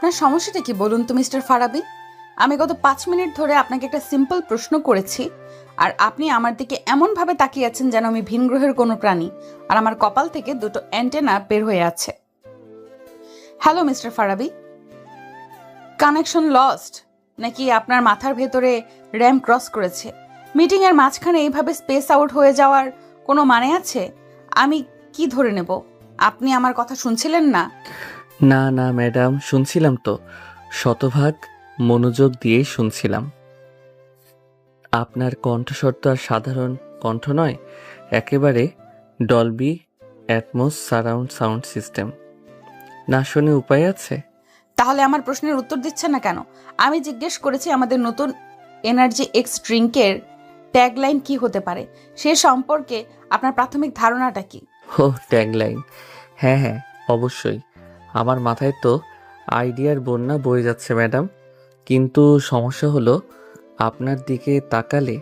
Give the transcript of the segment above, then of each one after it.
আপনার সমস্যাটা কি বলুন তো মিস্টার ফারাবি? আমি গত 5 মিনিট ধরে আপনাকে একটা সিম্পল প্রশ্ন করেছি, আর আপনি আমার দিকে এমনভাবে তাকিয়ে আছেন যেন আমি ভিন গ্রহের কোনো প্রাণী, আর আমার কপাল থেকে দুটো অ্যান্টেনা বের হয়ে আছে। Hello mister Farabi, connection lost নাকি আপনার মাথার ভেতরে র্যাম ক্রস করেছে? মিটিংয়ের মাঝখানে এইভাবে স্পেস আউট হয়ে যাওয়ার কোনো মানে আছে? আমি কি ধরে নেব আপনি আমার কথা শুনছিলেন না? না না ম্যাডাম, শুনছিলাম তো, শতভাগ মনোযোগ দিয়ে শুনছিলাম। আপনার কণ্ঠস্বর তো আর সাধারণ কণ্ঠ নয়, একেবারে Dolby atoms surround sound system. না শুনে উপায় আছে? তাহলে আমার প্রশ্নের উত্তর দিচ্ছেন না কেন? আমি জিজ্ঞেস করেছি আমাদের নতুন এনার্জি এক্স ড্রিঙ্কের ট্যাগলাইন কি হতে পারে, সে সম্পর্কে আপনার প্রাথমিক ধারণাটা কি? ও, ট্যাগলাইন। হ্যাঁ হ্যাঁ, অবশ্যই। আমার মাথায় তো আইডিয়ার বন্যা বয়ে যাচ্ছে ম্যাডাম, কিন্তু সমস্যা হলো আপনার দিকে তাকালে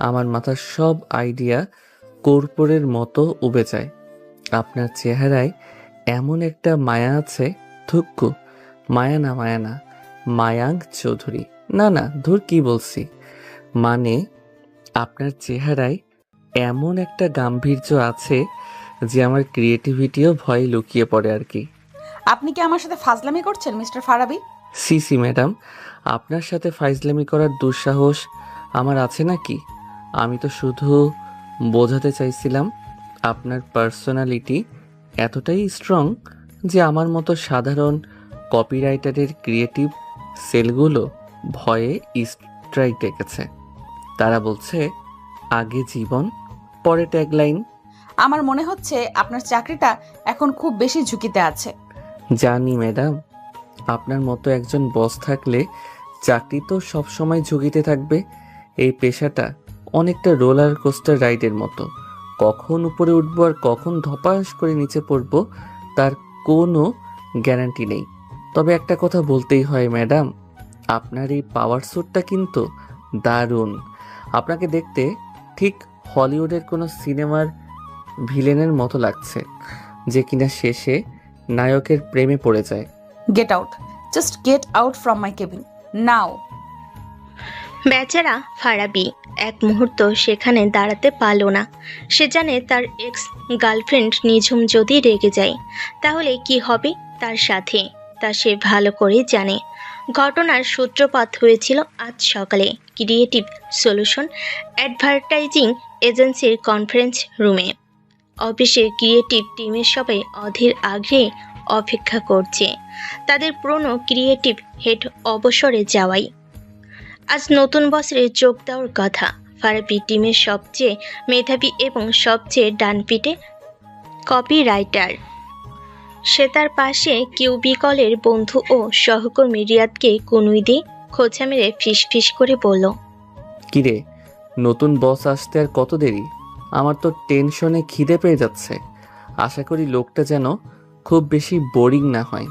আমার মাথার সব আইডিয়া কর্পূরের মতো উবে যায়। আপনার চেহারায় এমন একটা মায়া আছে। থুক্কু, মায়া না মায়া না, মায়াঙ্ক চৌধুরী। না না, ধুর কি বলছি, মানে আপনার চেহারায় এমন একটা গাম্ভীর্য আছে যে আমার ক্রিয়েটিভিটিও ভয়ে লুকিয়ে পড়ে আর কি। আপনি কি আমার সাথে ফাজলামি করছেন মিস্টার ফারাবি? সি সি ম্যাডাম, আপনার সাথে ফাইজলামি করার দুঃসাহস আমার আছে নাকি? আমি তো শুধু বোঝাতে চাইছিলাম আপনার পার্সোনালিটি এতটাই স্ট্রং যে আমার মতো সাধারণ কপিরাইটারের ক্রিয়েটিভ সেলগুলো ভয়ে স্ট্রাইক ডেকেছে। তারা বলছে আগে জীবন, পরে ট্যাগলাইন। আমার মনে হচ্ছে আপনার চাকরিটা এখন খুব বেশি ঝুঁকিতে আছে। জানি ম্যাডাম, আপনার মতো একজন বস থাকলে চাকরি তো সবসময় ঝুঁকিতে থাকবে। এই পেশাটা অনেকটা রোলার কোস্টার রাইডের মতো, কখন উপরে উঠবো আর কখন ধপাস করে নিচে পড়বো তার কোনো গ্যারান্টি নেই। তবে একটা কথা বলতেই হয় ম্যাডাম, আপনার এই পাওয়ার স্যুটটা কিন্তু দারুণ। আপনাকে দেখতে ঠিক হলিউডের কোনো সিনেমার ভিলেনের মতো লাগছে, যে কিনা শেষে নায়কের প্রেমে পড়ে যায়। Get out, just get out from my cabin now. বেচারা ফারাবি এক মুহূর্ত সেখানে দাঁড়াতে পারল না। সে জানে তার এক্স গার্লফ্রেন্ড নিঝুম যদি রেগে যায় তাহলে কি হবে তার সাথে, তা সে ভালো করে জানে। ঘটনার সূত্রপাত হয়েছিল আজ সকালে ক্রিয়েটিভ সলিউশন অ্যাডভার্টাইজিং এজেন্সির কনফারেন্স রুমে। অফিসের ক্রিয়েটিভ টিমের সবাই অধীর আগ্রহে অপেক্ষা করছে তাদের পুরনো ক্রিয়েটিভ হেড অবসরে যাওয়াই। আজ নতুন বছরে যোগ দেওয়ার কথা ফারাবি টিমের সবচেয়ে মেধাবী এবং সবচেয়ে ডানপিটে কপি রাইটার। সে তার পাশে কিউবিকলের বন্ধু ও সহকর্মী রিয়াদকে কনুই দিয়ে খোঁচা মেরে ফিস ফিস করে বলল, কিরে, নতুন বস আসতে আর কত দেরি? আমার তো টেনশনে খিদে পেয়ে যাচ্ছে। আশা করি লোকটা যেন খুব বেশি বোরিং না হয়।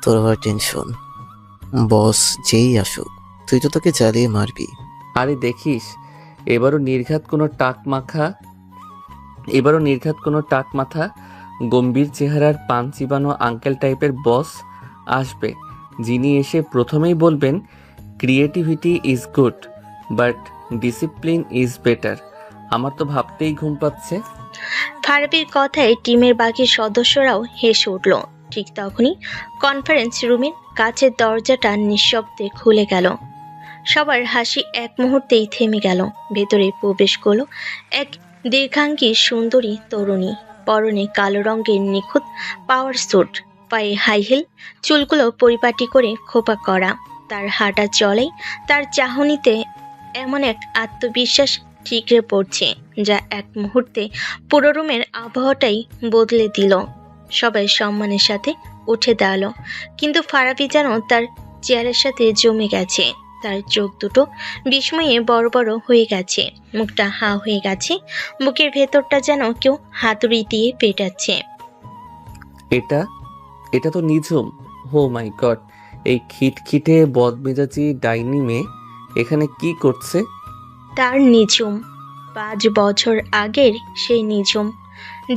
তোর আবার টেনশন? বস যেই আসুক তুই তো তোকে জ্বালিয়ে মারবি। আরে দেখিস, এবারও নির্ঘাত কোনো টাক মাথা গম্ভীর চেহারার পান চিবানো আঙ্কেল টাইপের বস আসবে, যিনি এসে প্রথমেই বলবেন creativity is good but discipline is better. আমার তো ভাবতেই ঘুম পাচ্ছে। ফারাবির কথায় টিমের বাকি সদস্যরাও হেসে উঠল। ঠিক তখনই কনফারেন্স রুমের কাছের দরজাটা নিঃশব্দে খুলে গেল। সবার হাসি এক মুহূর্তেই থেমে গেল। ভেতরে প্রবেশ করল এক দীর্ঘাঙ্গী সুন্দরী তরুণী, পরনে কালো রঙের নিখুঁত পাওয়ার স্যুট, পায়ে হাই হিল, চুলগুলো পরিপাটি করে খোপা করা। তার হাঁটা চলাই তার চাহনিতে এমন এক আত্মবিশ্বাস ঠিকরে পড়ছে যা এক মুহূর্তে পুরো রুমের আবহাওয়াটাই বদলে দিল। সবাই সম্মানের সাথে উঠে দাঁড়ালো, কিন্তু ফারাবি যেন তার চেয়ারের সাথে জমে গেছে। তার চোখ দুটো বিস্ময়ে বড় বড় হয়ে গেছে, মুখটা হা হয়ে গেছে, বুকের ভেতরটা যেন কেউ হাতুড়ি দিয়ে পেটাচ্ছে। এটা এটা তো নিঝুম। ও মাই গড, এই খিটখিটে বদমেজাজি ডাইনি মেয়ে এখানে কি করছে? তার নিঝুম, 5 বছর আগের সেই নিঝুম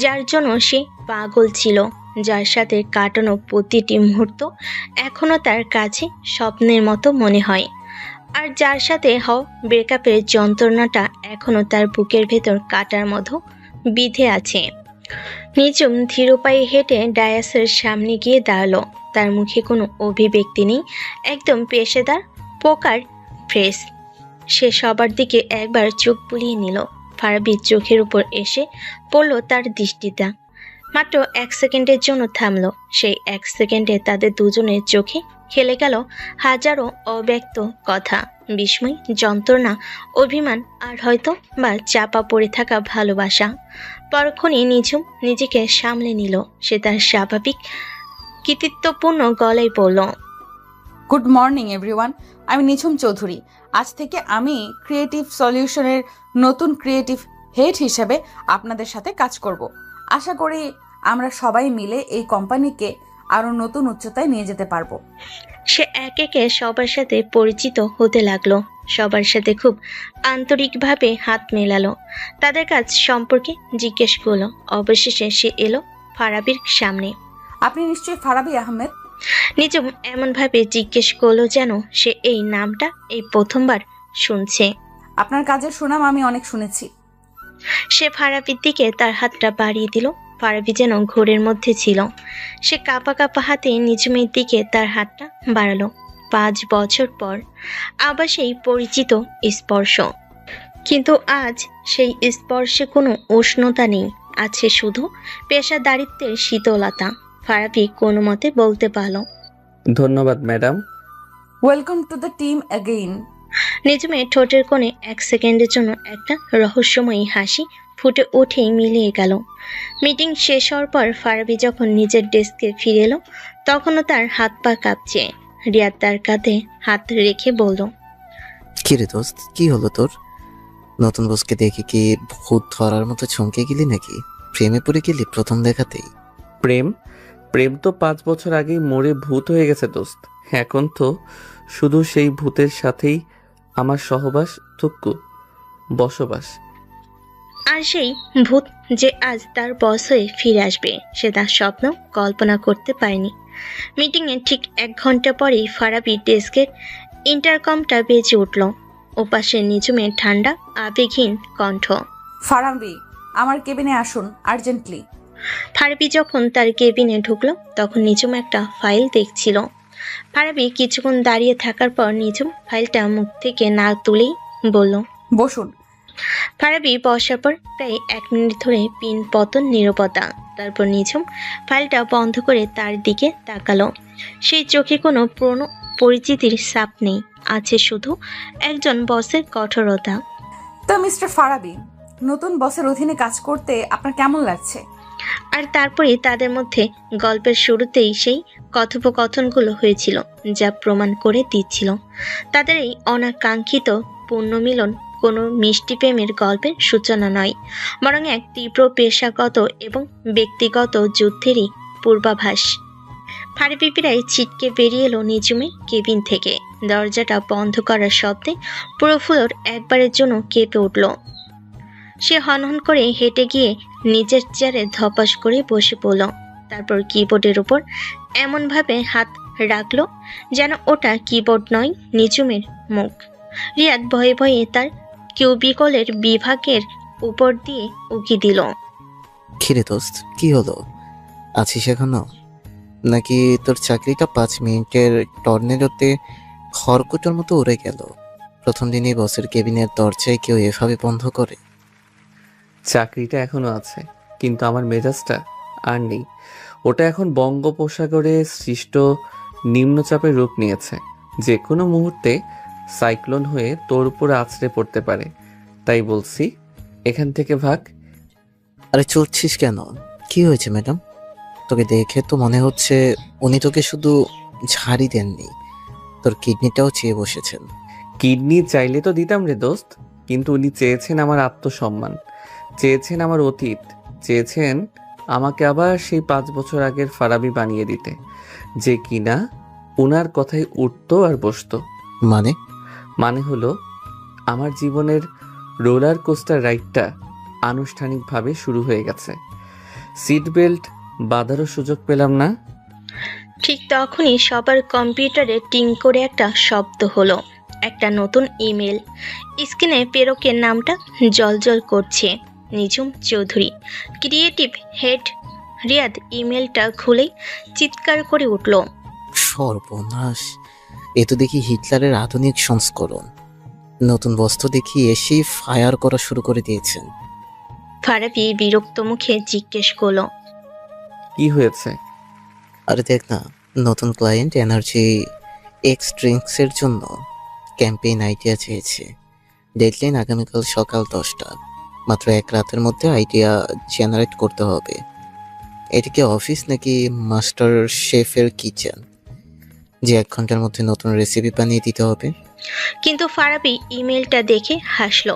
যার জন্য সে পাগল ছিল। যার সাথে কাটানো প্রতিটি মুহূর্ত এখনো তার কাছে স্বপ্নের মতো মনে হয়, আর যার সাথে ব্রেকআপের যন্ত্রণাটা এখনো তার বুকের ভেতর কাটার মতো বিঁধে আছে। নিঝুম ধীর পায়ে হেঁটে ডায়াসের সামনে গিয়ে দাঁড়ালো। তার মুখে কোনো অভিব্যক্তি নেই, একদম পেশাদার পোকার ফ্রেশ। সে সবার দিকে একবার চোখ বুলিয়ে নিল। ফারাবির চোখের উপর এসে পড়ল তার দৃষ্টিটা। মাত্র 1 সেকেন্ডের জন্য থামলো। সেই 1 সেকেন্ডে তাদের দুজনের চোখে খেলে গেল হাজারো অব্যক্ত কথা, বিস্ময়, যন্ত্রণা, অভিমান, আর হয়তো বা চাপা পড়ে থাকা ভালোবাসা। পরক্ষণে নিঝুম নিজেকে সামলে নিল। সে তার স্বাভাবিক কৃতিত্বপূর্ণ গলায় বলল, গুড মর্নিং এভরিওয়ান, আমি নিঝুম চৌধুরী। আজ থেকে আমি ক্রিয়েটিভ সলিউশনের নতুন ক্রিয়েটিভ হেড হিসেবে আপনাদের সাথে কাজ করব। আশা করি আমরা সবাই মিলে এই কোম্পানিকে আরও নতুন উচ্চতায় নিয়ে যেতে পারবো। সে একে একে সবার সাথে পরিচিত হতে লাগলো, সবার সাথে খুব আন্তরিকভাবে হাত মেলালো, তাদের কাজ সম্পর্কে জিজ্ঞেস করলো। অবশেষে সে এলো ফারাবির সামনে। আপনি নিশ্চয়ই ফারাবি আহমেদ? নিঝুম এমনভাবে জিজ্ঞেস করলো যেন সে এই নামটা এই প্রথমবার শুনছে। আপনার কাজের সুনাম আমি অনেক শুনেছি। সে ফারাবির দিকে তার হাতটা বাড়িয়ে দিল। ফারাবি যেন ঘোরের মধ্যে ছিল। সে কাঁপা কাঁপা হাতে নিঝুমের দিকে তার হাতটা বাড়ালো। 5 বছর পর আবার সেই পরিচিত স্পর্শ, কিন্তু আজ সেই স্পর্শে কোনো উষ্ণতা নেই, আছে শুধু পেশাদারিত্বের শীতলতা। ফারাবি কোনো মতে বলতে পারল, ধন্যবাদ madam. Welcome to the team again. নিঝুমের ঠোঁটের কোণে 1 সেকেন্ডের জন্য একটা রহস্যময়ী হাসি ফুটে উঠেই মিলিয়ে গেল। মিটিং শেষ হওয়ার পর ফারাবি যখন নিজের ডেস্কে ফিরে এলো, তখনও তার হাত পা কাঁপছে। রিয়াদ তার কাঁধে হাত রেখে বলল, কিরে দোস্ত, কি হলো তোর? নতুন বসকে দেখে কি ভূত ধরার মতো চমকে গেলি নাকি? প্রেমে পড়ে গেলি প্রথম দেখাতেই? প্রেম প্রেম তো 5 বছর আগেই মরে ভূত হয়ে গেছে দোস্ত। এখন তো শুধু সেই ভূতের সাথেই আমার সহবাস থুক্কু বসবাস। আর সেই ভূত যে আজ তার বস হয়ে ফিরে আসবে, সে তার স্বপ্ন কল্পনা করতে পারেনি। মিটিংয়ের ঠিক 1 ঘন্টা পরেই ফারাবি ডেস্কের ইন্টারকমটা বেজে উঠল। ওপাশে নিঝুমের ঠান্ডা আবেগহীন কণ্ঠ। ফারাবি, আমার কেবিনে আসুন আর্জেন্টলি। ফারাবি যখন তার কেবিনে ঢুকলো, তখন নিঝুম একটা ফাইল দেখছিল। ফারাবি কিছুক্ষণ দাঁড়িয়ে থাকার পর নিঝুম ফাইলটা মুখ থেকে না তুলেই বলল, বসুন। ফারাবি বসার পর প্রায় 1 মিনিট ধরে পিন পতন নীরবতা। তারপর নিঝুম ফাইলটা বন্ধ করে তার দিকে তাকালো। সেই চোখে কোনো পুরনো পরিচিতির ছাপ নেই, আছে শুধু একজন বসের কঠোরতা। তো মিস্টার ফারাবি, নতুন বসের অধীনে কাজ করতে আপনার কেমন লাগছে? আর তারপরে তাদের মধ্যে গল্পের শুরুতেই সেই কথোপকথনগুলো হয়েছিল, যা প্রমাণ করে দিচ্ছিল তাদের এই অনাকাঙ্ক্ষিত পুনর্মিলন কোনো মিষ্টি প্রেমের গল্পের সূচনা নয়, বরং এক তীব্র পেশাগত এবং ব্যক্তিগত যুদ্ধেরই পূর্বাভাস। ফারাবি প্রায় ছিটকে বেরিয়ে এলো নিঝুমের কেবিন থেকে। দরজাটা বন্ধ করার শব্দে পুরো ফ্লোর একবারের জন্য কেঁপে উঠল। সে হনহন করে হেঁটে গিয়ে নিজের চেয়ারে ধপাস করে বসে পড়ল। তারপর কিবোর্ডের উপর এমনভাবে হাত রাখলো যেন ওটা কিবোর্ড নয়, নিঝুমের মুখ। রিয়াদ ভয়ে ভয়ে তার কিউবিকলের বিভাগের উপর দিয়ে উকি দিল। কিরে দোস্ত, কি হলো? আছিস এখনো? নাকি তোর চাকরিটা 5 মিনিটের টর্নেডোতে খড়কুটোর মতো উড়ে গেল? প্রথম দিনই বসের কেবিনের দরজায় কেউ এভাবে বন্ধ করে? চাকরিটা এখনো আছে, কিন্তু আমার মেজাজটা আর নেই। ওটা এখন বঙ্গোপসাগরে সৃষ্ট নিম্নচাপের রূপ নিয়েছে। যে কোনো মুহূর্তে সাইক্লোন হয়ে তোর উপর আছড়ে পড়তে পারে। তাই বলছি, এখান থেকে ভাগ। আরে চলছিস কেন? কি হয়েছে ম্যাডাম? তোকে দেখে তো মনে হচ্ছে উনি তোকে শুধু ঝাড়ি দেননি, তোর কিডনিটাও চেয়ে বসেছেন। কিডনি চাইলে তো দিতাম রে দোস্ত, কিন্তু উনি চেয়েছেন আমার আত্মসম্মান, চেয়েছেন আমার অতীত, চেয়েছেন আমাকে আবার সেই 5 বছর আগের ফারাবি বানিয়ে দিতে, যে কিনা ওনার কথায় উঠতো আর বসতো। মানে হলো আমার জীবনের রোলার কোস্টার রাইডটা আনুষ্ঠানিকভাবে শুরু হয়ে গেছে। সিট বেল্ট বাধারও সুযোগ পেলাম না। ঠিক তখনই সবার কম্পিউটারে টিং করে একটা শব্দ হলো। একটা নতুন ইমেল। স্ক্রিনে প্রেরকের নামটা জলজল করছে, নিঝুম চৌধুরী, ক্রিয়েটিভ হেড রিয়াদ। ইমেলটা খুলেই চিৎকার করে উঠল। সর্বনাশ, এ তো দেখি হিটলারের আধুনিক সংস্করণ। নতুন বস্ত্র দেখি এসেই ফায়ার করা শুরু করে দিয়েছেন। ফারাবি বিরক্ত মুখে জিজ্ঞেস করলো, কি হয়েছে? আরে দেখ না, নতুন ক্লায়েন্ট এনার্জি এক্স ড্রিঙ্কসের জন্য ক্যাম্পেইন আইডিয়া চেয়েছে। ডেডলাইন আগামীকাল সকাল 10টা। মাত্র এক রাতের মধ্যে আইডিয়া জেনারেট করতে হবে। এটা কি অফিস নাকি মাস্টার শেফের কিচেন যে 1 ঘন্টার মধ্যে নতুন রেসিপি বানিয়ে দিতে হবে? কিন্তু ফারাবি ইমেলটা দেখে হাসলো।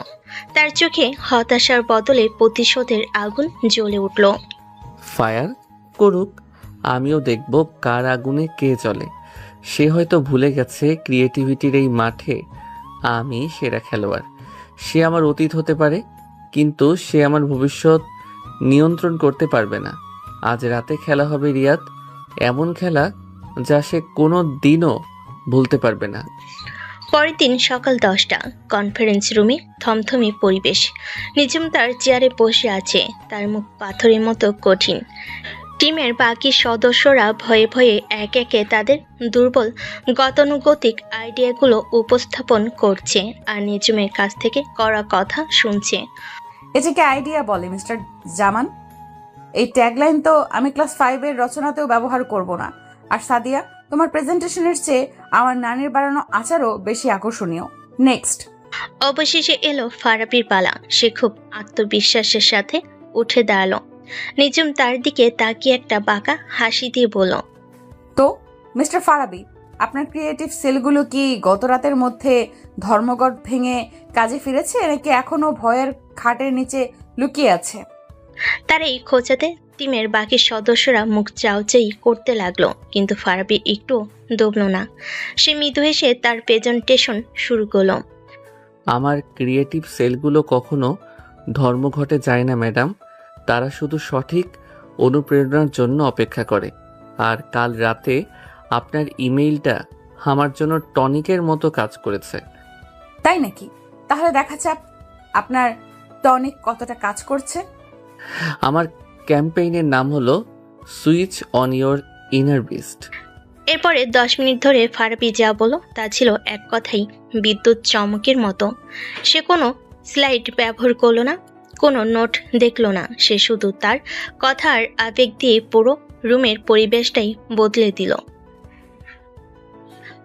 তার চোখে হতাশার বদলে প্রতিশোধের আগুন জ্বলে উঠল। ফায়ার করুক, আমিও দেখব কার আগুনে কে জ্বলে। সে হয়তো ভুলে গেছে ক্রিয়েটিভিটির এই মাঠে আমি সেরা খেলোয়াড়। সে আমার অতীত হতে পারে, কিন্তু সে আমার ভবিষ্যৎ নিয়ন্ত্রণ করতে পারবে না। আজ রাতে খেলা হবে রিয়াদ, এমন খেলা যা সে কোনো দিনও ভুলতে পারবে না। পরের দিন সকাল 10টা, কনফারেন্স রুমে থমথমে পরিবেশ। নিঝুম তার চেয়ারে বসে আছে, তার মুখ পাথরের মতো কঠিন। টিমের বাকি সদস্যরা ভয়ে ভয়ে এক একে তাদের দুর্বল গতানুগতিক আইডিয়াগুলো উপস্থাপন করছে আর নিঝুমের কাছ থেকে করা কথা শুনছে। এটাকে আইডিয়া বলে মিস্টার জামান। এই ট্যাগলাইন তো আমি ক্লাস 5-এর রচনাতেও ব্যবহার করব না। আর সাদিয়া, তোমার প্রেজেন্টেশনের চেয়ে আমার নানির বানানো আচারও বেশি আকর্ষণীয়। নেক্সট। অবশেষে এলো ফারাবির পালা। সে খুব আত্মবিশ্বাসের সাথে উঠে দাঁড়ালো। নিঝুম তার দিকে তাকিয়ে একটা বাঁকা হাসি দিয়ে বলল, তো মিস্টার ফারাবি, আপনার ক্রিয়েটিভ সেলগুলো কি গত রাতের মধ্যে ধর্মঘট ভেঙে কাজে ফিরেছে নাকি এখনো ভয়ের খাটের নিচে লুকিয়ে আছে? তার এই খোঁচাতে টিমের বাকি সদস্যরা মুখ চাউচাই করতে লাগলো, কিন্তু ফারাবি একটু দমল না। সে মৃদু হেসে তার প্রেজেন্টেশন শুরু করলো। আমার ক্রিয়েটিভ সেলগুলো কখনো ধর্মঘটে যায় না ম্যাডাম। তারা শুধু সঠিক অনুপ্রেরণার জন্য অপেক্ষা করে। আর কাল রাতে আপনার ইমেইলটা আমার জন্য টনিকের মতো কাজ করেছে। তাই নাকি? তাহলে দেখা যাক আপনার টনিক কতটা কাজ করছে। আমার ক্যাম্পেইনের নাম হলো switch on your inner beast. এরপরে 10 মিনিট ধরে ফারাবি যা বলল তা ছিল এক কথাই বিদ্যুৎ চমকের মতো। সে কোনো স্লাইড ব্যবহার করলো না, কোনো নোট দেখলো না। সে শুধু তার কথা আর আবেগ দিয়ে পুরো রুমের পরিবেশটাই বদলে দিল।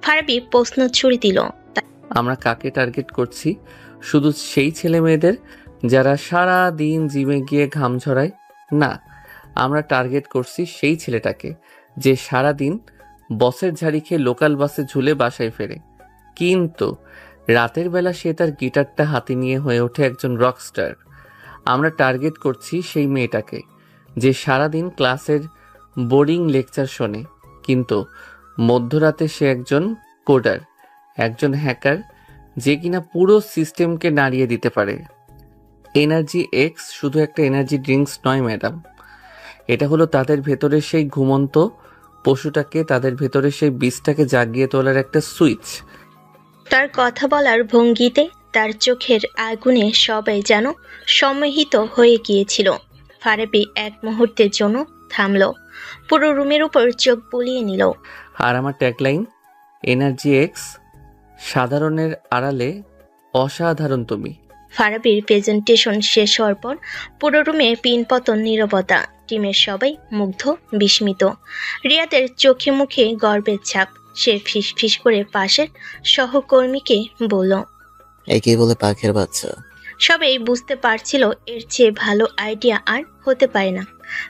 ফারাবি প্রশ্ন ছুড়ে দিল, আমরা কাকে টার্গেট করছি? শুধু সেই ছেলে মেয়েদের যারা সারা দিন জিমে গিয়ে ঘাম ঝরায়? না, আমরা টার্গেট করছি সেই ছেলেটাকে যে সারা দিন বসের ঝাড়ি খেয়ে লোকাল বাসে ঝুলে বাসায় ফেরে, কিন্তু রাতের বেলা সে তার গিটারটা হাতে নিয়ে হয়ে ওঠে একজন রকস্টার। আমরা টার্গেট করছি সেই মেয়েটাকে যে সারাদিন ক্লাসের বোরিং লেকচার শোনে, কিন্তু মধ্যরাতে সে একজন কোডার, একজন হ্যাকার, যে কিনা পুরো সিস্টেমকে নাড়িয়ে দিতে পারে। এনার্জি এক্স শুধু একটা এনার্জি ড্রিঙ্কস নয় ম্যাডাম, এটা হলো তাদের ভেতরে সেই ঘুমন্ত পশুটাকে, তাদের ভেতরে সেই বীজটাকে জাগিয়ে তোলার একটা সুইচ। তার কথা বলার ভঙ্গিতে, তার চোখের আগুনে সবাই যেন সম্মোহিত হয়ে গিয়েছিল। ফারাবি এক মুহূর্তের জন্য থামল, পুরো রুমের উপর চোখ বুলিয়ে নিল। আর আমার ট্যাগলাইন এনার্জি এক্স, সাধারণের আড়ালে অসাধারণ তুমি। ফারাবির প্রেজেন্টেশন শেষ হওয়ার পর পুরো রুমে পিনপতন নীরবতা। টিমের সবাই মুগ্ধ, বিস্মিত। রিয়াদের চোখে মুখে গর্বের ছাপ। সে ফিসফিস করে পাশের সহকর্মীকে বলল, একে বলে পাখের বাচ্চা। সবাই বুঝতে পারছিল এর চেয়ে ভালো আইডিয়া আর হতে পারে না।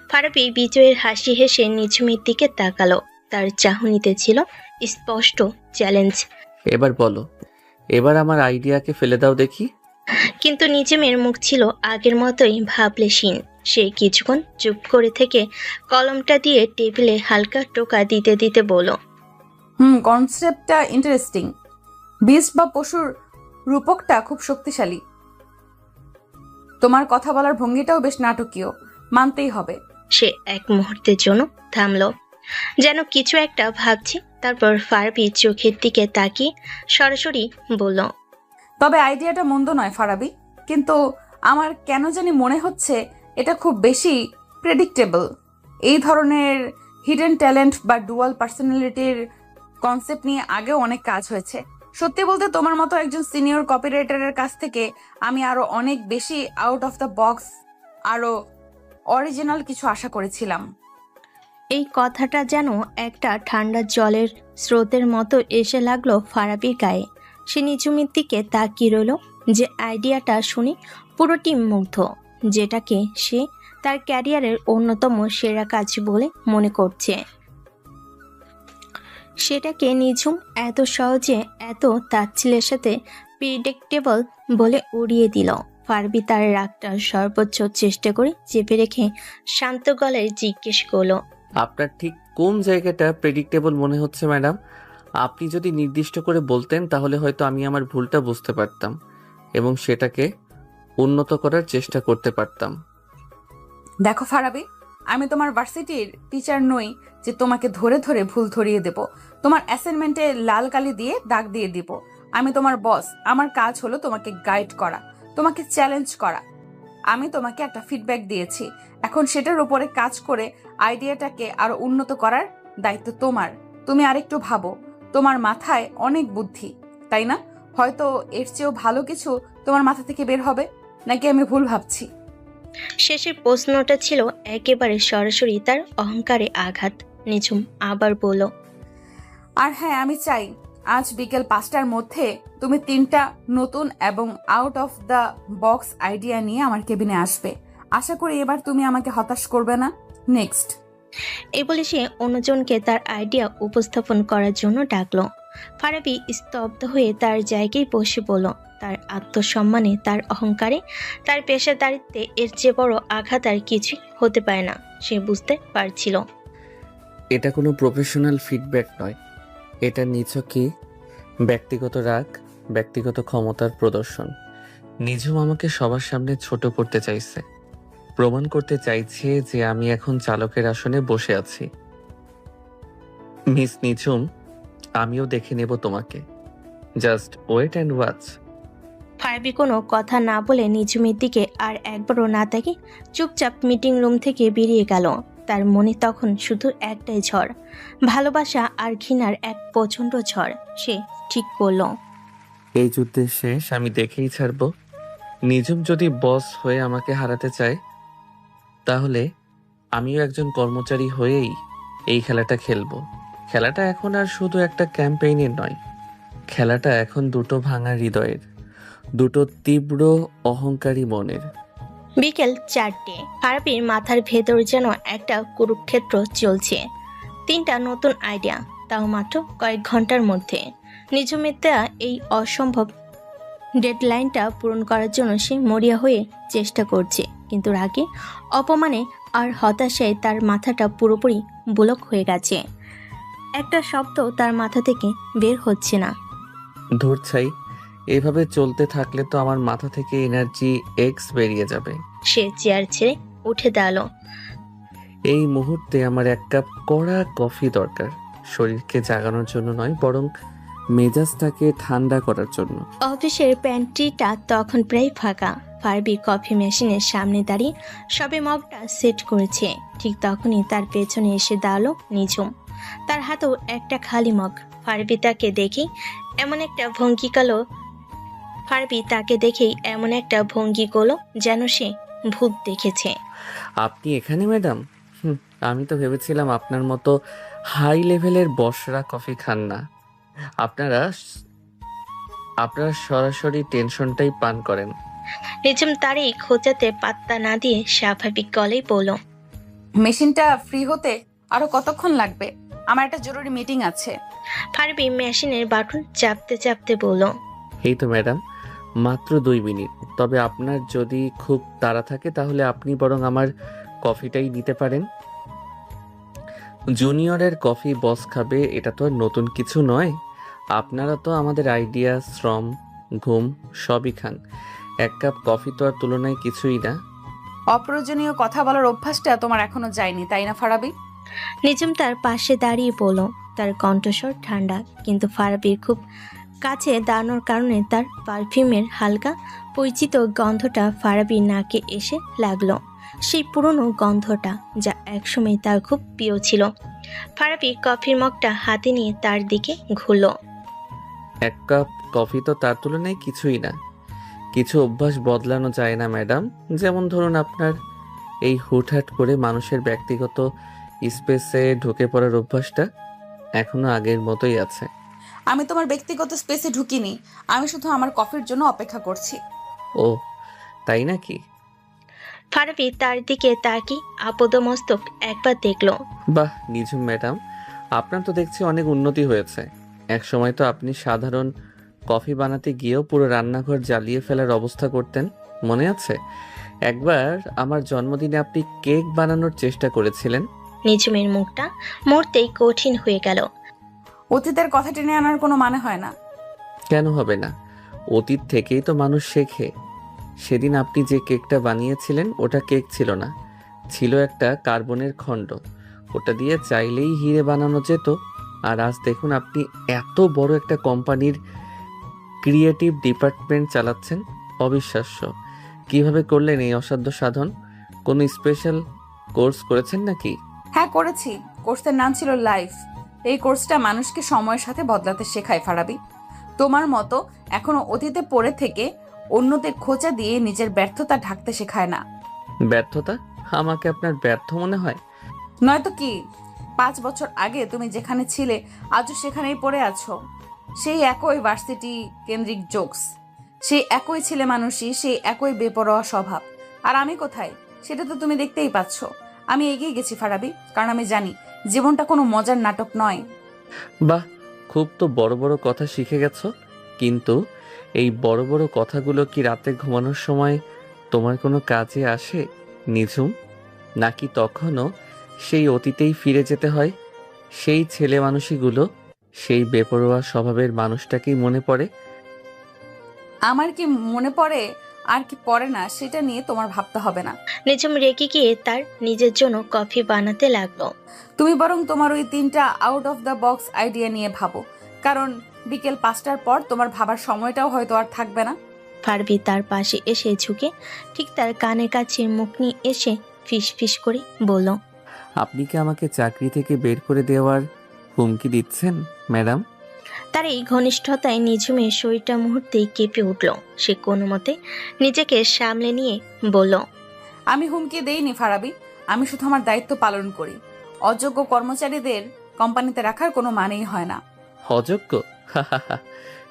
ফারাবি বিজয়ের হাসি হেসে নিঝুমের দিকে তাকালো। তার চাহনিতে ছিল স্পষ্ট চ্যালেঞ্জ। এবার বলো, এবার আমার আইডিয়াকে ফেলে দাও দেখি। কিন্তু নিঝুমের মুখ ছিল আগের মতোই ভাবলেশীন। সে কিছুক্ষণ চুপ করে থেকে কলমটা দিয়ে টেবিলে হালকা টোকা দিতে দিতে বলল, কনসেপ্টটা ইন্টারেস্টিং। বিস্ট বা পশুর রূপকটা খুব শক্তিশালী। তোমার কথা বলার ভঙ্গিটাও বেশ নাটকীয়, মানতেই হবে। সে এক মুহূর্তের জন্য থামলো, যেন কিছু একটা ভাবছে। তারপর ফারাবি চোখের দিকে তাকিয়ে সরাসরি বলল, তবে আইডিয়াটা মন্দ নয় ফারাবি, কিন্তু আমার কেন জানি মনে হচ্ছে এটা খুব বেশি প্রেডিক্টেবল। এই ধরনের হিডেন ট্যালেন্ট বা ডুয়াল পার্সোনালিটির কনসেপ্ট নিয়ে আগেও অনেক কাজ হয়েছে। সত্যি বলতে তোমার মতো একজন সিনিয়র কপিরাইটারের কাছ থেকে আমি আরো অনেক বেশি আউট অফ দ্য বক্স, আরো অরিজিনাল কিছু আশা করেছিলাম। এই কথাটা যেন একটা ঠান্ডা জলের স্রোতের মতো এসে লাগলো ফারাবির গায়ে। সে নিঝুমের দিকে তাকিয়ে রইল, যে আইডিয়াটা শুনে পুরো টিম মুগ্ধ, যেটাকে সে তার ক্যারিয়ারের অন্যতম সেরা কাজ বলে মনে করছে, সেটাকে নিঝুম এত সহজে এত তাচ্ছিলের সাথে প্রিডিক্টেবল বলে উড়িয়ে দিল। ফারাবি তার রাগটা সর্বোচ্চ চেষ্টা করে চেপে রেখে শান্ত গলায় জিজ্ঞেস করলো, আপনার ঠিক কোন জায়গাটা প্রেডিক্টেবল মনে হচ্ছে ম্যাডাম? আপনি যদি নির্দিষ্ট করে বলতেন তাহলে হয়তো আমি আমার ভুলটা বুঝতে পারতাম এবং সেটাকে উন্নত করার চেষ্টা করতে পারতাম। দেখো ফারাবি, আমি তোমার ভার্সিটির টিচার নই যে তোমাকে ধরে ধরে ভুল ধরিয়ে দেব, তোমার অ্যাসাইনমেন্টে লাল কালি দিয়ে দাগ দিয়ে দিব। আমি তোমার বস, আমার কাজ হলো তোমাকে গাইড করা, তোমাকে চ্যালেঞ্জ করা। আমি তোমাকে একটা ফিডব্যাক দিয়েছি, এখন সেটার উপরে কাজ করে আইডিয়াটাকে আরো উন্নত করার দায়িত্ব তোমার। তুমি আরেকটু ভাবো, তোমার মাথায় অনেক বুদ্ধি, তাই না? হয়তো এর চেয়েও ভালো কিছু তোমার মাথা থেকে বের হবে, নাকি আমি ভুল ভাবছি? শেষের প্রশ্নটা ছিল একেবারে সরাসরি তার অহংকারে আঘাত। নিঝুম আবার বলল, আর হ্যাঁ, আমি চাই আজ বিকেল 5টার মধ্যে তুমি 3টা নতুন এবং out of the box idea নিয়ে আমার কেবিনে আসবে। আশা করি এবার তুমি আমাকে হতাশ করবে না। নেক্সট। এই বলে সে অন্যজনকে তার আইডিয়া উপস্থাপন করার জন্য ডাকলো। ফারাবি স্তব্ধ হয়ে তার জায়গায় বসে বলল, তার আত্মসম্মানে, তার অহংকারে, তার পেশাদারিত্বে এর চেয়ে বড় আঘাত আর কিছু হতে পারে না। সে বুঝতে পারছিল। এটা কোনো প্রফেশনাল ফিডব্যাক নয়, এটা নিছকই ব্যক্তিগত রাগ, ব্যক্তিগত ক্ষমতার প্রদর্শন। নিঝুম আমাকে সবার সামনে ছোট করতে চাইছে, প্রমাণ করতে চাইছে যে আমি এখন চালকের আসনে বসে আছি। মিস নিঝুম, আমিও দেখে নেব তোমাকে। Just wait and watch. Farabi কোনো কথা না বলে নিঝুমের দিকে আর একবারও না তাকে চুপচাপ মিটিং রুম থেকে বেরিয়ে গেল। তার মনে তখন শুধু একটাই ঝড়, ভালোবাসা আর ঘৃণার এক প্রচণ্ড ঝড়। সে ঠিক করল, এই যুদ্ধের শেষ আমি দেখেই ছাড়ব। নিঝুম যদি বস হয়ে আমাকে হারাতে চায়, তাহলে আমিও একজন কর্মচারী হয়েই এই খেলাটা খেলবো। খেলাটা এখন আর শুধু একটা ক্যাম্পেইনের নয়, খেলাটা এখন দুটো ভাঙা হৃদয়ের, দুটো তীব্র অহংকারী মনের। বিকেল 4টে। ফারাবির মাথার ভেতর যেন একটা কুরুক্ষেত্র চলছে। 3টা নতুন আইডিয়া, তাও মাত্র কয়েক ঘন্টার মধ্যে। নিঝুমের দেয়া এই অসম্ভব ডেডলাইনটা পূরণ করার জন্য সে মরিয়া হয়ে চেষ্টা করছে, কিন্তু রাগে, অপমানে আর হতাশায় তার মাথাটা পুরোপুরি ব্লক হয়ে গেছে। একটা শব্দ তার মাথা থেকে বের হচ্ছে না। ধুর ছাই, এভাবে চলতে থাকলে তো আমার মাথা থেকে এনার্জি এক্স বেরিয়ে যাবে। সে চেয়ার ছেড়ে উঠে দাঁড়ালো। এই মুহূর্তে আমার এক কাপ কড়া কফি দরকার, শরীরকে জাগানোর জন্য নয়, বরং মেজাজটাকে ঠান্ডা করার জন্য। অফিসের প্যান্ট্রিটা তখন প্রায় ফাঁকা। ফারাবি কফি মেশিনের সামনে দাঁড়িয়ে সবে মগটা সেট করেছে। ঠিক তখনই তার পেছনে এসে দাঁড়ালো নিঝুম, তার হাতেও একটা খালি মগ। ফারাবি তাকে দেখেই এমন একটা ভঙ্গি করলো যেন সে ভূত দেখেছে। আপনি এখানে ম্যাডাম? আমি তো ভেবেছিলাম আপনার মতো হাই লেভেলের বসরা কফি খান না। আপনারা সরাসরি টেনশনটাই পান করেন। নিঝুম তার এই খোঁচাতে পাত্তা না দিয়ে স্বাভাবিক গলেই বলল, মেশিনটা ফ্রি হতে আরো কতক্ষণ লাগবে? আমার একটা জরুরি মিটিং আছে। ফারাবি মেশিনের বাটন চাপতে চাপতে বলল, এই তো ম্যাডাম, মাত্র 2 মিনিট। তবে আপনার যদি খুব তাড়া থাকে তাহলে আপনি বরং আমার কফিটাই নিতে পারেন। জুনিয়রের কফি বস খাবে, এটা তো আর নতুন কিছু নয়। আপনারা তো আমাদের আইডিয়া, শ্রম, ঘুম সবই খান। এক কাপ কফি তো আর তুলনায় কিছুই না। অপ্রয়োজনীয় কথা বলার অভ্যাসটা তোমার এখনো যায়নি, তাই না ফারাবি? নিজুম তার পাশে দাঁড়িয়ে বলল। তার কণ্ঠস্বর ঠান্ডা, কিন্তু ফারাবির খুব কাছে দাঁড়ানোর কারণে তার পারফিউমের হালকা পরিচিত গন্ধটা ফারাবির নাকে এসে লাগলো। সেই পুরনো গন্ধটা, যা একসময় তার খুব প্রিয় ছিল। ফারাবি কফির মগটা হাতে নিয়ে তার দিকে ঘুরল। এক কাপ কফি তো তার তুলনায় কিছুই না। কিছু অভ্যাস বদলানো যায় না ম্যাডাম। যেমন ধরুন আপনার এই হুটহাট করে মানুষের ব্যক্তিগত স্পেসে ঢুকে পড়ার অভ্যাসটা এখনো আগের মতোই আছে। আমি তোমার ব্যক্তিগত স্পেসে ঢুকিনি, আমি শুধু আমার কফির জন্য অপেক্ষা করছি। ও তাই নাকি? ফারাবি তার দিকে তাকিয়ে আপদমস্তক একবার দেখল। বাহ নিঝুম ম্যাডাম, আপনার তো দেখছি অনেক উন্নতি হয়েছে। এক সময় তো আপনি সাধারণ কফি বানাতে গিয়েও পুরো রান্নাঘর জ্বালিয়ে ফেলার অবস্থা করতেন, মনে আছে? একবার আমার জন্মদিনে আপনি কেক বানানোর চেষ্টা করেছিলেন। নিজুমের মুখটা মুহূর্তেই কঠিন হয়ে গেল। অতীতের কথা টেনে আনার কোনো মানে হয় না। কেন হবে না? অতীত থেকেই তো মানুষ শেখে। সেদিন আপনি যে কেকটা বানিয়েছিলেন ওটা কেক ছিল না, ছিল একটা কার্বনের খণ্ড। ওটা দিয়ে চাইলেই হিরে বানানো যেত। আর আজ দেখুন আপনি এত বড় একটা কোম্পানির ক্রিয়েটিভ ডিপার্টমেন্ট চালাচ্ছেন। অবিশ্বাস্য। কিভাবে করলেন এই অসাধ্য সাধন? কোনো স্পেশাল কোর্স করেছেন নাকি? হ্যাঁ করেছি, কোর্সের নাম ছিল লাইফ। এই কোর্সটা মানুষকে সময়ের সাথে বদলাতে শেখায় ফারাবি। তোমার মতো এখনো অতীতে পড়ে থেকে অন্যদের খোঁচা দিয়ে নিজের ব্যর্থতা ঢাকতে শেখায় না। ব্যর্থতা? আমাকে আপনার ব্যর্থ মনে হয়? নয়তো কি? 5 বছর আগে তুমি যেখানে ছিলে আজও সেখানেই পড়ে আছো। সেই একই ভার্সিটি কেন্দ্রিক জোকস, সেই একই ছেলে মানুষই, সেই একই বেপরোয়া স্বভাব। আর আমি কোথায় সেটা তো তুমি দেখতেই পাচ্ছ। আমি এগিয়ে গেছি ফারাবি, কারণ আমি জানি জীবনটা কোনো মজার নাটক নয়। বাহ, খুব তো বড় বড় কথা শিখে গেছো। কিন্তু এই বড় বড় কথাগুলো কি রাতে ঘুমানোর সময় তোমার কোনো কাজে আসে নিঝুম? নাকি তখনও সেই অতীতেই ফিরে যেতে হয়? সেই ছেলে মানুষগুলো, সেই বেপরোয়া স্বভাবের মানুষটাকেই মনে পড়ে? আমার কি মনে পড়ে আর কি পড়ে না সেটা নিয়ে তোমার ভাবতে হবে না। নিজুম রেগে গিয়ে তার নিজের জন্য কফি বানাতে লাগলো। তুমি বরং তোমার ওই 3টা out of the box idea নিয়ে ভাবো, কারণ বিকেল 5টার পর তোমার ভাবার সময়টাও হয়তো আর থাকবে না। ফারাবি তার পাশে এসে ঝুঁকে ঠিক তার কানের কাছে মুখ নিয়ে এসে ফিস ফিস করে বলল। আপনি কি আমাকে চাকরি থেকে বের করে দেওয়ার হুমকি দিচ্ছেন ম্যাডাম? তার এই ঘনিষ্ঠতায় নিঝুমের শরীরটা মুহূর্তেই কেঁপে উঠল। সে কোনো মতে নিজেকে সামলে নিয়ে বলল। আমি হুমকি দেইনি ফারাবি, আমি শুধু আমার দায়িত্ব পালন করি। অযোগ্য কর্মচারীদের কোম্পানিতে রাখার কোনো মানেই হয় না। অযোগ্য?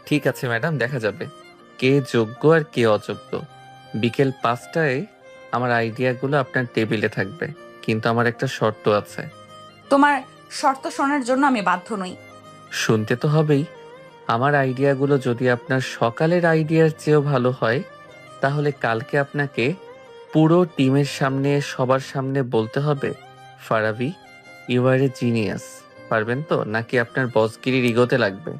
ঠিক আছে ম্যাডাম, দেখা যাবে কে যোগ্য আর কে অযোগ্য। বিকেল 5টায় আমার আইডিয়াগুলো আপনার টেবিলে থাকবে, কিন্তু আমার একটা শর্ত আছে। তোমার শর্ত শোনার জন্য আমি বাধ্য নই। শুনতে তো হবেই। আমার আইডিয়াগুলো যদি আপনার সকালের আইডিয়ার চেয়েও ভালো হয়, তাহলে কালকে আপনাকে পুরো টিমের সামনে, সবার সামনে বলতে হবে, Farabi you are a genius. পারবেন তো, নাকি আপনার বসগিরির ইগোতে লাগবে?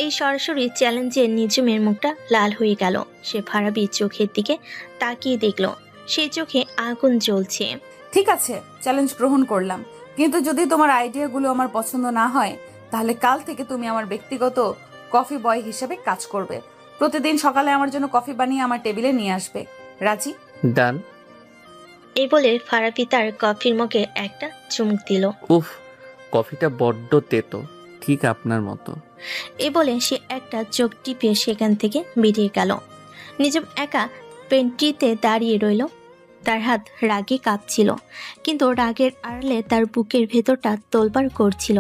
এই সরাসরি চ্যালেঞ্জে নিঝুমের মুখটা লাল হয়ে গেল। সে ফারাবির চোখের দিকে তাকিয়ে দেখল, সেই চোখে আগুন জ্বলছে। ঠিক আছে, চ্যালেঞ্জ গ্রহণ করলাম, কিন্তু যদি তোমার আইডিয়াগুলো আমার পছন্দ না হয়, তাহলে কাল থেকে তুমি আমার ব্যক্তিগত কফি বয় হিসেবে কাজ করবে। প্রতিদিন সকালে আমার জন্য কফি বানিয়ে আমার টেবিলে নিয়ে আসবে। রাজি? ডান। এই বলে ফারাবি তার কফির মগে একটা চুমুক দিল। উফ, কফিটা বড্ড তেতো, ঠিক আপনার মতো। এই বলে সে একটা চোখ টিপে সেখান থেকে বেরিয়ে গেল। নিজম একা পেন্ট্রিতে দাঁড়িয়ে রইল। তার হাত রাগে কাঁপছিল, কিন্তু রাগের আড়ালে তার বুকের ভেতরটা তোলপাড় করছিল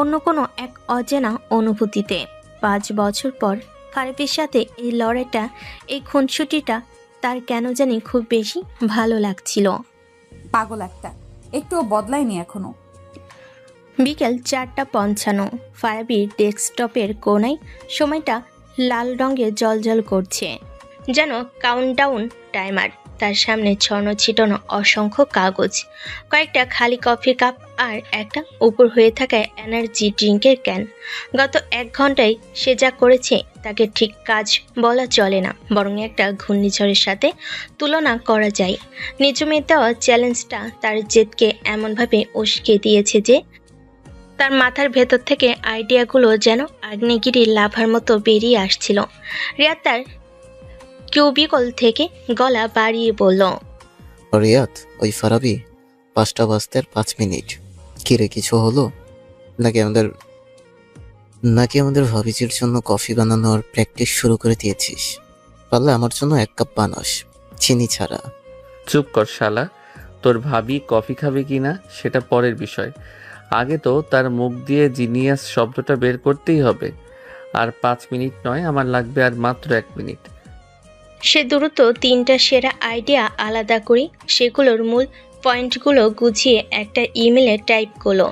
অন্য কোনো এক অচেনা অনুভূতিতে। 5 বছর পর ফারাবির সাথে এই লড়াইটা, এই খুনসুটিটা তার কেন জানি খুব বেশি ভালো লাগছিল। পাগল একটা, একটুও বদলায়নি এখনো। বিকেল 4:55। ফারাবির ডেস্কটপের কোণায় সময়টা লাল রঙে জ্বলজ্বল করছে, যেন কাউন্টডাউন টাইমার। তার সামনে ছড়ানো ছিটানো অসংখ্য কাগজ, কয়েকটা খালি কফির কাপ আর একটা উপর হয়ে থাকা এনার্জি ড্রিঙ্কের ক্যান। গত 1 ঘন্টায় সে যা করেছে তাকে ঠিক কাজ বলা চলে না, বরং একটা ঘূর্ণিঝড়ের সাথে তুলনা করা যায়। নিজমের দেওয়া চ্যালেঞ্জটা তার জেদকে এমনভাবে উস্কে দিয়েছে যে তার মাথার ভেতর থেকে আইডিয়াগুলো যেন আগ্নেয়গিরির লাভার মতো বেরিয়ে আসছিল। রিয়াদ তার কিউবিকল থেকে গলা বাড়িয়ে বলল, রিয়াদ, ওই ফারাবি 5টা বাজতে আর 5 মিনিট। কিরে, কিছু হলো? নাকি আমাদের ভাবিজির জন্য কফি বানানোর প্র্যাকটিস শুরু করে দিয়েছিস? পারলে আমার জন্য 1 কাপ বানাস, চিনি ছাড়া। চুপ কর শালা। তোর ভাবি কফি খাবে কিনা সেটা পরের বিষয়। আগে তো তার মুখ দিয়ে জিনিয়াস শব্দটা বের করতেই হবে। আর 5 মিনিট নয়, আমার লাগবে আর মাত্র 1 মিনিট। সে দ্রুত 3টা সেরা আইডিয়া আলাদা করে সেগুলোর মূল পয়েন্টগুলো গুছিয়ে একটা ইমেলে টাইপ করলো।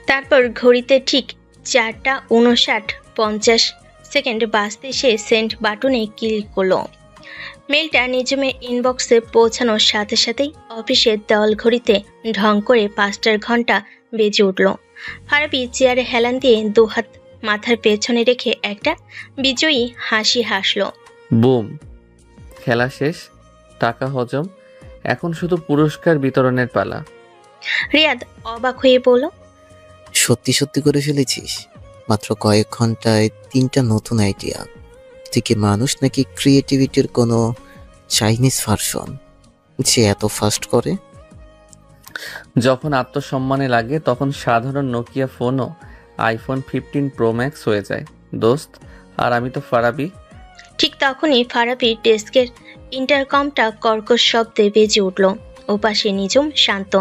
তারপর ঘড়িতে ঠিক 4:59:50 বাজতে সে সেন্ড বাটনে ক্লিক করলো। মেলটা নিজমের ইনবক্সে পৌঁছানোর সাথে সাথেই অফিসের দেওয়াল ঘড়িতে ঢং করে 5টার ঘন্টা বেজে উঠল। ফারাবি চেয়ারে হেলান দিয়ে 2 হাত মাথার পেছনে রেখে একটা বিজয়ী হাসি হাসলো। বুম, খেলা শেষ, টাকা হজম, এখন শুধু পুরস্কার বিতরণের পালা। রিয়াদ অবাক হয়ে বলল, সত্যি সত্যি করে ফেলেছিস? মাত্র কয়েক ঘন্টায় 3টা নতুন আইডিয়া? তুই কি মানুষ নাকি ক্রিয়েটিভিটির কোনো চাইনিজ ভার্সন যে এত ফাস্ট করে? যখন আত্মসম্মানে লাগে তখন সাধারণ নোকিয়া ফোনও আইফোন 15 প্রো ম্যাক্স হয়ে যায় দোস্ত। আর আমি তো ফারাবি। ঠিক তখনই ফারাবির ডেস্কের ইন্টারকমটা কর্কশ শব্দে বেজে উঠল। ওপাশে নিজম শান্ত,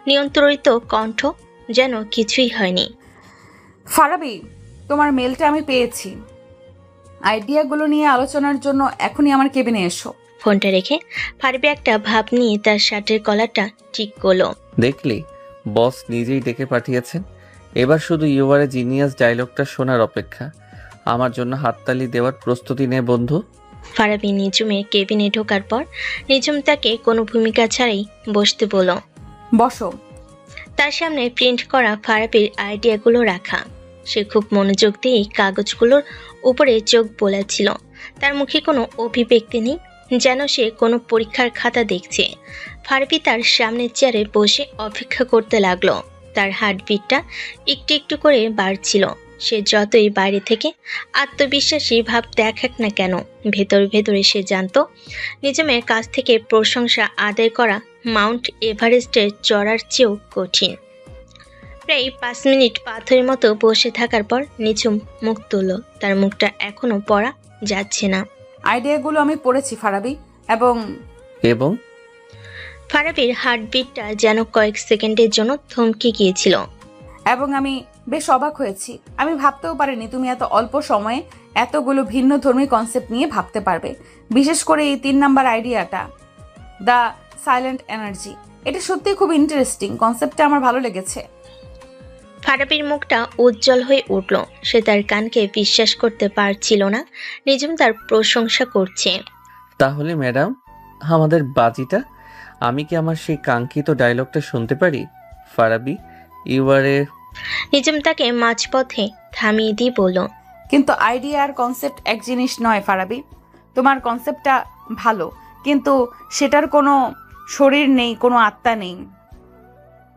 নিয়ন্ত্রিত কণ্ঠ, যেন কিছুই হয়নি। ফারাবি, তোমার মেলটা আমি পেয়েছি। আইডিয়াগুলো নিয়ে আলোচনার জন্য এখনই আমার কেবিনে এসো। ফোনটা রেখে ফারাবি একটা ভাব নিয়ে তার শার্টের কলারটা ঠিক করলো। দেখলি, বস নিজেই ডেকে পাঠিয়েছেন। এবার শুধু ইউ আর এ জিনিয়াস ডায়লগটা শোনার অপেক্ষা। আমার জন্য হাততালি দেওয়ার প্রস্তুতি নে বন্ধু। ফারাবি নিজমের কেবিনে ঢোকার পর নিজম তাকে কোনো ভূমিকা ছাড়াই বসতে বলল। বসো। তার সামনে প্রিন্ট করা ফারাবির আইডিয়াগুলো রাখা। সে খুব মনোযোগ দিয়ে কাগজগুলোর উপরে চোখ বোলাচ্ছিল। তার মুখে কোনো অভিব্যক্তি নেই, যেন সে কোনো পরীক্ষার খাতা দেখছে। ফারাবি তার সামনের চেয়ারে বসে অপেক্ষা করতে লাগলো। তার হার্টবিটটা একটু একটু করে বাড়ছিল। সে যতই বাইরে থেকে আত্মবিশ্বাসী ভাব দেখাক না কেন, ভেতরে ভেতরে সে জানত নিজমের কাছ থেকে প্রশংসা আদায় করা মাউন্ট এভারেস্টের চড়ার চেয়েও কঠিন। প্রায় 5 মিনিট পাথরের মতো বসে থাকার পর নিজম মুখ তুলল। তার মুখটা এখনো পড়া যাচ্ছে না। আইডিয়াগুলো আমি পড়েছি ফারাবি, এবং ফারাবির হার্টবিটটা যেন কয়েক সেকেন্ডের জন্য থমকে গিয়েছিল। আমি বেশ অবাক হয়েছি। আমি ভাবতেও পারিনি তুমি এত অল্প সময়ে এতগুলো ভিন্ন ধর্মী কনসেপ্ট নিয়ে ভাবতে পারবে। বিশেষ করে এই 3 নাম্বার আইডিয়াটা, দ্য সাইলেন্ট এনার্জি। এটা সত্যিই খুব ইন্টারেস্টিং। কনসেপ্টটা আমার ভালো লেগেছে। ফারাবির মুখটা উজ্জ্বল হয়ে উঠল। সে তার কানকে বিশ্বাস করতে পারছিল না নিজম তার প্রশংসা করছে। তাহলে ম্যাডাম, আমাদের বাজিটা, আমি কি আমার সেই কাঙ্ক্ষিত ডায়লগটা শুনতে পারি? ফারাবি, ইউ আর এ। নিজম তাকে মাঝপথে থামিয়ে দিয়ে বলল, কিন্তু আইডিয়া আর কনসেপ্ট এক জিনিস নয় ফারাবি। তোমার কনসেপ্টটা ভালো, কিন্তু সেটার কোনো শরীর নেই, কোনো আত্মা নেই।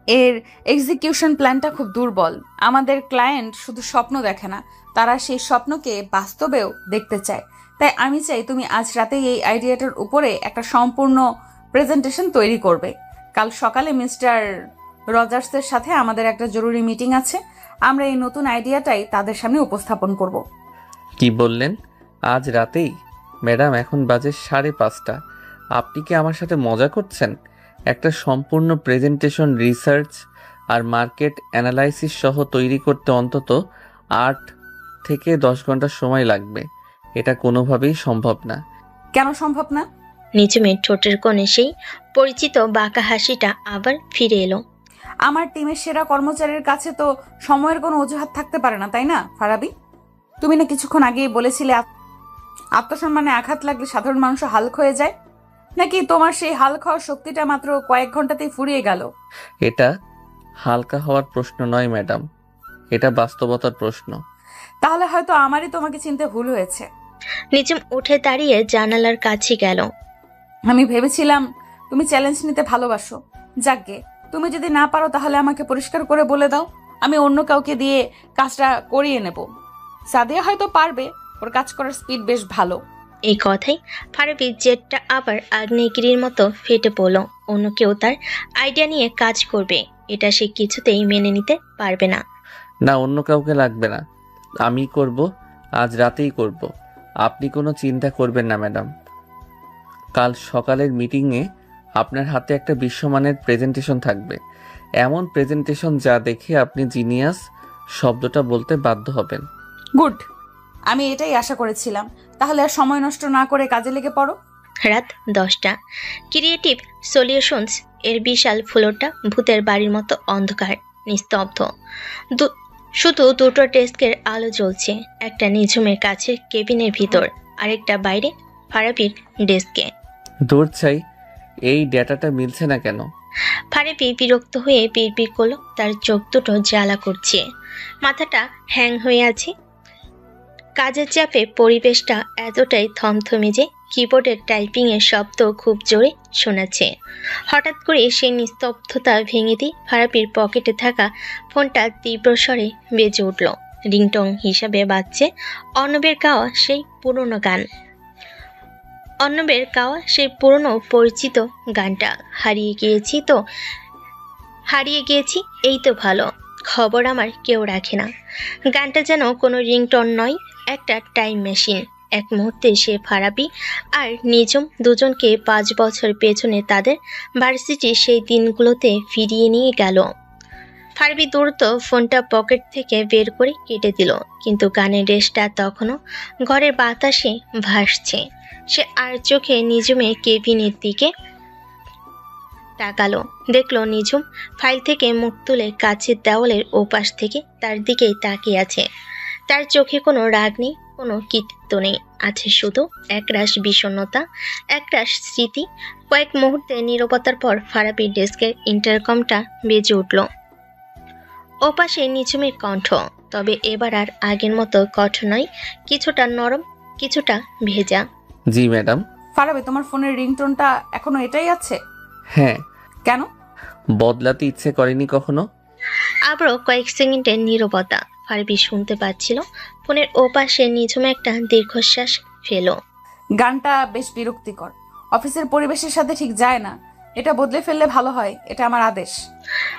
এর এক্সিকিউশন প্ল্যানটা খুব দুর্বল। আমাদের ক্লায়েন্ট শুধু স্বপ্ন দেখে না, তারা সেই স্বপ্নকে বাস্তবেও দেখতে চায়। তাই আমি চাই তুমি আজ রাতেই এই আইডিয়াটার উপরে একটা সম্পূর্ণ প্রেজেন্টেশন তৈরি করবে। কাল সকালে মিস্টার রজার্সের সাথে আমাদের একটা জরুরি মিটিং আছে। আমরা এই নতুন আইডিয়াটাই তাদের সামনে উপস্থাপন করব। কি বললেন? আজ রাতেই? ম্যাডাম, এখন বাজে 5:30। আপনি কি আমার সাথে মজা করছেন? একটা সম্পূর্ণ প্রেজেন্টেশন রিসার্চ আর মার্কেট অ্যানালাইসিস সহ তৈরি করতে অন্তত 8 থেকে 10 ঘন্টা সময় লাগবে। এটা কোনোভাবেই সম্ভব না। কেন সম্ভব না? নিজমের ঠোঁটের কোণে সেই পরিচিত বাঁকা হাসিটা আবার ফিরে এলো। আমার টিমের সেরা কর্মচারীর কাছে তো সময়ের কোনো অজুহাত থাকতে পারে না, তাই না ফারাবি? তুমি না কিছুক্ষণ আগেই বলেছিলে আত্মসম্মানে আঘাত লাগলে সাধারণ মানুষ হালকা হয়ে যায়। নাকি তোমার সেই হাল খাওয়ার শক্তিটা মাত্র কয়েক ঘন্টাতেই ফুরিয়ে গেল? এটা হালকা হওয়ার প্রশ্ন নয় ম্যাডাম, এটা বাস্তবতার প্রশ্ন। তাহলে হয়তো আমারই তোমাকে চিনতে ভুল হয়েছে। নিঝুম উঠে দাঁড়িয়ে জানালার কাছে গেল। আমি ভেবেছিলাম তুমি চ্যালেঞ্জ নিতে ভালোবাসো। যাকগে, তুমি যদি না পারো তাহলে আমাকে পরিষ্কার করে বলে দাও, আমি অন্য কাউকে দিয়ে কাজটা করিয়ে নেব। সাদিয়া হয়তো পারবে, ওর কাজ করার স্পিড বেশ ভালো। এই কথাই ফারাবি জেটটা আবার আগ্নেয়গিরির মতো ফেটে পড়ল। অন্য কেউ তার আইডিয়া নিয়ে কাজ করবে, এটা সে কিছুতেই মেনে নিতে পারবে না। না, অন্য কাউকে লাগবে না, আমি করব, আজ রাতেই করব। আপনি কোনো চিন্তা করবেন না ম্যাডাম। কাল সকালের মিটিংয়ে আপনার হাতে একটা বিশ্বমানের প্রেজেন্টেশন থাকবে, এমন প্রেজেন্টেশন যা দেখে আপনি জিনিয়াস শব্দটা বলতে বাধ্য হবেন। গুড, আমি এটাই আশা করেছিলাম। তাহলে আর সময় নষ্ট না করে কাজে লেগে পড়ো। রাত 10টা। ক্রিয়েটিভ সলিউশনস এর বিশাল ফ্লোরটা ভূতের বাড়ির মতো অন্ধকার, নিস্তব্ধ। শুধু দুটো ডেস্কের আলো জ্বলছে, একটা নিঝুমের কাছের কেবিনের ভিতর, আরেকটা বাইরে ফারাবির ডেস্কে। দূর চাই, এই ডেটাটা মিলছে না কেন? ফারাবি বিরক্ত হয়ে বিড়বিড় করলো, তার চোখ দুটো জ্বালা করছে, মাথাটা হ্যাং হয়ে আছে। কাজের চাপে পরিবেশটা এতটাই থমথমে যে কিবোর্ডের টাইপিংয়ের শব্দ খুব জোরে শোনাচ্ছে। হঠাৎ করে সেই নিস্তব্ধতা ভেঙে দিয়ে ফারাবির পকেটে থাকা ফোনটা তীব্র স্বরে বেজে উঠল। রিংটং হিসাবে বাজছে অর্ণবের গাওয়া সেই পুরনো গান। অর্ণবের গাওয়া সেই পুরনো পরিচিত গানটা। হারিয়ে গিয়েছি এই তো ভালো, খবর আমার কেউ রাখে না। গানটা যেন কোনো রিংটন নয়, একটা টাইম মেশিন। এক মুহূর্তে সে ফারাবি আর নিঝুম দুজনকে 5 বছর পেছনে তাদের ভার্সিটির সেই দিনগুলোতে ফিরিয়ে নিয়ে গেল। ফারাবি দ্রুত ফোনটা পকেট থেকে বের করে কেটে দিল, কিন্তু গানের রেশটা তখনও ঘরের বাতাসে ভাসছে। সে আর চোখে নিঝুমের কেবিনের দিকে তাকালো, দেখলো নিঝুম ফাইল থেকে মুখ তুলে কাছের দেওয়ালের ওপাশ থেকে তার দিকেই তাকিয়ে আছে। তার চোখে কোনো রাগ নেই, কোনো কৃতিত্ব নেই, আছে শুধু একরাশ বিষণ্ণতা, একরাশ স্মৃতি। কয়েক মুহূর্তে নীরবতার পর ফারাবির ডেস্কের ইন্টারকমটা বেজে উঠল। ওপাশে নিঝুমের কণ্ঠ, তবে এবার আর আগের মতো কঠোর নয়, কিছুটা নরম, কিছুটা ভেজা। জি ম্যাডাম। ফারাবি, তোমার ফোনের রিংটোনটা এখনো এটাই আছে? হ্যাঁ। কেন? বদলাতে ইচ্ছে করেনি কখনো। আবারও কয়েক সেকেন্ডের নীরবতা। ফারাবি শুনতে পাচ্ছিল ফোনের ওপাশে নিঝুম একটা দীর্ঘশ্বাস ফেলো। গানটা বেশ বিরক্তিকর, অফিসের পরিবেশের সাথে ঠিক যায় না। এটা বদলে ফেললে ভালো হয়, এটা আমার আদেশ।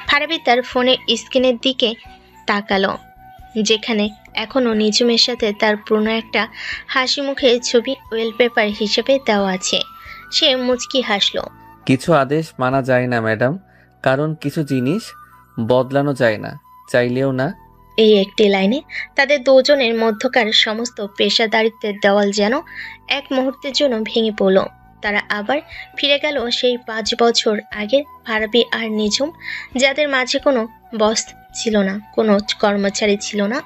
ফারাবি তার ফোনের স্ক্রিনের দিকে তাকালো, যেখানে এখনো নিঝুমের সাথে তার পুরনো একটা হাসি মুখের ছবি ওয়েলপেপার হিসেবে দেওয়া আছে। সে মুচকি হাসলো। কিছু আদেশ মানা যায় না ম্যাডাম, কারণ কিছু জিনিস বদলানো যায় না, চাইলেও না। এই একটি লাইনে তাদের দুজনের মধ্যকার সমস্ত পেশাদারিত্বের দেওয়াল যেন এক মুহূর্তের জন্য ভেঙে পড়ল। তারা আবার ফিরে গেল সেই 5 বছর আগের ফারাবি আর নিঝুম, যাদের মাঝে কোনো বস ছিল না, কোনো কর্মচারী ছিল না,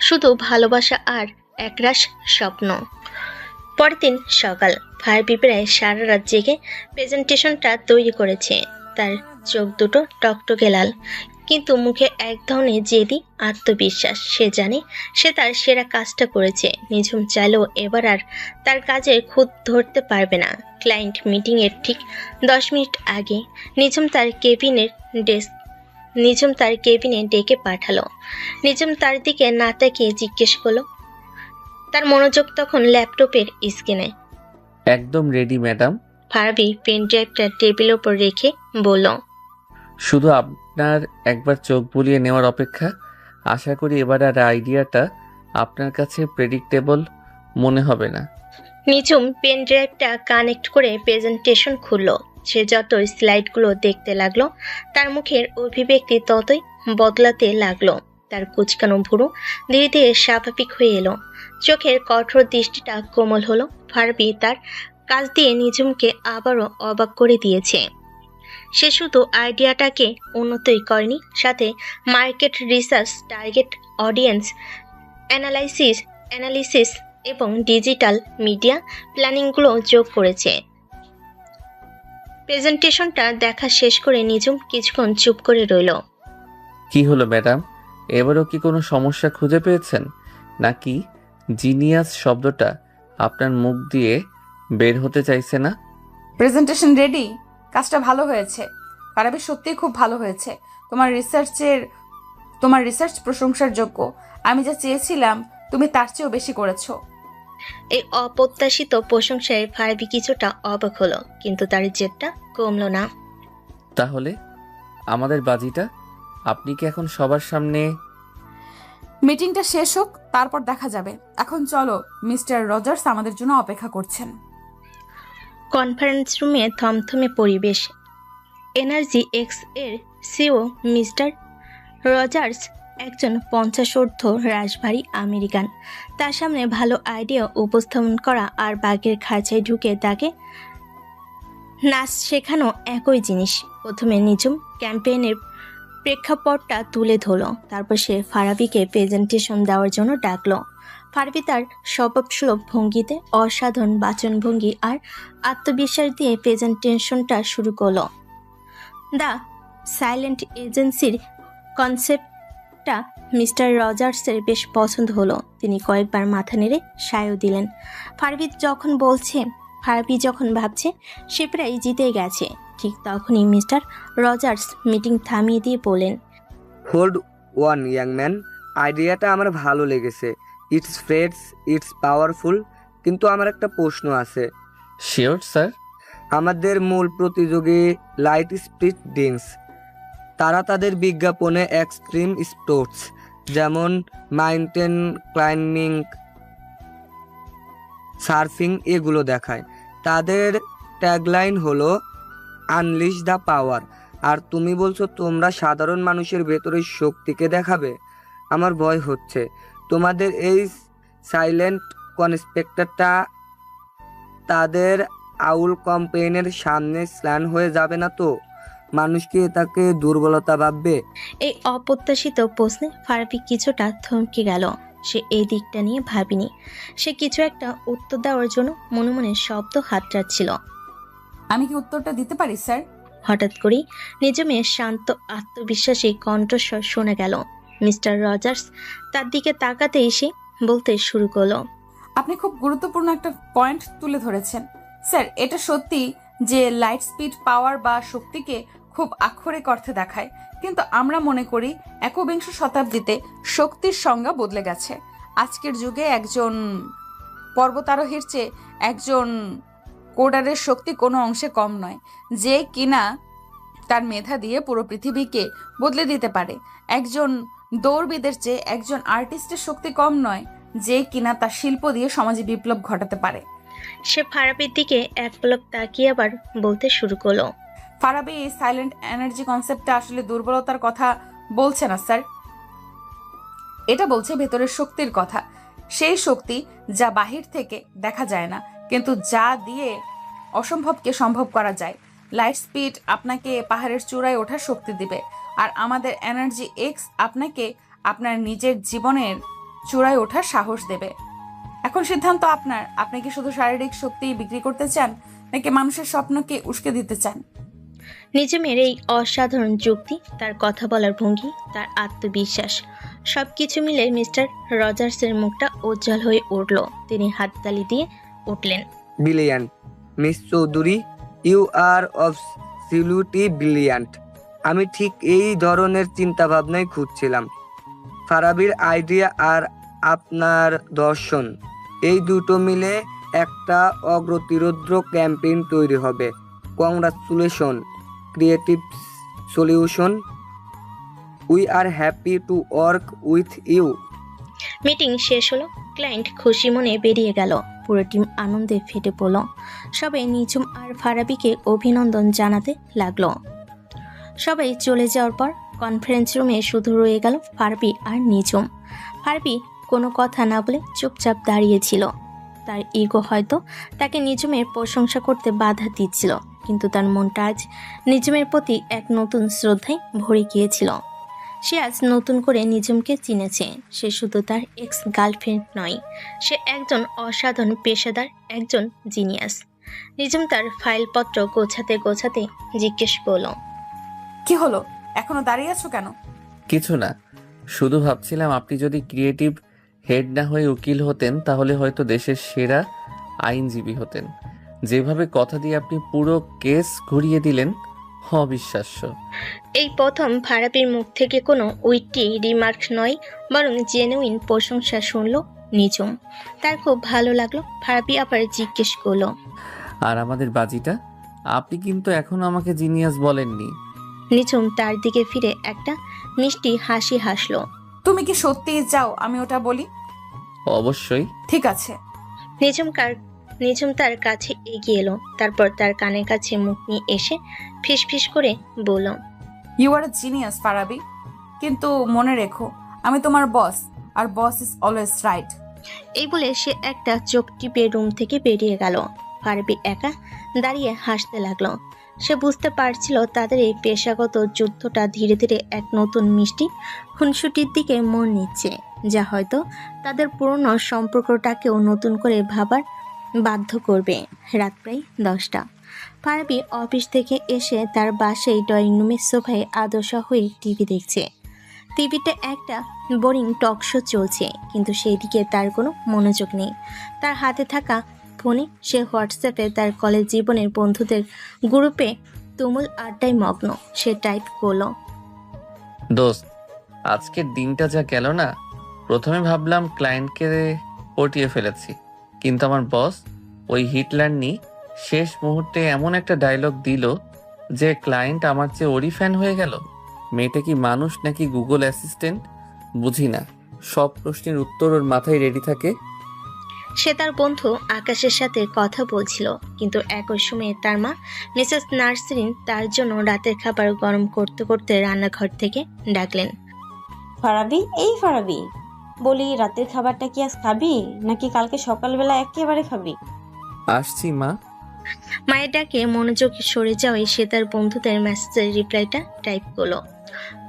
শুধু ভালোবাসা আর একরাশ স্বপ্ন। পরের দিন সকাল। ফারাবি প্রায় সারা রাত জেগে প্রেজেন্টেশনটা তৈরি করেছে। তার চোখ দুটো টকটকে লাল, কিন্তু মুখে এক ধরনের জেদি আত্মবিশ্বাস। সে জানে সে তার সেরা কাজটা করেছে। নিঝুম চাইলেও এবার আর তার কাজে খুঁত ধরতে পারবে না। ক্লায়েন্ট মিটিংয়ের ঠিক 10 মিনিট আগে নিঝুম তার কেবিনে ডেকে পাঠালো। নিঝুম তার দিকে না তাকিয়ে জিজ্ঞেস করলো। তার মনোযোগ তখন ল্যাপটপের স্ক্রিনে। একদম রেডি ম্যাডাম। ফারাবি পেন ড্রাইভটা টেবিলের উপর রেখে বলল, শুধু আপনার একবার চোখ বুলিয়ে নেওয়ার অপেক্ষা। আশা করি এবার আর আইডিয়াটা আপনার কাছে প্রেডিক্টেবল মনে হবে না। নিঝুম পেন ড্রাইভটা কানেক্ট করে প্রেজেন্টেশন খুলল। সে যত স্লাইডগুলো দেখতে লাগলো, তার মুখের অভিব্যক্তি ততই বদলাতে লাগলো। তার কুচকানো ভুরু ধীরে ধীরে স্বাভাবিক হয়ে এলো, চোখের কঠোর দৃষ্টিটা কোমল হলো। ফারাবি তার কাজ দিয়ে নিঝুমকে আবারও অবাক করে দিয়েছে। সে শুধু আইডিয়াটাকে উন্নতই করেনি, সাথে market research, target audience analysis এবং ডিজিটাল মিডিয়া প্ল্যানিংগুলো যোগ করেছে। প্রেজেন্টেশনটা দেখা শেষ করে নিজুম কিছুক্ষণ চুপ করে রইল। কি হলো ম্যাডাম, এবারও কি কোনো সমস্যা খুঁজে পেয়েছেন, নাকি জিনিয়াস শব্দটা আপনার মুখ দিয়ে বের হতে চাইছে না? Presentation ready. কাজটা ভালো হয়েছে ফারাবি, সত্যিই খুব ভালো হয়েছে। তোমার রিসার্চ প্রশংসার যোগ্য। আমি যা চেয়েছিলাম তুমি তার চেয়েও বেশি করেছো। এই অপ্রত্যাশিত প্রশংসায় ফারাবি কিছুটা অবাক হলো, কিন্তু তার জেদটা কমলো না। তাহলে আমাদের বাজিটা আপনি কি এখন সবার সামনে? মিটিংটা শেষ হোক, তারপর দেখা যাবে। এখন চলো, মিস্টার রজার্স আমাদের জন্য অপেক্ষা করছেন। কনফারেন্স রুমে থমথমে পরিবেশ। এনার্জি এক্স এর সিও মিস্টার রজার্স একজন 50 ঊর্ধ্ব রাশভারী আমেরিকান। তার সামনে ভালো আইডিয়া উপস্থাপন করা আর বাঘের খাঁচায় ঢুকে তাকে নাচ শেখানো একই জিনিস। প্রথমে নিজুম ক্যাম্পেইনের প্রেক্ষাপটটা তুলে ধরল, তারপর সে ফারাবিকে প্রেজেন্টেশন দেওয়ার জন্য ডাকলো। ফারাবি তার স্বভাবসুলভ ভঙ্গিতে অসাধারণ বাচনভঙ্গি আর আত্মবিশ্বাস দিয়ে প্রেজেন্টেশনটা শুরু করলো। দ্য সাইলেন্ট এজেন্সির কনসেপ্টটা মিস্টার রজার্সের বেশ পছন্দ হলো। তিনি কয়েকবার মাথা নেড়ে সায়ও দিলেন। ফারাবি যখন ভাবছে সে প্রায় জিতে গেছে, ঠিক তখনই মিস্টার রজার্স মিটিং থামিয়ে দিয়ে বলেন, হোল্ড ওয়ান ইয়াং ম্যান, আইডিয়াটা আমার ভালো লেগেছে। ইটস ফ্রেশ, ইটস পাওয়ারফুল, কিন্তু আমার একটা প্রশ্ন আছে। Sure sir. আমাদের মূল প্রতিযোগী লাইট স্পিড ডিংস, তারা তাদের বিজ্ঞাপনে এক্সট্রিম স্পোর্টস যেমন মাউন্টেন ক্লাইম্বিং, সার্ফিং এগুলো দেখায়। তাদের ট্যাগলাইন হলো আনলিশ দ্য পাওয়ার, আর তুমি বলছো তোমরা সাধারণ মানুষের ভেতরের শক্তিকে দেখাবে। আমার ভয় হচ্ছে তোমাদের এই সাইলেন্ট কনস্পেক্টরটা তাদের আউল ক্যাম্পেইনের সামনে স্ল্যান হয়ে যাবে না তো? মানুষ কি তাকে দুর্বলতা ভাববে? এই অপ্রত্যাশিত প্রশ্নে ফারাবি কিছুটা থমকে গেল। সে এই দিকটা নিয়ে ভাবেনি। সে কিছু একটা উত্তর দেওয়ার জন্য মনে মনে শব্দ হাতড়াচ্ছিল। আমি কি উত্তরটা দিতে পারি স্যার? হঠাৎ করেই নিজমের শান্ত আত্মবিশ্বাসী কণ্ঠস্বর শোনা গেল। মিস্টার রজার্স তার দিকে তাকাতে এসে বলতে শুরু করলো, আপনি খুব গুরুত্বপূর্ণ একটা পয়েন্ট তুলে ধরেছেন স্যার। এটা সত্যি যে লাইট স্পিড পাওয়ার বা শক্তিকে খুব আক্ষরিক অর্থে দেখায়, কিন্তু আমরা মনে করি একবিংশ শতাব্দীতে শক্তির সংজ্ঞা বদলে গেছে। আজকের যুগে একজন পর্বতারোহীর চেয়ে একজন কোডারের শক্তি কোনো অংশে কম নয়, যে কিনা তার মেধা দিয়ে পুরো পৃথিবীকে বদলে দিতে পারে। একজন দৌড়বিদের চেয়ে একজন আর্টিস্টের শক্তি কম নয়, যে কিনা তার শিল্প দিয়ে সমাজে বিপ্লব ঘটাতে পারে। সে ফারাবির দিকে এক পলক তাকিয়ে আবার বলতে শুরু করলো, ফারাবি এই সাইলেন্ট এনার্জি কনসেপ্টটা আসলে দুর্বলতার কথা বলছে না স্যার, এটা বলছে ভেতরের শক্তির কথা। সেই শক্তি যা বাহির থেকে দেখা যায় না, কিন্তু যা দিয়ে অসম্ভবকে সম্ভব করা যায়। লাইট স্পিড আপনাকে পাহাড়ের চূড়ায় ওঠার শক্তি দিবে, আর আমাদের এনার্জি এক্স আপনাকে আপনার নিজের জীবনের চূড়ায় ওঠার সাহস দেবে। এখন সিদ্ধান্ত আপনার। আপনি কি শুধু শারীরিক শক্তি বিক্রি করতে চান, নাকি মানুষের স্বপ্নকে উস্কে দিতে চান? নিজমের এই অসাধারণ যুক্তি, তার কথা বলার ভঙ্গি, তার আত্মবিশ্বাস, সবকিছু মিলে মিস্টার রজার্সের মুখটা উজ্জ্বল হয়ে উঠল। তিনি হাততালি দিয়ে উঠলেন, brilliant miss Chowdhury, you are absolutely brilliant. আমি ঠিক এই ধরনের চিন্তা ভাবনাই খুঁজছিলাম। ফারাবির আইডিয়া আর আপনার দর্শন, এই দুটো মিলে একটা অগ্রতিরোধ্য ক্যাম্পেইন তৈরি হবে। Congratulation creative solution, we are happy to work with you. Meeting শেষ হলো। ক্লায়েন্ট খুশি মনে বেরিয়ে গেল। পুরো টিম আনন্দে ফেটে পড়ল। সবাই নিজুম আর ফারাবিকে অভিনন্দন জানাতে লাগলো। সবাই চলে যাওয়ার পর কনফারেন্স রুমে শুধু রয়ে গেল ফারাবি আর নিজুম। ফারাবি কোনো কথা না বলে চুপচাপ দাঁড়িয়েছিল। তার ইগো হয়তো তাকে নিজুমের প্রশংসা করতে বাধা দিচ্ছিল, কিন্তু তার মনটা আজ নিজুমের প্রতি এক নতুন শ্রদ্ধায় ভরে গিয়েছিল। সে আজ নতুন করে নিজুমকে চিনেছে। সে শুধু তার এক্স গার্লফ্রেন্ড নয়, সে একজন অসাধারণ পেশাদার, একজন জিনিয়াস। নিজম তার ফাইলপত্র গোছাতে গোছাতে জিজ্ঞেস করলো, কি হলো, এখনো দাঁড়িয়ে আছো কেন? কিছু না, শুধু ভাবছিলাম আপনি যদি ক্রিয়েটিভ হেড না হয়ে উকিল হতেন তাহলে হয়তো দেশের সেরা আইনজীবী হতেন। যেভাবে কথা দিয়ে আপনি পুরো কেস ঘুরিয়ে দিলেন, অবিশ্বাস্য। এই প্রথম ফারাবির মুখ থেকে কোনো উইটি রিমার্ক নয়, বরং জেনুইন প্রশংসা শুনল নিজম। তার খুব ভালো লাগলো। ফারাবি আবার জিজ্ঞেস করলো, আর আমাদের বাজিটা, আপনি কিন্তু এখনো আমাকে জিনিয়াস বলেননি। নিজম তার দিকে ফিরে একটা মিষ্টি হাসি হাসলো। তুমি কি সত্যিই চাও আমি ওটা বলি? অবশ্যই। ঠিক আছে। নিজম তার কাছে এগিয়ে এলো, তারপর তার কানের কাছে মুখ নিয়ে এসে ফিসফিস করে বলল, ইউ আর জিনিয়াস ফারাবি, কিন্তু মনে রেখো আমি তোমার বস, আর বস ইজ অলওয়েজ রাইট। এই বলে সে একটা চোখ টিপে রুম থেকে বেরিয়ে গেল। ফারাবি একা দাঁড়িয়ে হাসতে লাগলো। সে বুঝতে পারছিল তাদের এই পেশাগত যুদ্ধটা ধীরে ধীরে এক নতুন মিষ্টি খুনসুটির দিকে মন নিচ্ছে, যা হয়তো তাদের পুরনো সম্পর্কটাকেও নতুন করে ভাবার বাধ্য করবে। রাত প্রায় 10টা। ফারাবি অফিস থেকে এসে তার বাসায় ড্রয়িং রুমের সোফায় আদশা হয়ে টিভি দেখছে। টিভিতে একটা বোরিং টক শো চলছে, কিন্তু সেই দিকে তার কোনো মনোযোগ নেই। তার হাতে থাকা ফোনে সে হোয়াটসঅ্যাপে তার কলেজ জীবনের বন্ধুদের গ্রুপে তুমুল আড্ডায় মগ্ন। সে টাইপ করলো, দোস্ত, আজকের দিনটা যা গেল না। প্রথমে ভাবলাম ক্লায়েন্টকে পটিয়ে ফেলেছি, কিন্তু আমার বস ওই হিটলার নি শেষ মুহূর্তে এমন একটা ডায়লগ দিল যে ক্লায়েন্ট আমার চেয়ে ওরই ফ্যান হয়ে গেল। মেয়েটা কি মানুষ নাকি গুগল অ্যাসিস্ট্যান্ট বুঝি না, সব প্রশ্নের উত্তর ওর মাথায় রেডি থাকে। সে তার বন্ধু আকাশের সাথে কথা বলছিল, কিন্তু একই সময়ে তার মা মিসেস নার্সরিন তার জন্য রাতের খাবার গরম করতে করতে রান্নাঘর থেকে ডাকলেন, ফারাবি, এই ফারাবি, বলি রাতের খাবারটা কি আজ খাবি নাকি কালকে সকালবেলা একেবারে খাবি? আসছি মা। মায়ের ডাকে মনোযোগ সরে যাওয়ায় সে তার বন্ধুদের মেসেজের রিপ্লাইটা টাইপ করলো।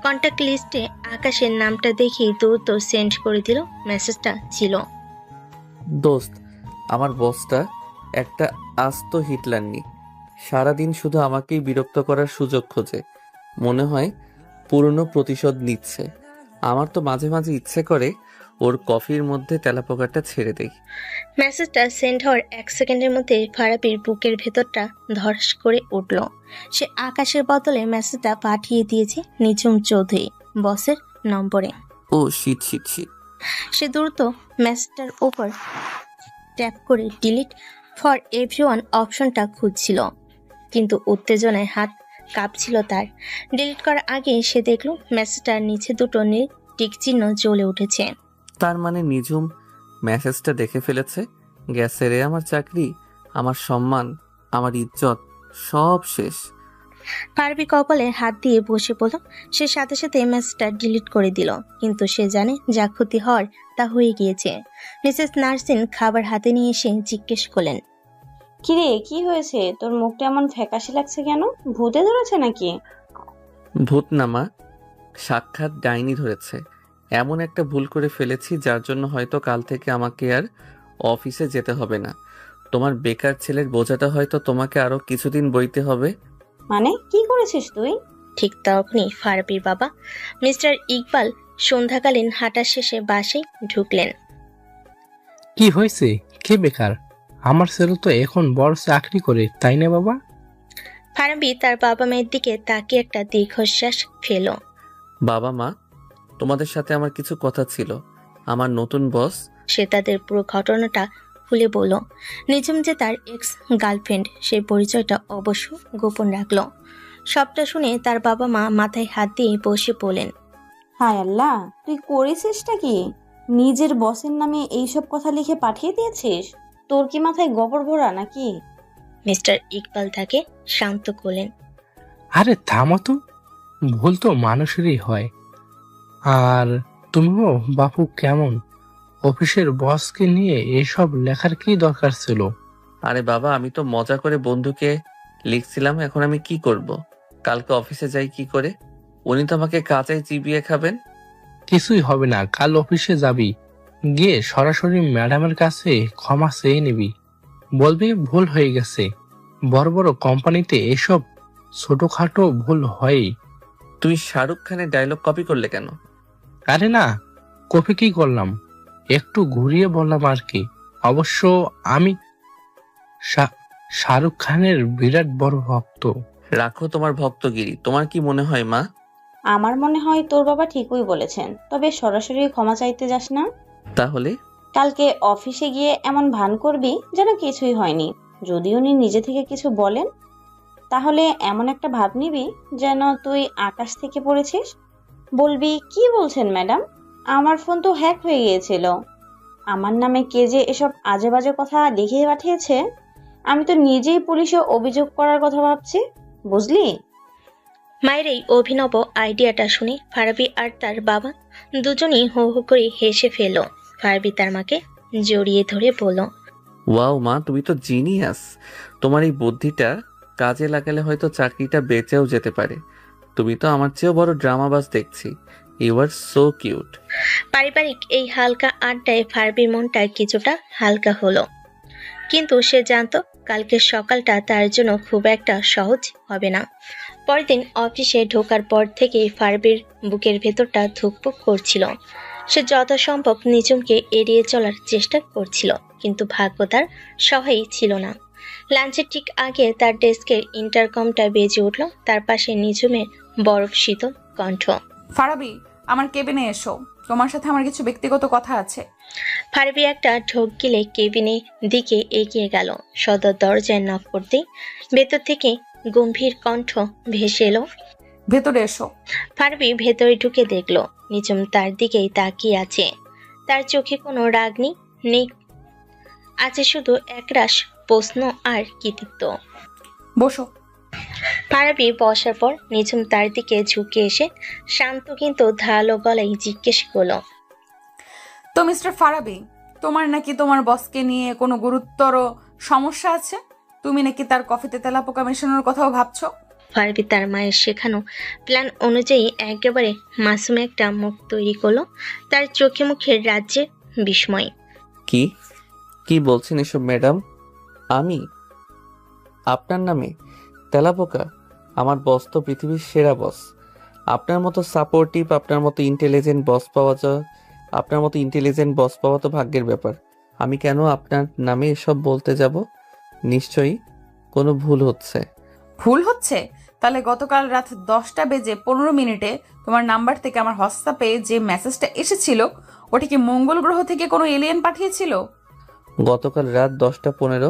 কন্ট্যাক্ট লিস্টে আকাশের নামটা দেখেই দ্রুত সেন্ড করে দিল। মেসেজটা ছিল, দোস্ত, আমার বসটা একটা আস্ত হিটলার নি, সারাদিন শুধু আমাকেই বিরক্ত করার সুযোগ খোঁজে। মনে হয় পুরনো প্রতিশোধ নিচ্ছে। আমার তো মাঝে মাঝে ইচ্ছে করে ওর কফির মধ্যে তেলাপোকাটা ছেড়ে দেই। মেসেজটা সেন্ড হওয়ার 1 সেকেন্ডের মধ্যে ফারাবির বুকের ভেতরটা ধস করে উঠল। সে আকাশের বদলে মেসেজটা পাঠিয়ে দিয়েছে নিজুম চৌধুরী বসের নম্বরে। ও শিট শিট শিট। সে দ্রুত মেসেজটার উপর ট্যাপ করে ডিলিট ফর এভরিওয়ান অপশনটা খুঁজছিল, কিন্তু উত্তেজনায় হাত কাঁপছিল তার। ডিলিট করার আগে সে দেখল মেসেজটার নিচে দুটো নীল টিক চিহ্ন জ্বলে উঠেছে। তার মানে নিঝুম মেসেজটা দেখে ফেলেছে। গেছে রে আমার চাকরি, আমার সম্মান, আমার ইজ্জত, সব শেষ। ফারাবি কপালে হাত দিয়ে বসে পড়ল। সে সাথে সাথে মেসেজটা ডিলিট করে দিল, কিন্তু সে জানে যা ক্ষতি হওয়ার তা হয়ে গিয়েছে। মিসেস নার্সিন খাবার হাতে নিয়ে এসে জিজ্ঞেস করলেন, কিরে, কি হয়েছে? তোর মুখটা এমন ফ্যাকাশে লাগছে কেন? ভূতে ধরেছে নাকি? ভূত না মা, সাক্ষাৎ ডাইনি ধরেছে। এমন একটা ভুল করে ফেলেছি যার জন্য হয়তো কাল থেকে আমাকে আর অফিসে যেতে হবে না। তোমার বেকার ছেলের বোঝাটা হয়তো তোমাকে আরো কিছুদিন বইতে হবে। মানে কি করেছিস তুই? ঠিক তখনই ফারাবির বাবা মিস্টার ইকবাল সন্ধ্যাকালীন হাঁটা শেষে বাসায় ঢুকলেন। কি হয়েছে? কে বেকার? আমার ছেলে তো এখন বড় চাকরি করে, তাই না বাবা? ফারাবি তার বাবা মায়ের দিকে তাকিয়ে একটা দীর্ঘশ্বাস ফেল। বাবা মা, তোমাদের সাথে আমার কিছু কথা ছিল। আমার নতুন বস। সে তাদের পুরো ঘটনাটা খুলে বলল। নিজম যে তার এক্স গার্লফ্রেন্ড, সেই পরিচয়টা অবশ্য গোপন রাখলো। সবটা শুনে তার বাবা মা মাথায় হাত দিয়ে বসে পড়লেন। হায় আল্লাহ, তুই করেছিসটা কি? নিজের বসের নামে এইসব কথা লিখে পাঠিয়ে দিয়েছিস? তোর কি মাথায় গোবর ভরা নাকি? মিস্টার ইকবাল তাকে শান্ত করলেন। আরে থামো তো, ভুল তো মানুষেরই হয়। আর তুমিও বাপু কেমন? অফিসের বসকে নিয়ে এসব লেখার কি দরকার ছিল? আরে বাবা, আমি তো মজা করে বন্ধুকে লিখছিলাম। এখন আমি কি করব? কালকে অফিসে যাই কি করে? উনি তো আমাকে কাঁচাই চিবিয়ে খাবেন। কিছুই হবে না, কাল অফিসে যাবি, গিয়ে সরাসরি ম্যাডামের কাছে ক্ষমা চেয়ে নিবি। বলবি ভুল হয়ে গেছে। বড় বড় কোম্পানিতে এসব ছোটখাটো ভুল হয়ই। তুমি শাহরুখ খানের ডায়লগ কপি করলে কেন? আরে না, কপি কি করলাম, একটু ঘুরিয়ে বললাম আর কি। অবশ্য আমি শাহরুখ খানের বিরাট বড় ভক্ত। রাখো তোমার ভক্তগিরি। তোমার কি মনে হয় মা? আমার মনে হয় তোর বাবা ঠিকই বলেছেন, তবে সরাসরি ক্ষমা চাইতে যাস না। তাহলে কালকে অফিসে গিয়ে এমন ভান করবি যেন কিছুই হয়নি। যদি উনি নিজে থেকে কিছু বলেন, তাহলে এমন একটা ভাব নিবি যেন তুই আকাশ থেকে পড়েছিস। বলবি, কি বলছেন ম্যাডাম, আমার ফোন তো হ্যাক হয়ে গিয়েছিল। আমার নামে কে যে এসব আজে বাজে কথা লিখে পাঠিয়েছে, আমি তো নিজেই পুলিশে অভিযোগ করার কথা ভাবছি, বুঝলি? মায়ের এই অভিনব আইডিয়াটা শুনে ফারাবি আর তার বাবা দুজনেই হো হো করে হেসে ফেলল। ফারাবি তার মাকে জড়িয়ে ধরে বলল, ওয়াও মা, তুমি তো জিনিয়াস। তোমার এই বুদ্ধিটা কাজে লাগালে হয়তো চাকরিটা বেঁচেও যেতে পারে। তুমি তো আমার চেয়েও বড় ড্রামাবাজ দেখছি। You are so cute. পারিবারিক এই হালকা আড্ডায় ফারাবির মনটা কিছুটা হালকা হলো, কিন্তু সে জানতো কালকের সকালটা তার জন্য খুব একটা সহজ হবে না। পরের দিন অফিসে ঢোকার পর থেকেই ফারাবির বুকের ভেতরটা ধুকপুক করছিল। সে যথাসম্ভব নিঝুমকে এড়িয়ে চলার চেষ্টা করছিল, কিন্তু ভাগ্য তার সহায়ই ছিল না। লাঞ্চের ঠিক আগে তার ডেস্কের ইন্টারকমটা বেজে উঠল। তার পাশে নিঝুমের বরফ শীতল কণ্ঠ। ফারাবি, আমার কেবিনে এসো, তোমার সাথে আমার কিছু ব্যক্তিগত কথা আছে। ফারাবি একটা ঢোক গিলে কেবিনের দিকে এগিয়ে গেল। সদর দরজায় নক করতেই ভেতর থেকে গম্ভীর কণ্ঠ ভেসে এলো, ভেতরে এসো। ফারাবি ভেতরে ঢুকে দেখলো নিঝুম তার দিকেই তাকিয়ে আছে। তার চোখে কোনো রাগ নেই, আছে শুধু একরাশ প্রশ্ন আর কৃতিত্ব। বসো। ফারাবি বসার পর নিঝুম তার দিকে ঝুঁকে এসে শান্ত কিন্তু ধারালো গলায় জিজ্ঞেস করলো, তো মিস্টার ফারাবি, তোমার নাকি তোমার বসকে নিয়ে কোনো গুরুতর সমস্যা আছে? তুমি নাকি তার কফিতে তেলাপোকা মেশানোর কথাও ভাবছো? ফারাবি তার মায়ের শেখানো প্ল্যান অনুযায়ী একেবারে মাসুম একটা মুখ তৈরি করলো। তার চোখে মুখের রাজ্যে বিস্ময়। কি কি বলছেন এসব ম্যাডাম? আমি আপনার নামে তেলাপোকা? আমার বস তো পৃথিবীর সেরা বস। আপনার মতো সাপোর্টিভ, আপনার মতো ইন্টেলিজেন্ট বস পাওয়া তো ভাগ্যের ব্যাপার। আমি কেন আপনার নামে এসব বলতে যাব? নিশ্চয়ই কোনো ভুল হচ্ছে। ভুল হচ্ছে? তাহলে গতকাল রাত 10:15 তোমার নাম্বার থেকে আমার হোয়াটসঅ্যাপে যে মেসেজটা এসেছিল, ওটা কি মঙ্গল গ্রহ থেকে কোনো এলিয়েন পাঠিয়েছিল? গতকাল রাত 10:15?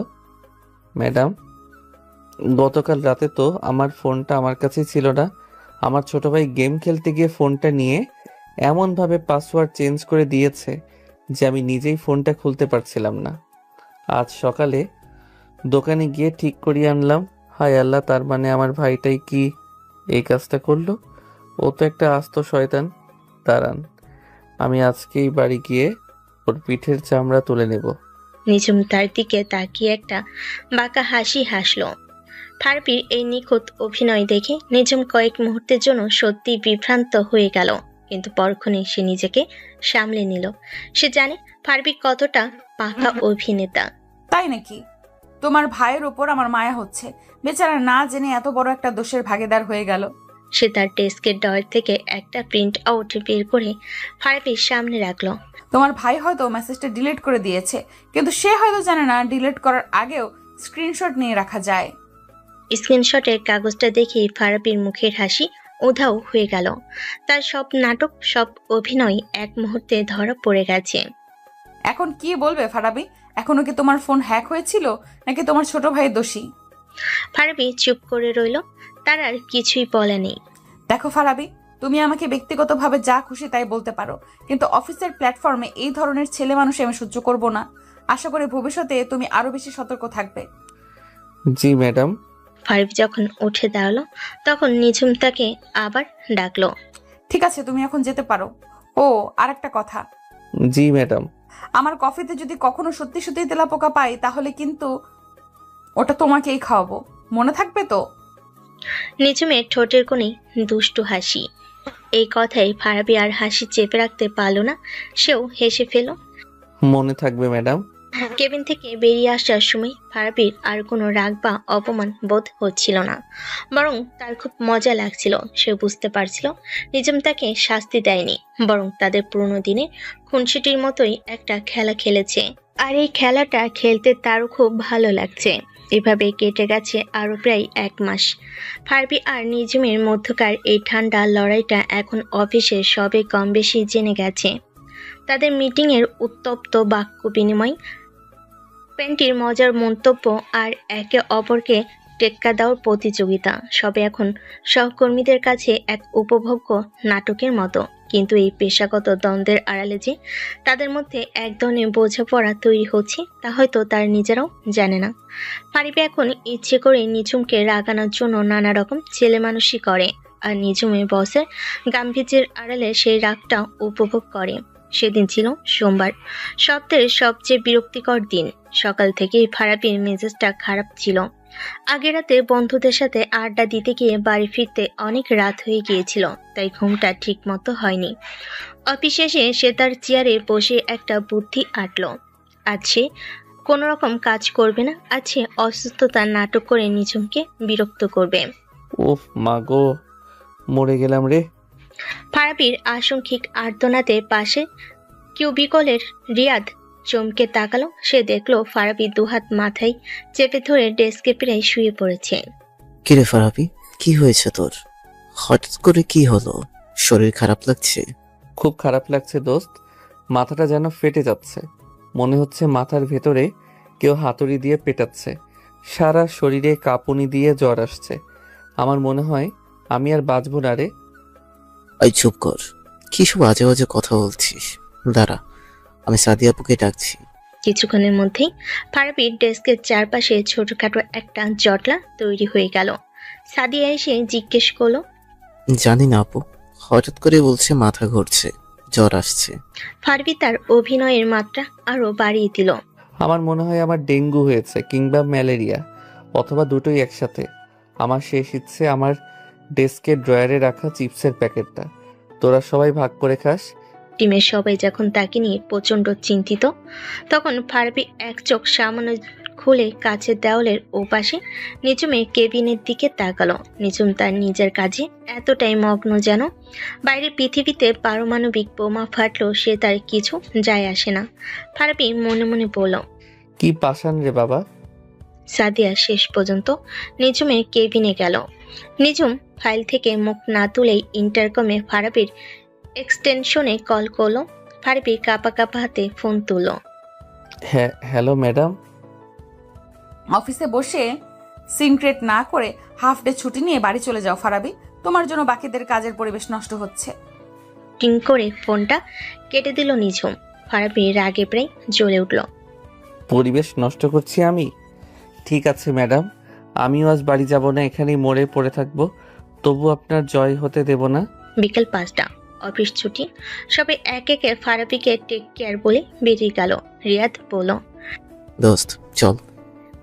ম্যাডাম, গতকাল রাতে তো আমার ফোনটা আমার কাছেই ছিল না। আমার ছোট ভাই গেম খেলতে গিয়ে ফোনটা নিয়ে এমনভাবে পাসওয়ার্ড চেঞ্জ করে দিয়েছে যে আমি নিজেই ফোনটা খুলতে পারছিলাম না। আজ সকালে দোকানে গিয়ে ঠিক করিয়ে আনলাম। হায় আল্লাহ, তার মানে আমার ভাইটাই কি এই কাজটা করলো? ও তো একটা আস্ত শয়তান। দাঁড়ান, আমি আজকেই বাড়ি গিয়ে ওর পিঠের চামড়া তুলে নেব। নিঝুম তার দিকে তাকিয়ে একটা বাঁকা হাসি হাসলো। ফারাবির এই নিখুঁত অভিনয় দেখে নিঝুম কয়েক মুহূর্তের জন্য সত্যি বিভ্রান্ত হয়ে গেল, কিন্তু পরক্ষণেই সে নিজেকে সামলে নিল। সে জানে ফারাবি কতটা পাকা অভিনেতা। তাই নাকি? তোমার ভাইয়ের ওপর আমার মায়া হচ্ছে। বেচারা না জেনে এত বড় একটা দোষের ভাগীদার হয়ে গেল। সে তার ডেস্কের ড্রয়ার থেকে একটা প্রিন্ট আউট বের করে ফারাবির সামনে রাখলো। তোমার ভাই হয়তো মেসেজটা ডিলিট করে দিয়েছে, কিন্তু সে হয়তো জানে না ডিলিট করার আগেও স্ক্রিনশট নিয়ে রাখা যায়। স্ক্রিনশটের কাগজটা দেখেই ফারাবির মুখের হাসি উধাও হয়ে গেল। তার সব নাটক, সব অভিনয় এক মুহূর্তে ধরা পড়ে গেছে। এখন কি বলবে ফারাবি? এখনো কি তোমার ফোন হ্যাক হয়েছিল, নাকি তোমার ছোট ভাই দোষী? ফারাবি চুপ করে রইল, তার আর কিছুই বলা নেই। দেখো ফারাবি, তুমি আমাকে ব্যক্তিগতভাবে যা খুশি তাই বলতে পারো, কিন্তু অফিসের প্ল্যাটফর্মে এই ধরনের ছেলে মানুষ আমি সহ্য করব না। আশা করি ভবিষ্যতে তুমি আরো বেশি সতর্ক থাকবে। জি ম্যাডাম। ফারাবি যখন উঠে দাঁড়ালো তখন নিঝুম তাকে আবার ডাকলো। ঠিক আছে, তুমি এখন যেতে পারো। ও, আর একটা কথা। জি ম্যাডাম। আমার কফিতে যদি কখনো সত্যি সত্যি তেলাপোকা পাই, তাহলে কিন্তু ওটা তোমাকেই খাওয়াবো, মনে থাকবে তো? নিঝুমের ঠোঁটের কোণে দুষ্টু হাসি। এই কথায় ফারাবি আর হাসি চেপে রাখতে পারল না, সেও হেসে ফেল। মনে থাকবে ম্যাডাম। কেবিন থেকে বেরিয়ে আসার সময় ফারাবির আর কোনো রাগ বা অপমান বোধ হচ্ছিল না, বরং তার খুব মজা লাগছিল। সে বুঝতে পারছিল নিজম তাকে শাস্তি দেয়নি, বরং তাদের পুরোনো দিনে খুনসুটির মতোই একটা খেলা খেলেছে। আর এই খেলাটা খেলতে তারও খুব ভালো লাগছে। এভাবে কেটে গেছে আরো প্রায় 1 মাস। ফারাবি আর নিজমের মধ্যকার এই ঠান্ডা লড়াইটা এখন অফিসে সবে কম বেশি জেনে গেছে। তাদের মিটিংয়ের উত্তপ্ত বাক্য বিনিময়, পেন্টির মজার মন্তব্য আর একে অপরকে টেক্কা দেওয়ার প্রতিযোগিতা সবে এখন সহকর্মীদের কাছে এক উপভোগ্য নাটকের মতো। কিন্তু এই পেশাগত দ্বন্দ্বের আড়ালে যে তাদের মধ্যে এক ধরনের বোঝাপড়া তৈরি হচ্ছে তা হয়তো তার নিজেরাও জানে না। ফারিবি এখন ইচ্ছে করে নিঝুমকে রাগানোর জন্য নানা রকম ছেলেমানুষি করে, আর নিঝুমের বসের গাম্ভীর্যের আড়ালে সেই রাগটা উপভোগ করে। সেদিন ছিল সোমবার, সপ্তাহের সবচেয়ে বিরক্তিকর দিন। সকাল থেকেই ফারাবির মেজাজটা খারাপ ছিল। আগের রাতে বন্ধুদের সাথে আড্ডা দিতে গিয়ে বাড়ি ফিরতে অনেক রাত হয়ে গিয়েছিল, তাই ঘুমটা ঠিক মতো হয়নি। অফিস শেষে সে তার চেয়ারে বসে একটা বুদ্ধি আঁটল। আজ সে কোনো রকম কাজ করবে না, আজ সে অসুস্থতার নাটক করে নিঝুমকে বিরক্ত করবে। উফ মা গো, মরে গেলাম রে। ফারাবির আশঙ্কিক আর্তনাদের পাশে কিউবিকলের রিয়াদ চমকে তাকালো। সে দেখলো ফারাবি দুহাত মাথায় চেপে ধরে ডেস্কে প্রায় শুয়ে পড়েছে। কিরে ফারাবি, কি হয়েছে তোর? হঠাৎ করে কি হলো? শরীর খারাপ লাগছে? খুব খারাপ লাগছে দোস্ত, মাথাটা যেন ফেটে যাচ্ছে। মনে হচ্ছে মাথার ভেতরে কেউ হাতুড়ি দিয়ে পেটাচ্ছে। সারা শরীরে কাঁপুনি দিয়ে জ্বর আসছে। আমার মনে হয় আমি আর বাঁচব না রে। এই চুপ কর, কি সব আজে বাজে কথা বলছিস? দাঁড়া, আমি সাদিয়া আপুকে ডাকছি। কিছুক্ষণের মধ্যেই ফারাবির ডেস্কের চারপাশে ছোটখাটো একটা জটলা তৈরি হয়ে গেল। সাদিয়া এসে জিজ্ঞেস করলো, জানি না আপু, হঠাৎ করে বলছে মাথা ঘুরছে, জ্বর আসছে। ফারাবি তার অভিনয়ের মাত্রা আরো বাড়িয়ে দিল। আমার মনে হয় আমার ডেঙ্গু হয়েছে কিংবা ম্যালেরিয়া, অথবা দুটোই একসাথে। আমার শেষ ইচ্ছে আমার ডেস্কের ড্রয়ারে রাখা চিপসের প্যাকেটটা তোরা সবাই ভাগ করে খাস। টিমের সবাই যখন তাকে নিয়ে প্রচন্ড চিন্তিত, তখন ফারাবি এক চোখ সামান্য খুলে কাছের দেওয়ালের ওপাশে নিঝুমের কেবিনের দিকে তাকালো। নিঝুম তার নিজের কাজে এতটাই মগ্ন যেন বাইরের পৃথিবীতে পারমাণবিক বোমা ফাটলো সে তার কিছু যায় আসে না। ফারাবি মনে মনে বলল, কি পাষাণ রে বাবা। সাদিয়া শেষ পর্যন্ত নিঝুমের কেবিনে গেল। নিঝুম ফাইল থেকে মুখ না তুলেই ইন্টারকমে ফারাবির এক্সটেনশনে কল করলো। ফারাবি কাঁপা কাঁপা হাতে ফোন তুলল। হ্যাঁ হ্যালো ম্যাডাম। অফিসে বসে সিনক্রেট না করে হাফ ডে ছুটি নিয়ে বাড়ি চলে যাও ফারাবি। তোমার জন্য বাকিদের কাজের পরিবেশ নষ্ট হচ্ছে। টিং করে ফোনটা কেটে দিল নিঝুম। ফারাবি রাগে প্রায় জ্বলে উঠল। পরিবেশ নষ্ট করছি আমি? ঠিক আছে ম্যাডাম, আমিও আজ বাড়ি যাব না, এখানেই মরে পড়ে থাকবো, তবু আপনার জয় হতে দেব না। বিকেল 5টা, অফিস ছুটি। সবাই এক একে ফারাবিকে টেক কেয়ার বলে বেরিয়ে গেল। রিয়াদ বলল, দোস্ত চল,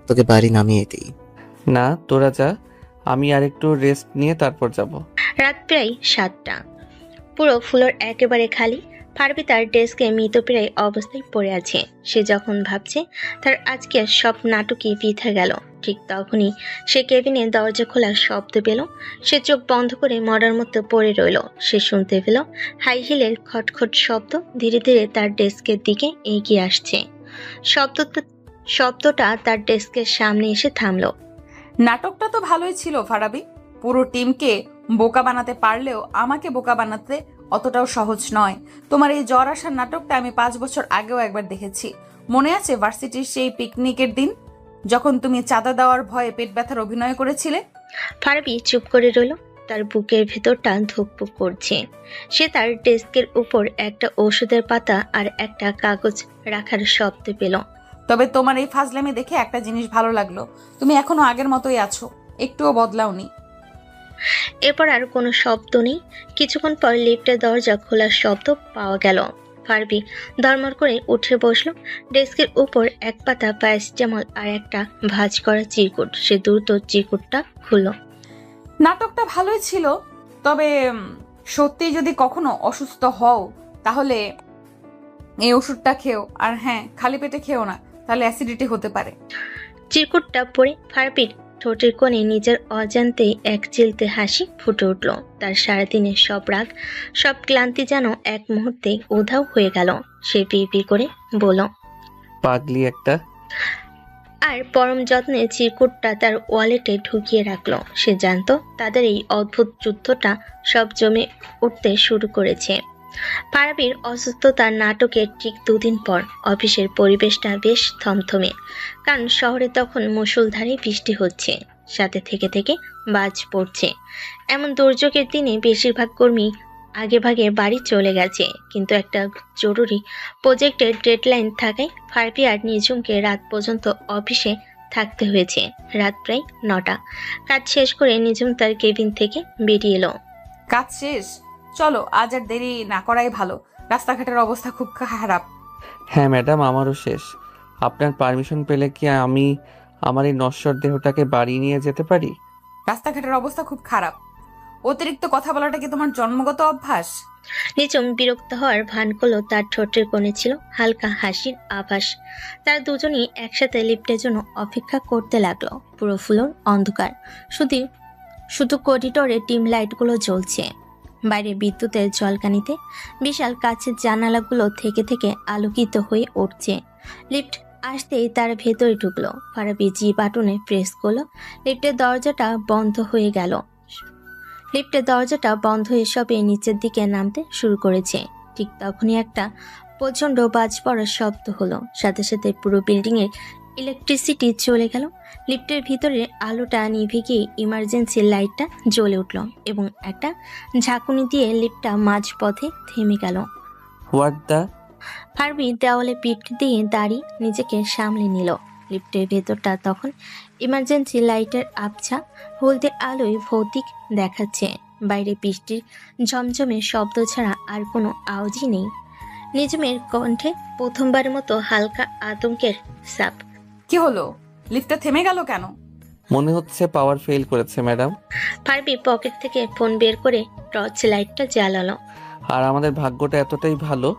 তোকে বাড়ি নামিয়ে দিই। না তোরা যা, আমি আরেকটু রেস্ট নিয়ে তারপর যাব। রাত প্রায় 7টা। পুরো ফ্লোর একেবারে খালি। ফারাবি তার ডেস্কে মৃতপ্রায় অবস্থায় পড়ে আছে। সে যখন ভাবছে তার আজকের সব নাটকই বৃথা গেল, ঠিক তখনই সে কেবিনে দরজা খোলার শব্দ পেল। সে চোখ বন্ধ করে মরার মতো পড়ে রইল। সে শুনতে পেল হাই হিলের খটখট শব্দ ধীরে ধীরে তার ডেস্কের দিকে এগিয়ে আসছে। শব্দটা তার ডেস্কের সামনে এসে থামলো। নাটকটা তো ভালোই ছিল ফারাবি। পুরো টিমকে বোকা বানাতে পারলেও আমাকে বোকা বানাতে অতটাও সহজ নয়। তোমার এই জ্বর আসার নাটকটা আমি 5 বছর আগেও একবার দেখেছি। মনে আছে ভার্সিটির সেই পিকনিকের দিন, যখন তুমি চাঁদা দেওয়ার ভয়ে পেট ব্যথার অভিনয় করেছিলে? ফারাবি চুপ করে রইল। তার বুকের ভেতরটা ধুকপুক করছে। সে তার ডেস্কের উপর একটা ওষুধের পাতা আর একটা কাগজ রাখার শব্দ পেল। তবে তোমার এই ফাজলামি দেখে একটা জিনিস ভালো লাগলো, তুমি এখনো আগের মতোই আছো, একটুও বদলাওনি। এরপর আর কোনো শব্দ নেই। কিছুক্ষণ পর লিফটের দরজা খোলার শব্দ পাওয়া গেল। ফারাবি ধর্মর করে উঠে বসলো। ডেস্কের উপর এক পাতা প্যারাসিটামল আর একটা ভাঁজ করা চিরকুট। সে দ্রুত চিরকুটটা খুলল। নাটকটা ভালোই ছিল, তবে সত্যি যদি কখনো অসুস্থ হও তাহলে এই ওষুধটা খেও। আর হ্যাঁ, খালি পেটে খেও না, তাহলে অ্যাসিডিটি হতে পারে। চিরকুটটা পরে ফারাবির ঠোঁটের কোণে নিজের অজান্তেই এক চিলতে হাসি ফুটে উঠল। তার সারাদিনের সব রাগ, সব ক্লান্তি যেন এক মুহূর্তে উধাও হয়ে গেল। সে পি করে বলল, পাগলি একটা। আর পরম যত্নে চিরকুটটা তার ওয়ালেটে ঢুকিয়ে রাখলো। সে জানতো তাদের এই অদ্ভুত যুদ্ধটা সব জমে উঠতে শুরু করেছে। ফারাবির অসুস্থতার নাটকের ঠিক 2 দিন পর অফিসের পরিবেশটা বেশ থমথমে, কারণ শহরে তখন মুষলধারে বৃষ্টি হচ্ছে, সাথে থেকে থেকে বাজ পড়ছে। এমন দুর্যোগের দিনে বেশিরভাগ কর্মী আগেভাগে বাড়ি চলে গেছে, কিন্তু একটা জরুরি প্রজেক্টের ডেডলাইন থাকায় ফারাবি আর নিঝুমকে রাত পর্যন্ত অফিসে থাকতে হয়েছে। রাত প্রায় 9টা। কাজ শেষ করে নিঝুম তার কেবিন থেকে বেরিয়ে এলো। কাজ শেষ, চলো আজ আর দেরি না করাই ভালো। রাস্তাঘাটের অবস্থা খুব খারাপ। হ্যাঁ ম্যাডাম, আমারও শেষ। আপনার পারমিশন পেলে কি আমি আমার এই নশ্বর দেহটাকে বাড়ি নিয়ে যেতে পারি? রাস্তাঘাটের অবস্থা খুব খারাপ। অতিরিক্ত কথা বলাটা কি তোমার জন্মগত অভ্যাস? নিঝুম বিরক্ত হওয়ার ভান করলো। তার ঠোঁটের কোণে ছিল হালকা হাসির আভাস। তারা দুজনই একসাথে লিফটের জন্য অপেক্ষা করতে লাগলো। পুরো ফ্লোর অন্ধকার, শুধু শুধু করিডোরে ডিম লাইটগুলো জ্বলছে। বাইরে বিদ্যুতের ঝলকানিতে বিশাল কাচের জানালাগুলো থেকে থেকে আলোকিত হয়ে উঠছে। লিফট আসতেই তার ভেতরে ঢুকলো। ফারাবি জি বাটনে প্রেস করলো। লিফটের দরজাটা বন্ধ হয়ে গেল। লিফটের দরজাটা বন্ধ হয়ে সবে নিচের দিকে নামতে শুরু করেছে। ঠিক তখনই একটা প্রচণ্ড বাজ পড়ার শব্দ হলো। সাথে সাথে পুরো বিল্ডিংয়ের ইলেকট্রিসিটি চলে গেল। লিফটের ভিতরে আলোটা নিভে গিয়ে ইমার্জেন্সি লাইটটা জ্বলে উঠল এবং একটা ঝাঁকুনি দিয়ে লিফটটা মাঝপথে থেমে গেল। What the? ফারাবি দেওয়ালে পিঠ দিয়ে দাঁড়িয়ে নিজেকে সামলে নিল। লিফটের ভেতরটা তখন ইমার্জেন্সি লাইটের আবছা হলদে আলোয় ভৌতিক দেখাচ্ছে। বাইরে বৃষ্টির ঝমঝমে শব্দ ছাড়া আর কোনো আওয়াজই নেই। নিঝুমের কণ্ঠে প্রথমবারের মতো হালকা আতঙ্কের ছাপ। কি হলো? লিফটটা থেমে গেল কেন? মনে হচ্ছে পাওয়ার ফেল করেছে ম্যাডাম। ফারাবি পকেট থেকে ফোন বের করে টর্চ লাইটটা জ্বালালো। আর আমাদের ভাগ্যটা এতটাই ভালো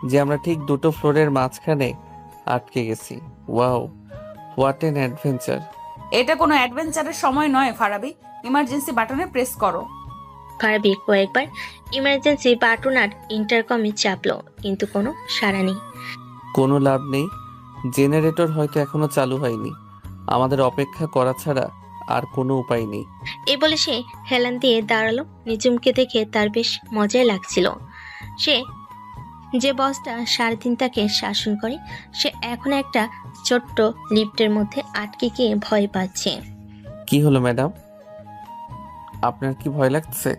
যে আমরা ঠিক 2টো ফ্লোরের মাঝখানে আটকে গেছি। Wow, what N adventure. এটা কোনো অ্যাডভেঞ্চারের সময় নয় ফারাবি। ইমার্জেন্সি বাটনে প্রেস করো। ফারাবি কয়েকবার ইমার্জেন্সি বাটন আর ইন্টারকমে চাপলো, কিন্তু কোনো সাড়া নেই। কোনো লাভ নেই, জেনারেটর হয়তো এখনো চালু হয়নি। আমাদের অপেক্ষা করা ছাড়া আর কোনো উপায় নেই। এ বলে সে হেলান দিয়ে দাঁড়ালো। নিঝুমকে দেখে তার বেশ মজাই লাগছিল। সে যে বসটা সারাদিন তাকে শাসন করে, সে এখন একটা ছোট্ট লিফটের মধ্যে আটকে গিয়ে ভয় পাচ্ছে। কি হলো ম্যাডাম, আপনার কি ভয় লাগছে?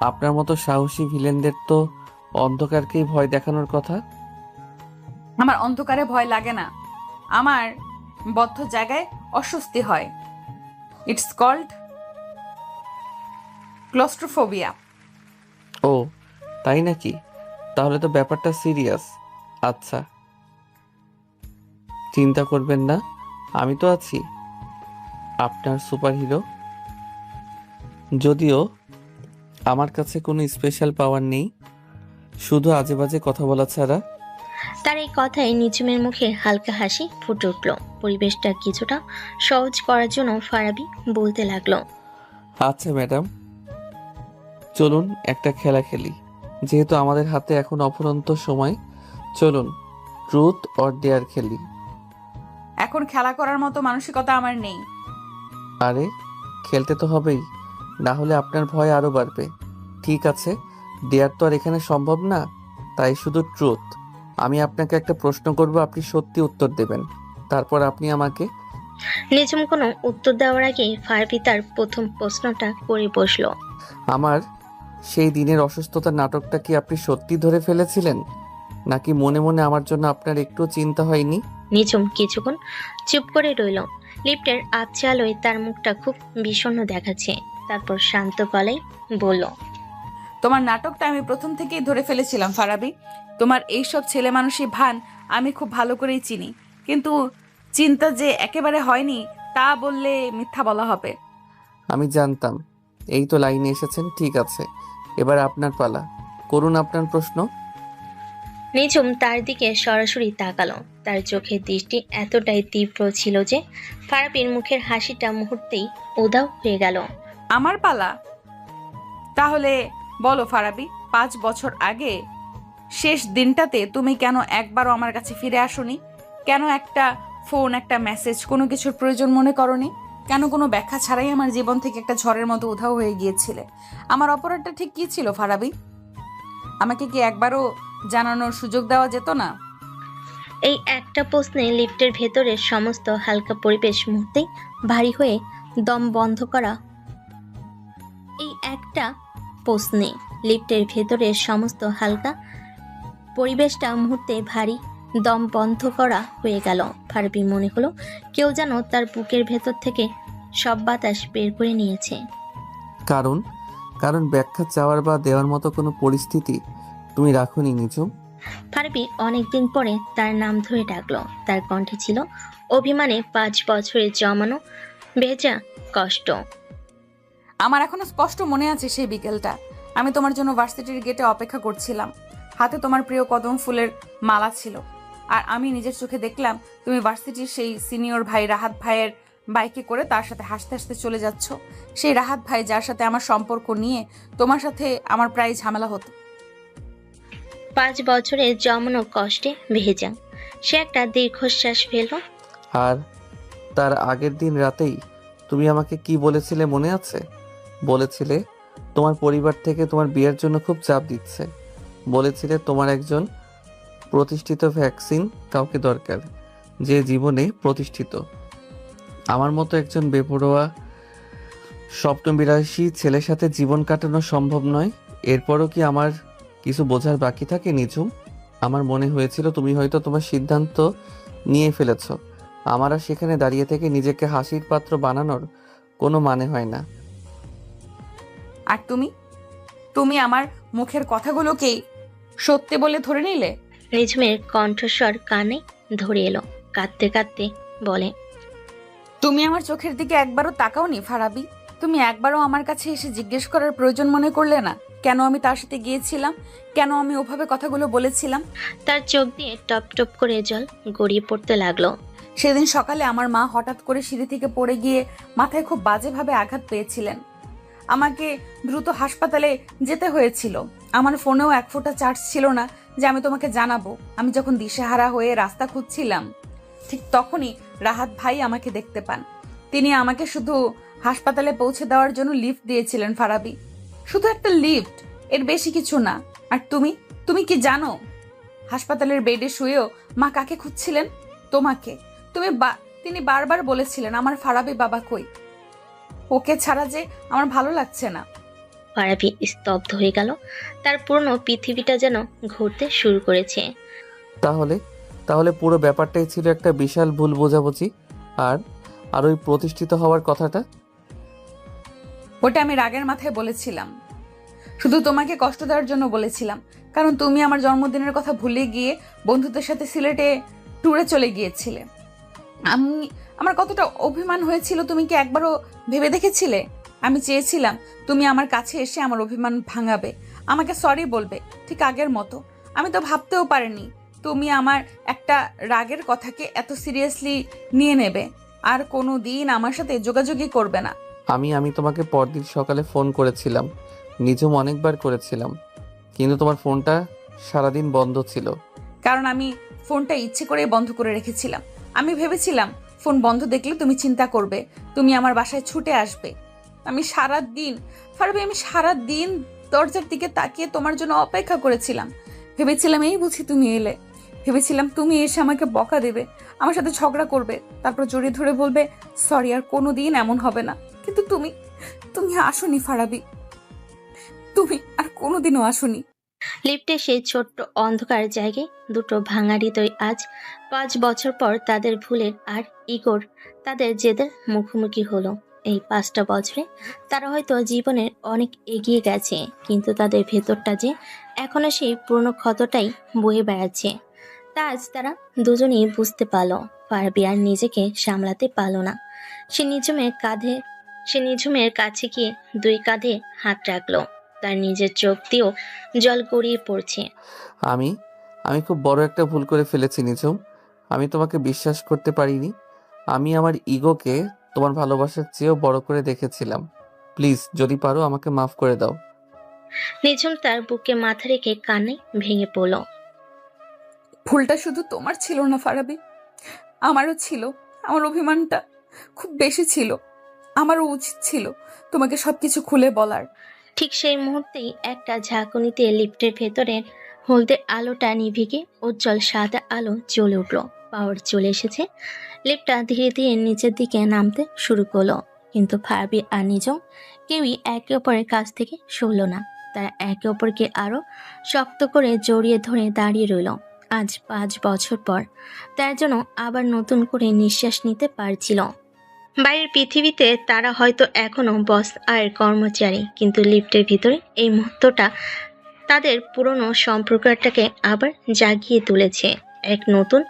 আপনার মতো সাহসী ভিলেনদের তো অন্ধকারকেই ভয় দেখানোর কথা। আমার অন্ধকারে ভয় লাগে না, আমার বদ্ধ জায়গায় অস্বস্তি হয়। It's called claustrophobia. ও তাই নাকি? তাহলে তো ব্যাপারটা সিরিয়াস। আচ্ছা, চিন্তা করবেন না, আমি তো আছি, আপনার সুপারহিরো। যদিও আমার কাছে কোনো স্পেশাল পাওয়ার নেই, শুধু আজে বাজে কথা বলা ছাড়া। তার এই কথায় নিঝুমের মুখে হালকা হাসি ফুটে উঠল। পরিবেশটা কিছুটা সহজ করার জন্য ফারাবি বলতে লাগলো, আচ্ছা ম্যাডাম, চলুন একটা খেলা খেলি। যেহেতু আমাদের হাতে এখন অফুরন্ত সময়, চলুন ট্রুথ অর ডেয়ার খেলি। এখন খেলা করার মতো মানসিকতা আমার নেই। আরে খেলতে তো হবেই, না হলে আপনার ভয় আরো বাড়বে। ঠিক আছে, ডেয়ার তো আর এখানে সম্ভব না, তাই শুধু ট্রুথ। আমি আপনাকে একটা প্রশ্ন করব, আপনি সত্যি উত্তর দেবেন, তারপর আপনি আমাকে। নিঝুম কোনো উত্তর দেওয়ার আগে ফারাবি তার প্রথম প্রশ্নটা করে বসলো। আমার সেই দিনের অসুস্থতার নাটকটা কি আপনি সত্যি ধরে ফেলেছিলেন, নাকি মনে মনে আমার জন্য আপনার একটু চিন্তা হয়নি? নিঝুম কিছুক্ষণ চুপ করে রইল। লিফটের আবছা আলোয় তার মুখটা খুব বিষণ্ণ দেখাচ্ছে। তারপর শান্ত গলায় বলল, তোমার নাটকটা আমি প্রথম থেকেই ধরে ফেলেছিলাম ফারাবি। তোমার এইসব ছেলে মানুষই ভান আমি খুব ভালো করেই চিনি, কিন্তু চিন্তা যে একেবারে হয়নি তা বললে মিথ্যা বলা হবে। আমি জানতাম। এই তো লাইনে এসেছেন, ঠিক আছে, এবার আপনার পালা, করুন আপনার প্রশ্ন। নিঝুম তার দিকে সরাসরি তাকালো। তার চোখের দৃষ্টি এতটাই তীব্র ছিল যে ফারাবির মুখের হাসিটা মুহূর্তেই উধাও হয়ে গেল। আমার পালা? তাহলে বলো ফারাবি, 5 বছর আগে শেষ দিনটাতে তুমি কেন একবারও আমার কাছে ফিরে আসোনি? কেন একটা ফোন, একটা মেসেজ, কোনো কিছুর প্রয়োজন মনে করনি? কেন কোনো ব্যাখ্যা ছাড়াই আমার জীবন থেকে একটা ঝড়ের মতো উধাও হয়ে গিয়েছিলে? আমার অপরাধটা ঠিক কি ছিল ফারাবি? আমাকে কি একবারও জানানোর সুযোগ দেওয়া যেত না? এই একটা প্রশ্নে লিফটের ভেতরের সমস্ত হালকা পরিবেশ মুহূর্তেই ভারী হয়ে দম বন্ধ করা এই একটা প্রশ্নে লিফটের ভেতরের সমস্ত হালকা পরিবেশটা মুহূর্তে ভারী দম বন্ধ করা হয়ে গেল। ফারাবি মনে হলো কেউ যেন তার বুকের ভেতর থেকে সব বাতাস বের করে নিয়েছে। কারণ কারণ ব্যাখ্যা চাওয়ার বা দেওয়ার মতো কোনো পরিস্থিতি তুমি রাখোনি নিঝুম। ফারাবি অনেকদিন পরে তার নাম ধরে ডাকলো। তার কণ্ঠে ছিল অভিমানে 5 বছরের জমানো ভেজা কষ্ট। আমার এখনো স্পষ্ট মনে আছে সেই বিকেলটা। আমি তোমার জন্য ভার্সিটির গেটে অপেক্ষা করছিলাম। হাতে তোমার প্রিয় কদম ফুলের মালা ছিল। আর আমি নিজের চোখে দেখলাম তুমি ভার্সিটির সেই সিনিয়র ভাই রাহাত ভাইয়ের বাইকে করে তার সাথে হাসতে হাসতে চলে যাচ্ছ। সেই রাহাত ভাই যার সাথে আমার সম্পর্ক নিয়ে তোমার সাথে আমার প্রায় ঝামেলা হতো। 5 বছরের জমানো কষ্টে ভেজা সে একটা দীর্ঘশ্বাস ফেলল। আর তার আগের দিন রাতেই তুমি আমাকে কি বলেছিলে মনে আছে? বলেছিলে তোমার পরিবার থেকে তোমার বিয়ের জন্য খুব চাপ দিচ্ছে। বলেছিলে তোমার একজন প্রতিষ্ঠিত ভ্যাকসিন কাউকে দরকার, যে জীবনে প্রতিষ্ঠিত। আমার মতো একজন বেপরোয়া স্বপ্নবিলাসী ছেলের সাথে জীবন কাটানো সম্ভব নয়। এরপরও কি আমার কিছু বোঝার বাকি থাকে নিঝুম? আমার মনে হয়েছিল তুমি হয়তো তোমার সিদ্ধান্ত নিয়ে ফেলেছ। আমার আর সেখানে দাঁড়িয়ে থেকে নিজেকে হাসির পাত্র বানানোর কোনো মানে হয় না। আর তুমি তুমি আমার মুখের কথাগুলোকেই সত্যি বলে ধরে নিলে। নিঝুমের কণ্ঠস্বর কানে ধরে এলো। কাঁদতে কাঁদতে বলে, তুমি আমার চোখের দিকে একবারও তাকাওনি ফারাবি? তুমি একবারও আমার কাছে এসে জিজ্ঞেস করার প্রয়োজন মনে করলে না কেন আমি তার সাথে গিয়েছিলাম, কেন আমি ওভাবে কথাগুলো বলেছিলাম? তার চোখ দিয়ে টপ টপ করে জল গড়িয়ে পড়তে লাগলো। সেদিন সকালে আমার মা হঠাৎ করে সিঁড়ি থেকে পড়ে গিয়ে মাথায় খুব বাজেভাবে আঘাত পেয়েছিলেন। আমাকে দ্রুত হাসপাতালে যেতে হয়েছিল। আমার ফোনেও 1 ফোঁটা চার্জ ছিল না যে আমি তোমাকে জানাবো। আমি যখন দিশেহারা হয়ে রাস্তা খুঁজছিলাম ঠিক তখনই রাহাত ভাই আমাকে দেখতে পান। তিনি আমাকে শুধু হাসপাতালে পৌঁছে দেওয়ার জন্য লিফট দিয়েছিলেন ফারাবি। শুধু একটা লিফট, এর বেশি কিছু না। আর তুমি তুমি কি জানো হাসপাতালের বেডে শুয়েও মা কাকে খুঁজছিলেন? তোমাকে। তিনি বারবার বলেছিলেন আমার ফারাবি বাবা কই, ওকে ছাড়া যে আমার ভালো লাগছে না। ফারাবি স্তব্ধ হয়ে গেল। তার পুরনো পৃথিবীটা যেন ঘুরতে শুরু করেছে। তাহলে তাহলে পুরো ব্যাপারটাই ছিল একটা বিশাল ভুল বোঝাবুঝি। আর আর ওই প্রতিষ্ঠিত হওয়ার কথাটা? ওটা আমি রাগের মাথায় বলেছিলাম, শুধু তোমাকে কষ্ট দেওয়ার জন্য বলেছিলাম। কারণ তুমি আমার জন্মদিনের কথা ভুলে গিয়ে বন্ধুদের সাথে সিলেটে ট্যুরে চলে গিয়েছিলে। আমার কতটা অভিমান হয়েছিল তুমি কি একবারও ভেবে দেখেছিলে? আমি চেয়েছিলাম তুমি আমার কাছে এসে আমার অভিমান ভাঙাবে, আমাকে সরি বলবে, ঠিক আগের মতো। আমি তো ভাবতেও পারিনি তুমি আমার একটা রাগের কথাকে এত সিরিয়াসলি নিয়ে নেবে আর কোনো দিন আমার সাথে যোগাযোগই করবে না। আমি তোমাকে পরদিন সকালে ফোন করেছিলাম, নিঝুম, অনেকবার করেছিলাম, কিন্তু তোমার ফোনটা সারাদিন বন্ধ ছিল। কারণ আমি ফোনটা ইচ্ছে করে বন্ধ করে রেখেছিলাম। আমি ভেবেছিলাম ফোন বন্ধ দেখলে তুমি চিন্তা করবে, তুমি আমার বাসায় ছুটে আসবে। আমি সারা দিন দরজার দিকে তাকিয়ে তোমার জন্য অপেক্ষা করেছিলাম। ভেবেছিলাম এই বুঝি তুমি এলে। ভেবেছিলাম তুমি এসে আমাকে বকা দেবে, আমার সাথে ঝগড়া করবে, তারপর জড়িয়ে ধরে বলবে সরি, আর কোনোদিন এমন হবে না। কিন্তু তুমি আসোনি ফারাবি, তুমি আর কোনোদিনও আসোনি। লিফটে সেই ছোট্ট অন্ধকার জায়গায় দুটো ভাঙা হৃদয় আজ 5 বছর পর তাদের ভুলের আর ইগোর তাদের জেদের মুখোমুখি হলো। এই 5টা বছরে তারা হয়তো জীবনের অনেক এগিয়ে গেছে, কিন্তু তাদের ভেতরটা যে এখনো সেই পুরনো ক্ষতটাই বয়ে বেড়াচ্ছে। তা আজ তারা দুজনেই বুঝতে পারলো। ফারাবি আর নিজেকে সামলাতে পারল না। সে নিঝুমের কাছে গিয়ে 2 কাঁধে হাত রাখলো। তার নিজের চোখ দিয়েও জল গড়িয়ে পড়ছে। আমি আমি খুব বড় একটা ভুল করে ফেলেছি নিঝুম। আমি তোমাকে বিশ্বাস করতে পারিনি। আমি আমার ইগোকে তোমার ভালোবাসার চেয়েও বড় করে দেখেছিলাম। প্লিজ যদি পারো আমাকে মাফ করে দাও। নিঝুম তার বুকে মাথা রেখে কান্নায় ভেঙে পড়ল। ভুলটা শুধু তোমার ছিল না ফারাবি, আমারও ছিল। আমার অভিমানটা খুব বেশি ছিল। আমারও উচিত ছিল তোমাকে সবকিছু খুলে বলার। ঠিক সেই মুহূর্তেই একটা ঝাঁকুনিতে লিফটের ভেতরের হলদে আলোটা নিভে গিয়ে উজ্জ্বল সাদা আলো জ্বলে উঠল। পাওয়ার চলে এসেছে। লিফটটা ধীরে ধীরে নিচের দিকে নামতে শুরু করলো, কিন্তু ফারাবি আর নিঝুম কেউই একে অপরের কাছ থেকে সরল না। তারা একে অপরকে আরো শক্ত করে জড়িয়ে ধরে দাঁড়িয়ে রইল। আজ 5 বছর পর তার জন্য আবার নতুন করে নিঃশ্বাস নিতে পারছিল। বাইরের পৃথিবীতে তারা হয়তো এখনো বস আর কর্মচারী, কিন্তু লিফটের ভিতরে এই মুহূর্তটা তাদের পুরনো সম্পর্কটাকে আবার জাগিয়ে তুলেছে। এক নতুন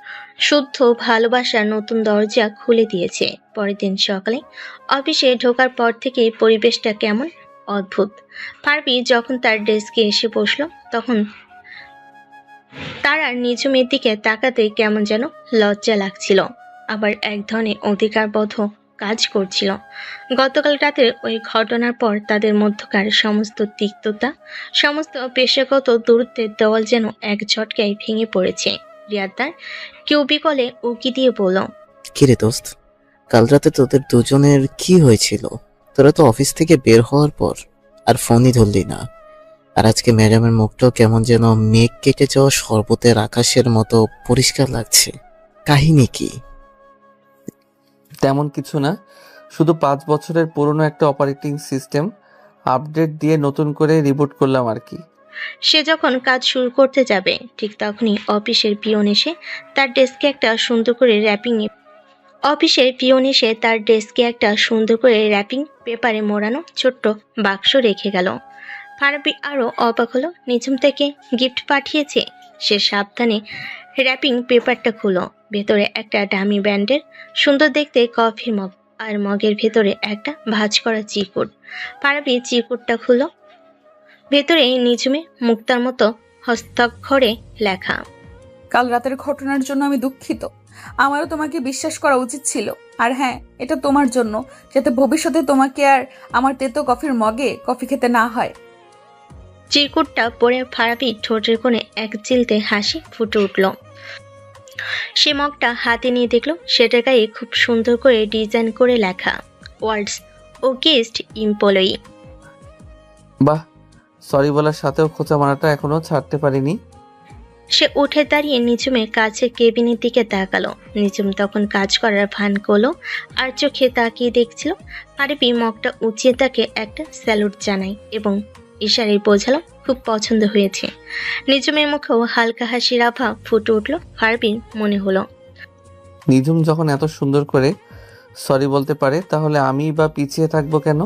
শুদ্ধ ভালোবাসার নতুন দরজা খুলে দিয়েছে। পরের দিন সকালে অফিসে ঢোকার পর থেকে পরিবেশটা কেমন অদ্ভুত। ফারাবি যখন তার ডেস্কে এসে বসলো, তখন তার আর নিঝুমের দিকে তাকাতে কেমন যেন লজ্জা লাগছিল, আবার এক ধরনের অধিকারবোধও কাজ করছিল। গতকাল রাতের ওই ঘটনার পর তাদের মধ্যকার সমস্ত তিক্ততা, সমস্ত পেশাগত দূরত্বের দেওয়াল যেন এক ঝটকায় ভেঙে পড়েছে। রিয়া তার কিউবিকলে উকি দিয়ে বলল, কিরে দোস্ত, কাল রাতে তোদের দুজনের কি হয়েছিল? তোরা তো অফিস থেকে বের হওয়ার পর আর ফোনই ধরলি না। আর আজকে ম্যাডামের মুখটাও কেমন যেন মেঘ কেটে যাওয়া শরবতের আকাশের মতো পরিষ্কার লাগছে। কাহিনী কি? তেমন কিছু না, শুধু 5 বছরের পুরনো একটা অপারেটিং সিস্টেম আপডেট দিয়ে নতুন করে রিবুট করলাম আর কি। সে যখন কাজ শুরু করতে যাবে ঠিক তখনই অফিসের পিয়ন এসে তার ডেস্কে একটা সুন্দর করে র্যাপিং পেপারে মোড়ানো ছোট্ট বাক্স রেখে গেল। ফারাবি আরো অবাক হলো, নিঝুম থেকে গিফট পাঠিয়েছে। সে সাবধানে র্যাপিং পেপারটা খুলো। ভেতরে একটা ডামি ব্র্যান্ডের সুন্দর দেখতে কফি মগ, আর মগের ভেতরে একটা ভাঁজ করা চিকুট। ফারাবি চিকুটটা খুলো। ভেতরে নিঝুমে মুক্তার মতো হস্তাক্ষরে লেখা, কাল রাতের ঘটনার জন্য আমি দুঃখিত। আমারও তোমাকে বিশ্বাস করা উচিত ছিল। আর হ্যাঁ, এটা তোমার জন্য, যাতে ভবিষ্যতে তোমাকে আর আমার তেতো কফির মগে কফি খেতে না হয়। চিরকুটটা পরে ফারাবি ঠোঁটের কোণে এক চিলতে হাসি ফুটে উঠল। সে মগটা হাতে নিয়ে দেখল সেটার গায়ে খুব সুন্দর করে ডিজাইন করে লেখা, ওয়ার্ল্ডস ও গেস্ট এমপ্লয়ি। বাহ, সরি বলার সাথেও খোঁচা মারাটা এখনো ছাড়তে পারিনি। সে উঠে দাঁড়িয়ে নিঝুমের কাছে কেবিনের দিকে তাকালো। নিঝুম তখন কাজ করার ভান করলো আর চোখে তাকিয়ে দেখছিল। ফারাবি মগটা উঁচিয়ে তাকে একটা স্যালুট জানায় এবং ইশারায় বোঝালো খুব পছন্দ হয়েছে। নিঝুমের মুখেও হালকা হাসির আভা ফুটে উঠল। ফারাবির মনে হলো, নিঝুম যখন এত সুন্দর করে সরি বলতে পারে, তাহলে আমি বা পিছিয়ে থাকবো কেন?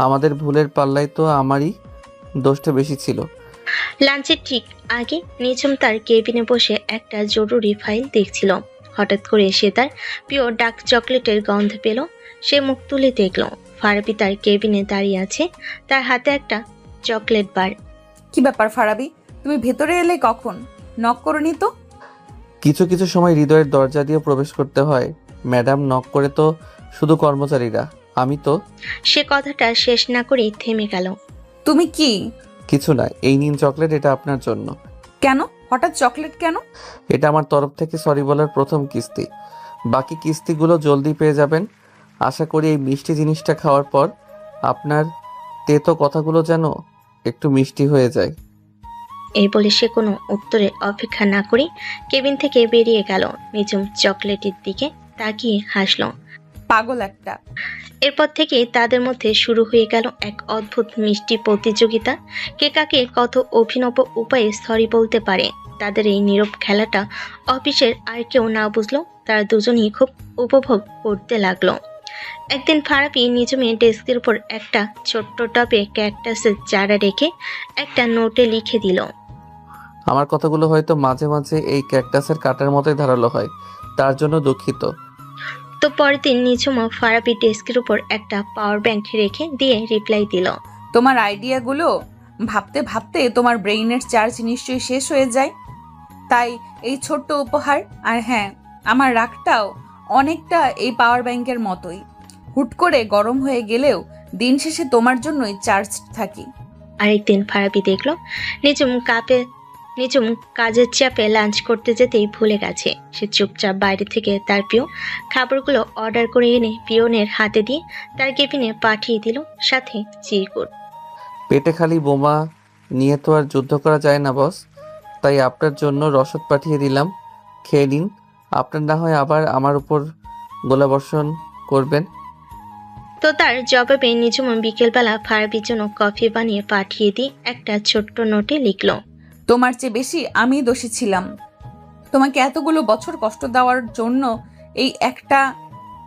আমাদের ভুলের পাল্লায় তো আমারই দোষটা বেশি ছিল। লাঞ্চের ঠিক আগে নিঝুম তার কেবিনে বসে একটা জরুরি ফাইল দেখছিল। হঠাৎ করে সে তার প্রিয় ডার্ক চকলেটের গন্ধ পেল। সে মুখ তুলে দেখল ফারাবি তার কেবিনে দাঁড়িয়ে আছে, তার হাতে একটা চকলেট বার। কি ব্যাপার ফারাবি, তুমি ভেতরে এলে কখন? নক করনি তো? কিছু কিছু সময় হৃদয়ের দরজা দিয়ে প্রবেশ করতে হয় ম্যাডাম, নক করে তো শুধু কর্মচারীরা, আমি তো। সে কথাটা শেষ না করেই থেমে গেল। তুমি কি? কিছু না, এই নিন চকলেট, এটা আপনার জন্য। কেন হঠাৎ চকলেট কেন? এটা আমার তরফ থেকে সরি বলার প্রথম কিস্তি। বাকি কিস্তিগুলো জলদি পেয়ে যাবেন। আশা করি এই মিষ্টি জিনিসটা খাওয়ার পর আপনার তেতো কথাগুলো যেন একটু মিষ্টি হয়ে যায়। এই বলে সে কোনো উত্তরের অপেক্ষা না করে কেবিন থেকে বেরিয়ে গেল। নিঝুম চকলেটের দিকে তাকিয়ে হাসল। পাগল একটা। এরপর থেকে তাদের মধ্যে শুরু হয়ে গেল এক অদ্ভুত মিষ্টি প্রতিযোগিতা। কে কাকে কত অভিনব উপায়ে সরি বলতে পারে। তাদের এই নীরব খেলাটা অফিসের আর কেউ না বুঝলো, তারা দুজনেই খুব উপভোগ করতে লাগলো। একদিন ফারাবি নিঝুমের ডেস্কের উপর একটা ছোট্ট টবে ক্যাকটাসের চারা রেখে একটা নোটে লিখে দিল, আমার কথাগুলো হয়তো মাঝে মাঝে এই ক্যাকটাসের কাটার মতোই ধারালো হয়, তার জন্য দুঃখিত। তো পরের দিন নিঝুমও ফারাবি ডেস্কের উপর একটা পাওয়ার ব্যাংক রেখে দিয়ে রিপ্লাই দিল, তোমার আইডিয়াগুলো ভাবতে ভাবতে তোমার ব্রেইনের চার্জ নিশ্চয়ই শেষ হয়ে যায়, তাই এই ছোট্ট উপহার। আর হ্যাঁ, আমার রাগটাও অনেকটা এই পাওয়ার ব্যাংকের মতোই, হুট করে গরম হয়ে গেলেও দিন শেষে তোমার জন্যই চার্জ থাকি। আরেকদিন ফারাবি দেখলো নিজুম কাজের চাপে লাঞ্চ করতে যেতেই ভুলে গেছে। সে চুপচাপ বাইরে থেকে তার প্রিয় খাবারগুলো অর্ডার করে এনে পিয়নের হাতে দিয়ে তার কেবিনে পাঠিয়ে দিল, সাথে চিরকুট। পেটে খালি বোমা নিয়ে তো আর যুদ্ধ করা যায় না বস, তাই আপনার জন্য রসদ পাঠিয়ে দিলাম, খেয়ে নিন। আপনার না হয় আবার আমার উপর গোলাবর্ষণ করবেন। তো তার জবাবে নিজুম বিকেলবেলা ফারাবির জন্য কফি বানিয়ে পাঠিয়ে দিয়ে একটা ছোট্ট নোটে লিখলো, তোমার চেয়ে বেশি আমি দোষী ছিলাম। তোমাকে এতগুলো বছর কষ্ট দেওয়ার জন্য এই একটা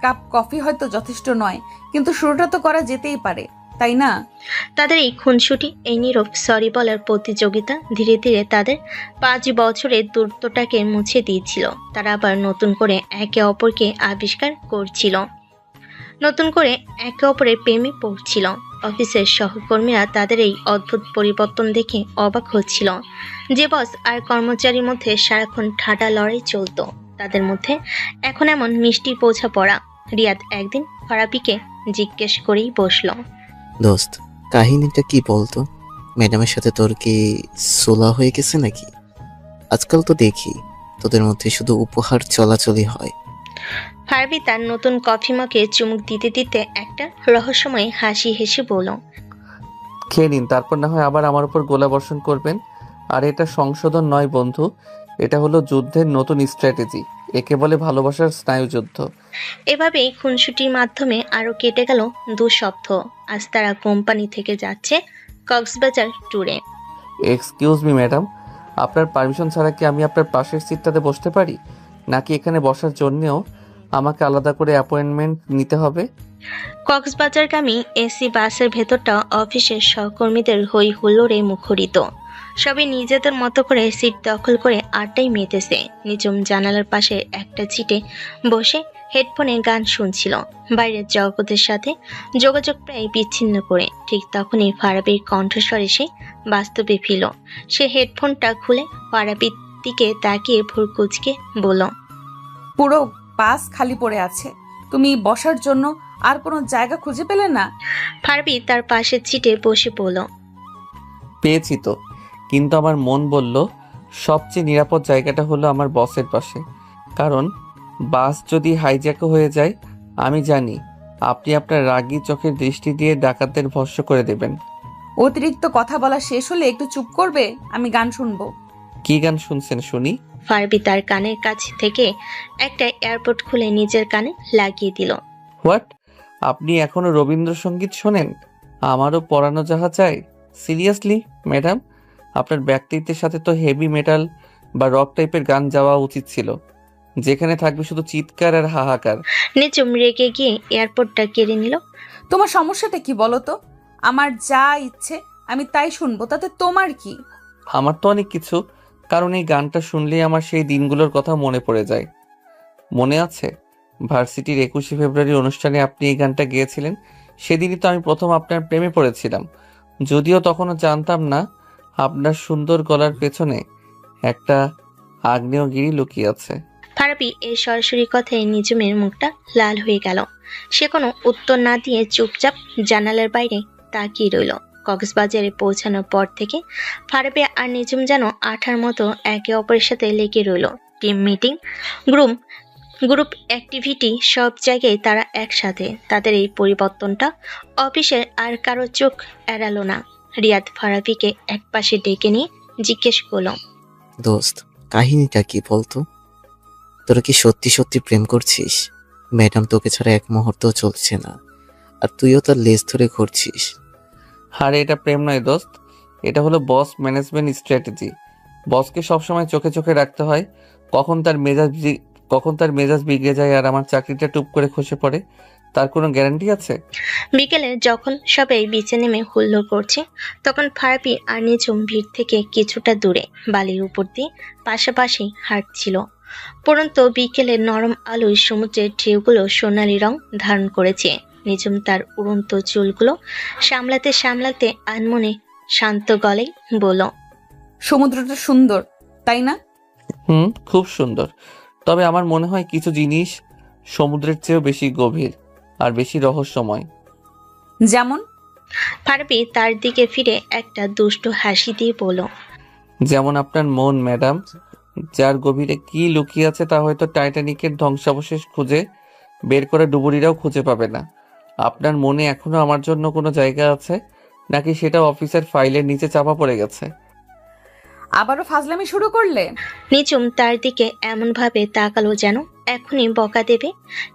কাপ কফি হয়তো যথেষ্ট নয়, কিন্তু শুরুটা তো করা যেতেই পারে, তাই না? তাদের এই খুনসুটি, এই নীরব সরি বলার প্রতিযোগিতা ধীরে ধীরে তাদের 5 বছরের দূরত্বটাকে মুছে দিয়েছিল। তারা আবার নতুন করে একে অপরকে আবিষ্কার করছিল, নতুন করে একে অপরের প্রেমে পড়ছিল। অফিসের সহকর্মীরা তাদের এই অদ্ভুত পরিবর্তন দেখে অবাক হচ্ছিল। যে বস আর কর্মচারীর মধ্যে সারাক্ষণ ঠাডা লড়াই চলতো, তাদের মধ্যে এখন এমন মিষ্টি বোঝাপড়া। রিয়াদ একদিন ফারাবিকে জিজ্ঞেস করেই বসলো, দোস্ত, কাহিনীটা কি বলতো? ম্যাডামের সাথে তোর কি সোলা হয়ে গেছে নাকি? আজকাল তো দেখি তোদের মধ্যে শুধু উপহার চলাচলই হয়। ফারাবি তার নতুন কফি মগে চুমুক দিতে দিতে একটা রহস্যময় হাসি হেসে বলল, খেয়ে নিন, তারপর না হয় আবার আমার উপর গোলাবর্ষণ করবেন। আর এটা সংশোধন নয় বন্ধু, এটা হলো যুদ্ধের নতুন স্ট্র্যাটেজি। একে বলে ভালোবাসার স্নায়ুযুদ্ধ। এভাবেই খুনসুটির মাধ্যমে আরো কেটে গেল 2 সপ্তাহ। আজ তারা কোম্পানি থেকে যাচ্ছে কক্সবাজার ট্যুরে। এক্সকিউজ মি ম্যাডাম, আপনার পারমিশন ছাড়া কি আমি আপনার পাশের সিটটাতে বসতে পারি, নাকি এখানে বসার জন্যেও আমাকে আলাদা করে অ্যাপয়েন্টমেন্ট নিতে হবে? কক্সবাজারগামী এসি বাসের ভেতরটা অফিসের সহকর্মীদের হই হুল্লোড়ে মুখরিত। সবাই নিজেদের মতো করে সিট দখল করে আড্ডায় মেতেছে। নিজুম জানালার পাশে একটা সিটে বসে হেডফোনে গান শুনছিল, বাইরের জগতের সাথে যোগাযোগ প্রায় বিচ্ছিন্ন করে। ঠিক তখনই ফারাবির কণ্ঠস্বর এসে বাস্তবে ফিরল। সে হেডফোনটা খুলে ফারাবির দিকে তাকিয়ে ভুর কুচকে বলল, পুরো বাস খালি পড়ে আছে, তুমি বসার জন্য আর কোনো জায়গা খুঁজে পেলে না? ফারাবি তার পাশের সিটে বসে পড়ল। পেয়েছি তো, কিন্তু আমার মন বলল সবচেয়ে নিরাপদ জায়গাটা হলো আমার বসের পাশে। কারণ বাস যদি হাইজ্যাকও হয়ে যায়, আমি জানি আপনি আপনার রাগী চোখের দৃষ্টি দিয়ে ডাকাতদের ভস্ম করে দেবেন। অতিরিক্ত কথা বলা শেষ হলে একটু চুপ করবে? আমি গান শুনবো। কি গান শুনছেন শুনি? ফারাবি তার কানের কাছে থেকে একটা এয়ারপড খুলে নিজের কানে লাগিয়ে দিল। হোয়াট? আপনি এখনো রবীন্দ্রসঙ্গীত শোনেন? আমারও পরানো যাহা চাই। সিরিয়াসলি ম্যাডাম, আপনার ব্যক্তিত্বের সাথে তো হেভি মেটাল বা রক টাইপের গান যাওয়া উচিত ছিল, যেখানে থাকবে শুধু চিৎকার আর হাহাকার। নিজুম রেগে গিয়ে এয়ারপডটা কেড়ে নিল। তোমার সমস্যাটা কি বলো তো? আমার যা ইচ্ছে আমি তাই শুনবো, তাতে তোমার কি? আমার তো অনেক কিছু, কারণ এই গানটা শুনলেই আমার সেই দিনগুলোর কথা মনে পড়ে যায়। মনে আছে ভার্সিটির 21শে ফেব্রুয়ারি অনুষ্ঠানে আপনি এই গানটা গেয়েছিলেন? সেদিনই তো আমি প্রথম আপনার প্রেমে পড়েছিলাম, যদিও তখনও জানতাম না আপনার সুন্দর গলার পেছনে একটা আগ্নেয়গিরি লুকিয়ে আছে। ফারাবি এই সরাসরি কথায় নিজুমের মুখটা লাল হয়ে গেল। সে কোনো উত্তর না দিয়ে চুপচাপ জানালার বাইরে তাকিয়ে রইল। কক্সবাজারে পৌঁছানোর পর থেকে ফারাবি আর নিজুম যেন আঠার মতো একে অপরের সাথে লেগে রইল। টিম মিটিং, গ্রুপ অ্যাক্টিভিটি, সব জায়গায় তারা একসাথে। তাদের এই পরিবর্তনটা অফিসের আর কারো চোখ এড়ালো না। রিয়াদ ফারাবিকে একপাশে ডেকে নিয়ে জিজ্ঞেস করল, দোস্ত, কাহিনীটা কি বলতো? তোরা কি সত্যি সত্যি প্রেম করছিস? ম্যাডাম তোকে ছাড়া এক মুহূর্তও চলছে না, আর তুইও তার লেজ ধরে ঘুরছিস। আর এটা প্রেম নয় দোস্ত, এটা হলো বস ম্যানেজমেন্ট স্ট্র্যাটেজি। বসকে সবসময় চোখে চোখে রাখতে হয়, কখন তার মেজাজ বিগড়ে যায় আর আমার চাকরিটা টুপ করে খসে পড়ে, তার কোনো গ্যারান্টি আছে? বিকেলে যখন সবাই বিচে নেমে হুল্লোড় করছে, তখন ফারাবি আর নিজুম ভিড় থেকে কিছুটা দূরে বালির উপর দিয়ে পাশাপাশি হাঁটছিল। পরন্ত বিকেলের নরম আলোয় সমুদ্রের ঢেউগুলো সোনালি রং ধারণ করেছে। নিজুম তার উড়ন্ত চুলগুলো সামলাতে সামলাতে আনমনে শান্ত গলায় বলল, সমুদ্রটা সুন্দর, তাই না? খুব সুন্দর। তবে আমার মনে হয় কিছু জিনিস সমুদ্রের চেয়েও বেশি গভীর আর বেশি রহস্যময়। যেমন? ফারাবি তার দিকে ফিরে একটা দুষ্ট হাসি দিয়ে বলল, যেমন আপনার মন ম্যাডাম, যার গভীরে কি লুকিয়ে আছে তা হয়তো টাইটানিকের ধ্বংসাবশেষ খুঁজে বের করে ডুবুরিরাও খুঁজে পাবে না। আপনার মনে এখনো আমার জন্য কোনো জায়গা আছে, নাকি সেটা অফিসের ফাইলের নিচে চাপা পড়ে গেছে? আবারও ফাজলামি শুরু করলে? নিঝুম তার দিকে এমনভাবে তাকালো যেন এখনই বকা দেবে,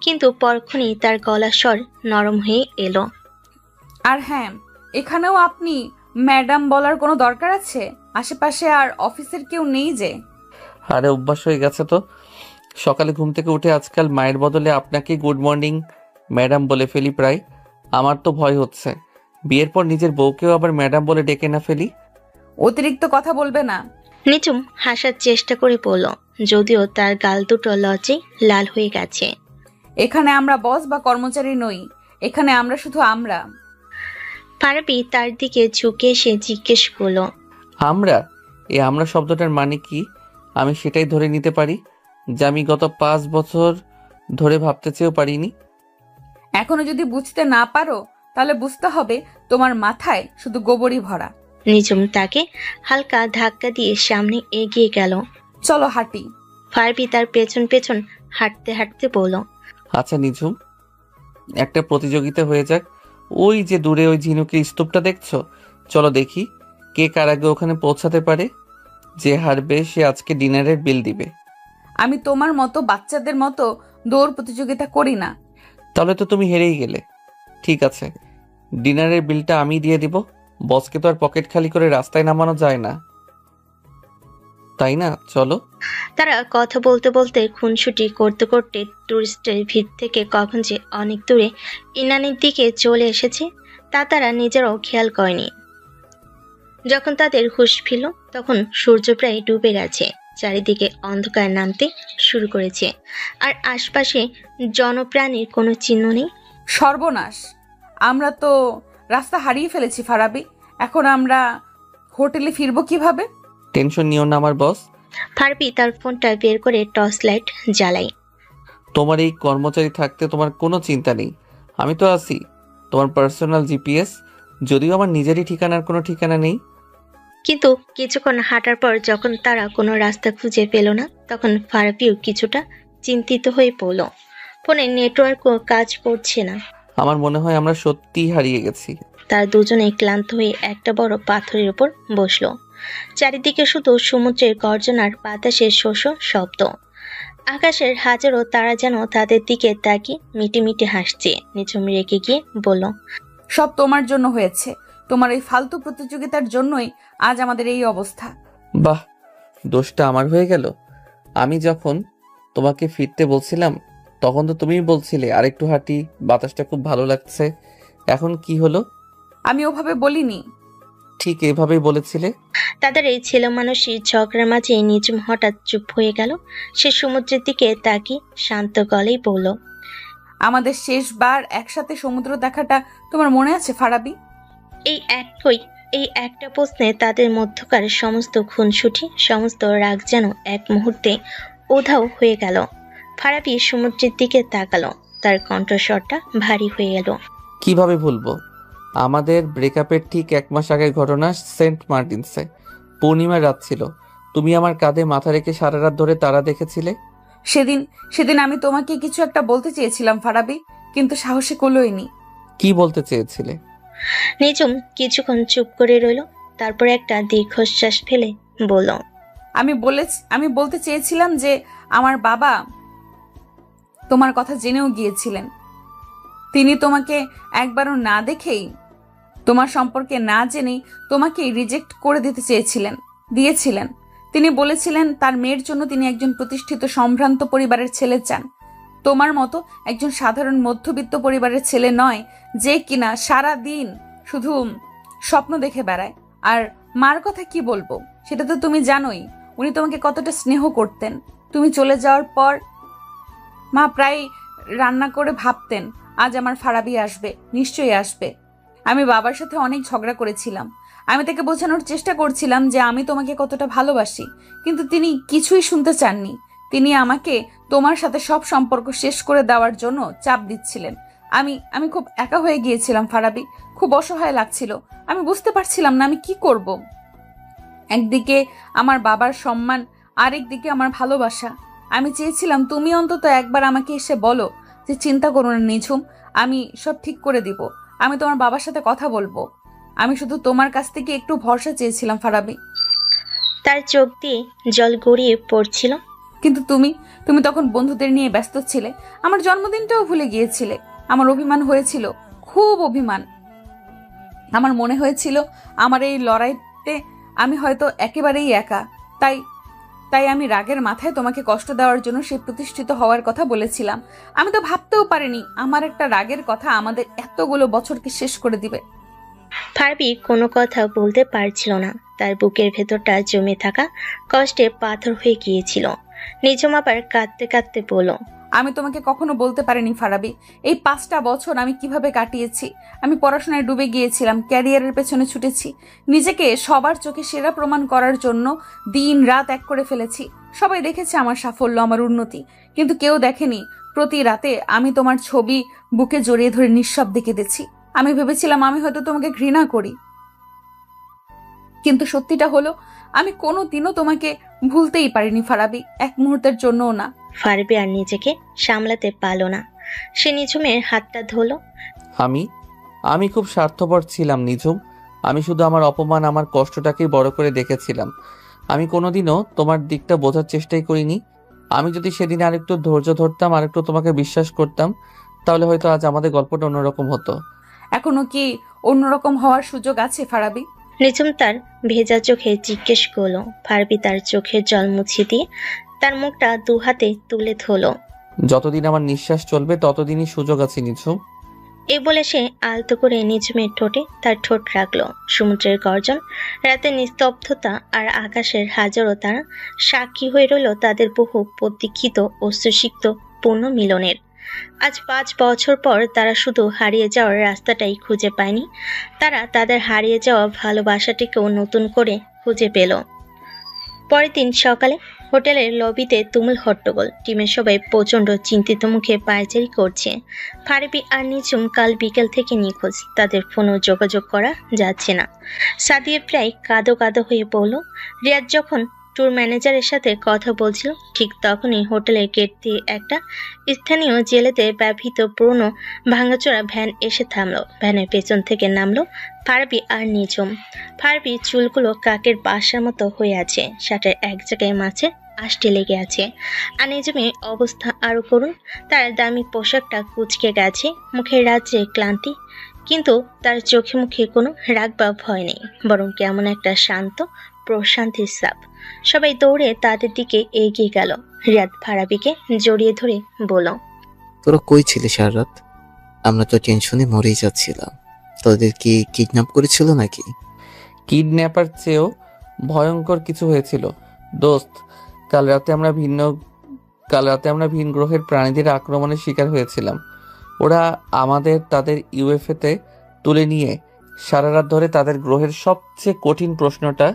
কিন্তু পরক্ষণেই তার গলার স্বর নরম হয়ে এলো। আর হ্যাঁ, এখানেও আপনি ম্যাডাম বলার কোনো দরকার আছে? আশেপাশে আর অফিসের কেউ নেই যে। আরে অভ্যাস হয়ে গেছে তো। সকালে ঘুম থেকে উঠে আজকাল মায়ের বদলে আপনাকে গুড মর্নিং ম্যাডাম বলে ফেলি প্রায়। আমার তো ভয় হচ্ছে বিয়ের পর নিজের বউকেও আবার ম্যাডাম বলে ডেকে না ফেলি। অতিরিক্ত কথা বলবে না। নিঝুম হাসার চেষ্টা করে বলল, যদিও তার গাল দুটো লজ্জায় লাল হয়ে গেছে। এখানে আমরা বস বা কর্মচারী নই, এখানে আমরা শুধু আমরা। ফারাবি তার দিকে ঝুঁকে এসে জিজ্ঞেস করলো, আমরা? এই আমরা শব্দটার মানে কি? আমি সেটাই ধরে নিতে পারি যা আমি গত 5 বছর ধরে ভাবতে চেয়েও পারিনি। এখনো যদি বুঝতে না পারো তাহলে বুঝতে হবে তোমার মাথায় শুধু গোবরই ভরা। নিঝুম তাকে হালকা ধাক্কা দিয়ে সামনে এগিয়ে গেল। চলো হাঁটি। ফারাবি তার পেছন পেছন হাঁটতে হাঁটতে বলল, আচ্ছা নিঝুম, একটা প্রতিযোগিতা হয়ে যাক। ওই যে দূরে ওই ঝিনুকের স্তূপটা দেখছো, চলো দেখি কে কার আগে ওখানে পৌঁছাতে পারে। যে হারবে সে আজকে ডিনারের বিল দিবে। আমি তোমার মতো বাচ্চাদের মতো দৌড় প্রতিযোগিতা করি না। তাহলে তো তুমি হেরেই গেলে। ঠিক আছে, ডিনারের বিলটা আমি দিয়ে দিব। বসকে তো আর পকেট খালি করে রাস্তায় নামানো যায় না, তাই না? চলো। তারা কথা বলতে বলতে খুনসুটি করতে করতে টুরিস্টের ভিড় থেকে কখন যে অনেক দূরে ইনানির দিকে চলে এসেছে তা তারা নিজেরাও খেয়াল করেনি। যখন তাদের হুঁশ ফিরল তখন সূর্য প্রায় ডুবে গেছে, চারিদিকে অন্ধকার নামতে শুরু করেছে, আর আশপাশে জনপ্রাণীর কোনো চিহ্ন নেই। সর্বনাশ, আমরা তো রাস্তা হারিয়ে ফেলেছি ফারাবি। এখন আমরা হোটেলে ফিরবো কিভাবে? টেনশন নিও না আমার বস। ফারাবি তার ফোনটা বের করে টর্চ লাইট জ্বালাই। তোমার এই কর্মচারী থাকতে তোমার কোনো চিন্তা নেই। আমি তো আছি, তোমার পার্সোনাল জিপিএস। যদিও আমার নিজেরই ঠিকানার কোনো ঠিকানা নেই। কিন্তু কিছুক্ষণ হাঁটার পর যখন তারা কোনো রাস্তা খুঁজে পেল না তখন ফারাবিও কিছুটা চিন্তিত হয়ে পড়ল। ফোনে নেটওয়ার্কও কাজ করছে না। আমার মনে হয় আমরা সত্যিই হারিয়ে গেছি। তার দুজনেই ক্লান্ত হয়ে একটা বড় পাথরের উপর বসলো। চারিদিকে শুধু সমুদ্রের গর্জনার বাতাসের শোষ শব্দ। আকাশের হাজারো তারা যেন তাদের দিকে তাকিয়ে মিটি মিটি হাসছে। নিঝুম রেগে গিয়ে বলল, সব তোমার জন্য হয়েছে। তোমার এই ফালতু প্রতিযোগিতার জন্যই আজ আমাদের এই অবস্থা। বাহ, দোষটা আমার হয়ে গেল। আমি যখন তোমাকে ফিরতে বলছিলাম তখন তো তুমিই বলছিলে আরেকটু হাঁটি, বাতাসটা খুব ভালো লাগছে। এখন কি হলো? আমি ওভাবে বলিনি। ঠিক এইভাবেই বলেছিলে। তাদের এই ছেলে মানুষের ঝগড়ার মাঝে নিঝুম হঠাৎ চুপ হয়ে গেল। সে সমুদ্রের দিকে তাকিয়ে শান্ত গলেই বলল, আমাদের শেষবার একসাথে সমুদ্র দেখাটা তোমার মনে আছে ফারাবি? এই একটা প্রশ্নে তাদের মধ্যকার সমস্ত খুনসুটি, সমস্ত রাগ যেন এক মুহূর্তে উধাও হয়ে গেল। ফারাবি সমুদ্রের দিকে তাকালো, তার কণ্ঠস্বরটা ভারী হয়ে এলো। কিভাবে ভুলবো? আমাদের ব্রেকআপের ঠিক 1 মাস আগের ঘটনা। সেন্ট মার্টিনসে পূর্ণিমার রাত ছিল। তুমি আমার কাঁধে মাথা রেখে সারা রাত ধরে তারা দেখেছিলে। সেদিন আমি তোমাকে কিছু একটা বলতে চেয়েছিলাম ফারাবি, কিন্তু সাহসে কুলোইনি। কি বলতে চেয়েছিলে? নিঝুম কিছুক্ষণ চুপ করে রইল, তারপর একটা দীর্ঘশ্বাস ফেলে বলল, আমি বলতে চেয়েছিলাম যে আমার বাবা তোমার কথা জেনেও গিয়েছিলেন। তিনি তোমাকে একবারও না দেখেই, তোমার সম্পর্কে না জেনেই তোমাকে রিজেক্ট করে দিয়েছিলেন। তিনি বলেছিলেন তার মেয়ের জন্য তিনি একজন প্রতিষ্ঠিত সম্ভ্রান্ত পরিবারের ছেলে চান, তোমার মতো একজন সাধারণ মধ্যবিত্ত পরিবারের ছেলে নয়, যে কিনা সারা দিন শুধু স্বপ্ন দেখে বেড়ায়। আর মার কথা কি বলবো, সেটা তো তুমি জানোই। উনি তোমাকে কতটা স্নেহ করতেন। তুমি চলে যাওয়ার পর মা প্রায় রান্না করে ভাবতেন আজ আমার ফারাবি আসবে, নিশ্চয়ই আসবে। আমি বাবার সাথে অনেক ঝগড়া করেছিলাম। আমি তাকে বোঝানোর চেষ্টা করছিলাম যে আমি তোমাকে কতটা ভালোবাসি, কিন্তু তিনি কিছুই শুনতে চাননি। তিনি আমাকে তোমার সাথে সব সম্পর্ক শেষ করে দেওয়ার জন্য চাপ দিচ্ছিলেন। আমি খুব একা হয়ে গিয়েছিলাম ফারাবি, খুব অসহায় লাগছিল। আমি বুঝতে পারছিলাম না আমি কি করব। একদিকে আমার বাবার সম্মান, আরেকদিকে আমার ভালোবাসা। আমি চেয়েছিলাম তুমি অন্তত একবার আমাকে এসে বলো যে চিন্তা করো না নিঝুম, আমি সব ঠিক করে দিব, আমি তোমার বাবার সাথে কথা বলবো। আমি শুধু তোমার কাছ থেকে একটু ভরসা চেয়েছিলাম ফারাবি। তার চোখ দিয়ে জল গড়িয়ে পড়ছিল। কিন্তু তুমি তখন বন্ধুদের নিয়ে ব্যস্ত ছিলে, আমার জন্মদিনটাও ভুলে গিয়েছিলে। আমার অভিমান হয়েছিল, খুব অভিমান। আমার মনে হয়েছিল আমার এই লড়াইতে আমি হয়তো একেবারেই একা। তাই তাই আমি রাগের মাথায় তোমাকে কষ্ট দেওয়ার জন্য সে প্রতিষ্ঠিত হওয়ার কথা বলেছিলাম। আমি তো ভাবতেও পারিনি আমার একটা রাগের কথা আমাদের এতগুলো বছরকে শেষ করে দিবে। ফারাবি কোনো কথা বলতে পারছিল না। তার বুকের ভেতরটা জমে থাকা কষ্টে পাথর হয়ে গিয়েছিল। নিঝুম আবার কাঁদতে কাঁদতে বলল, আমি তোমাকে কখনো বলতে পারিনি ফারাবি, এই 5টা বছর আমি কিভাবে কাটিয়েছি। আমি পড়াশোনায় ডুবে গিয়েছিলাম, ক্যারিয়ারের পেছনে ছুটেছি, নিজেকে সবার চোখে সেরা প্রমাণ করার জন্য দিন রাত এক করে ফেলেছি। সবাই দেখেছে আমার সাফল্য, আমার উন্নতি, কিন্তু কেউ দেখেনি প্রতি রাতে আমি তোমার ছবি বুকে জড়িয়ে ধরে নিঃশব্দে কেঁদেছি। আমি ভেবেছিলাম আমি হয়তো তোমাকে ঘৃণা করি, কিন্তু সত্যিটা হলো আমি কোনোদিনও তোমাকে ভুলতেই পারিনি ফারাবি, এক মুহূর্তের জন্যও না। ফারাবি আর নিজেকে সামলাতে পারল না। সে নিঝুমের হাতটা ধরলো। আমি খুব স্বার্থপর ছিলাম নিঝুম। আমি শুধু আমার অপমান, আমার কষ্টটাকেই বড় করে দেখেছিলাম। আমি কোনোদিনও তোমার দিকটা বোঝার চেষ্টাই করিনি। আমি যদি সেদিন আরেকটু ধৈর্য ধরতাম, আরেকটু তোমাকে বিশ্বাস করতাম, তাহলে হয়তো আজ আমাদের গল্পটা অন্যরকম হতো। এখনো কি অন্যরকম হওয়ার সুযোগ আছে ফারাবি? নিঝুম তার ভেজা চোখে জিজ্ঞেস করলো। ফারাবি তার চোখের জল মুছিয়ে দিয়ে তার মুখটা 2 হাতে তুলে ধরলো। যতদিন আমার নিঃশ্বাস চলবে ততদিনই সুযোগ আছে নিঝুম। এই বলে সে আলতো করে নিঝুমের ঠোঁটে তার ঠোঁট রাখলো। সমুদ্রের গর্জন, রাতের নিস্তব্ধতা আর আকাশের হাজারো তারা সাক্ষী হয়ে রইল তাদের বহু প্রতীক্ষিত অশ্রুসিক্ত পূর্ণ মিলনের। আজ 5 বছর পর তারা শুধু হারিয়ে যাওয়ার রাস্তাটাই খুঁজে পায়নি, তারা তাদের হারিয়ে যাওয়া ভালোবাসাটিকেও নতুন করে খুঁজে পেল। পরের দিন সকালে হোটেলের লবিতে তুমুল হট্টগোল। টিমের সবাই প্রচণ্ড চিন্তিত মুখে পায়চারি করছে। ফারাবি আর নিঝুম কাল বিকেল থেকে নিখোঁজ, তাদের ফোনও যোগাযোগ করা যাচ্ছে না। সাদিয়া প্রায় কাঁদো কাঁদো হয়ে পড়ল। রিয়াদ যখন ট্যুর ম্যানেজারের সাথে কথা বলছিল, ঠিক তখনই হোটেলের গেট দিয়ে একটা স্থানীয় জেলেতে ব্যবহৃত পুরনো ভাঙাচোরা ভ্যান এসে থামলো। ভ্যানের পেছন থেকে নামলো ফারাবি আর নিঝুম। ফারাবির চুলগুলো কাকের বাসার মতো হয়ে আছে, শার্টের এক জায়গায় মাঝে আষ্টে লেগে আছে। আর নিঝুমের অবস্থা আরো করুন, তার দামি পোশাকটা কুঁচকে গেছে, মুখের রাজ্যে ক্লান্তি, কিন্তু তার চোখে মুখে কোনো রাগ বা ভয় নেই, বরং কেমন একটা শান্ত প্রশান্তির ছাপ। সবাই দৌড়ে তাদের দিকে এগিয়ে গেল। রিয়াদ ফারাবিকে জড়িয়ে ধরে বলল, তোরা কই ছিলি সারা রাত? আমরা তো টেনশনে মরেই যাচ্ছিলাম। তোদের কি কিডন্যাপ করেছিল নাকি? কিডন্যাপার চেয়েও ভয়ঙ্কর কিছু হয়েছিল দোস্ত। কাল রাতে আমরা ভিন গ্রহের প্রাণীদের আক্রমণের শিকার হয়েছিলাম। ওরা আমাদের তাদের ইউএফএতে তুলে নিয়ে সারা রাত ধরে তাদের গ্রহের সবচেয়ে কঠিন প্রশ্নটা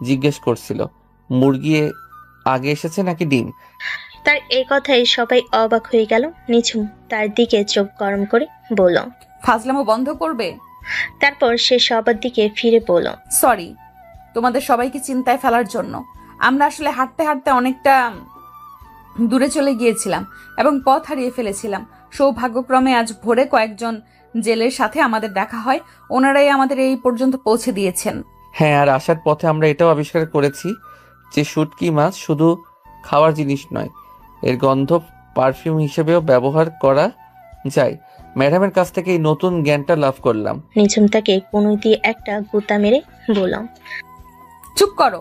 জিজ্ঞেস করছিল, মুরগি আগে এসেছে নাকি ডিম। তার এই কথায় সবাই অবাক হয়ে গেল। নিঝুম তার দিকে চোখ গরম করে বলল, ফাজলামো বন্ধ করবে? তারপর সে সবার দিকে ফিরে বলল, সরি তোমাদের সবাইকে চিন্তায় ফেলার জন্য। আমরা আসলে হাঁটতে হাঁটতে অনেকটা দূরে চলে গিয়েছিলাম এবং পথ হারিয়ে ফেলেছিলাম। সৌভাগ্যক্রমে আজ ভোরে কয়েকজন জেলের সাথে আমাদের দেখা হয়, ওনারাই আমাদের এই পর্যন্ত পৌঁছে দিয়েছেন। হ্যাঁ, আর আসার পথে আমরা এটাও আবিষ্কার করেছি যে শুটকি মাছ শুধু খাওয়ার জিনিস নয়, এর গন্ধ পারফিউম হিসেবেও ব্যবহার করা যায়। ম্যাডামের কাছ থেকে এই নতুন জ্ঞানটা লাভ করলাম। নিঝুম তাকে কনুই দিয়ে একটা গুতা মেরে বলল, চুপ করো।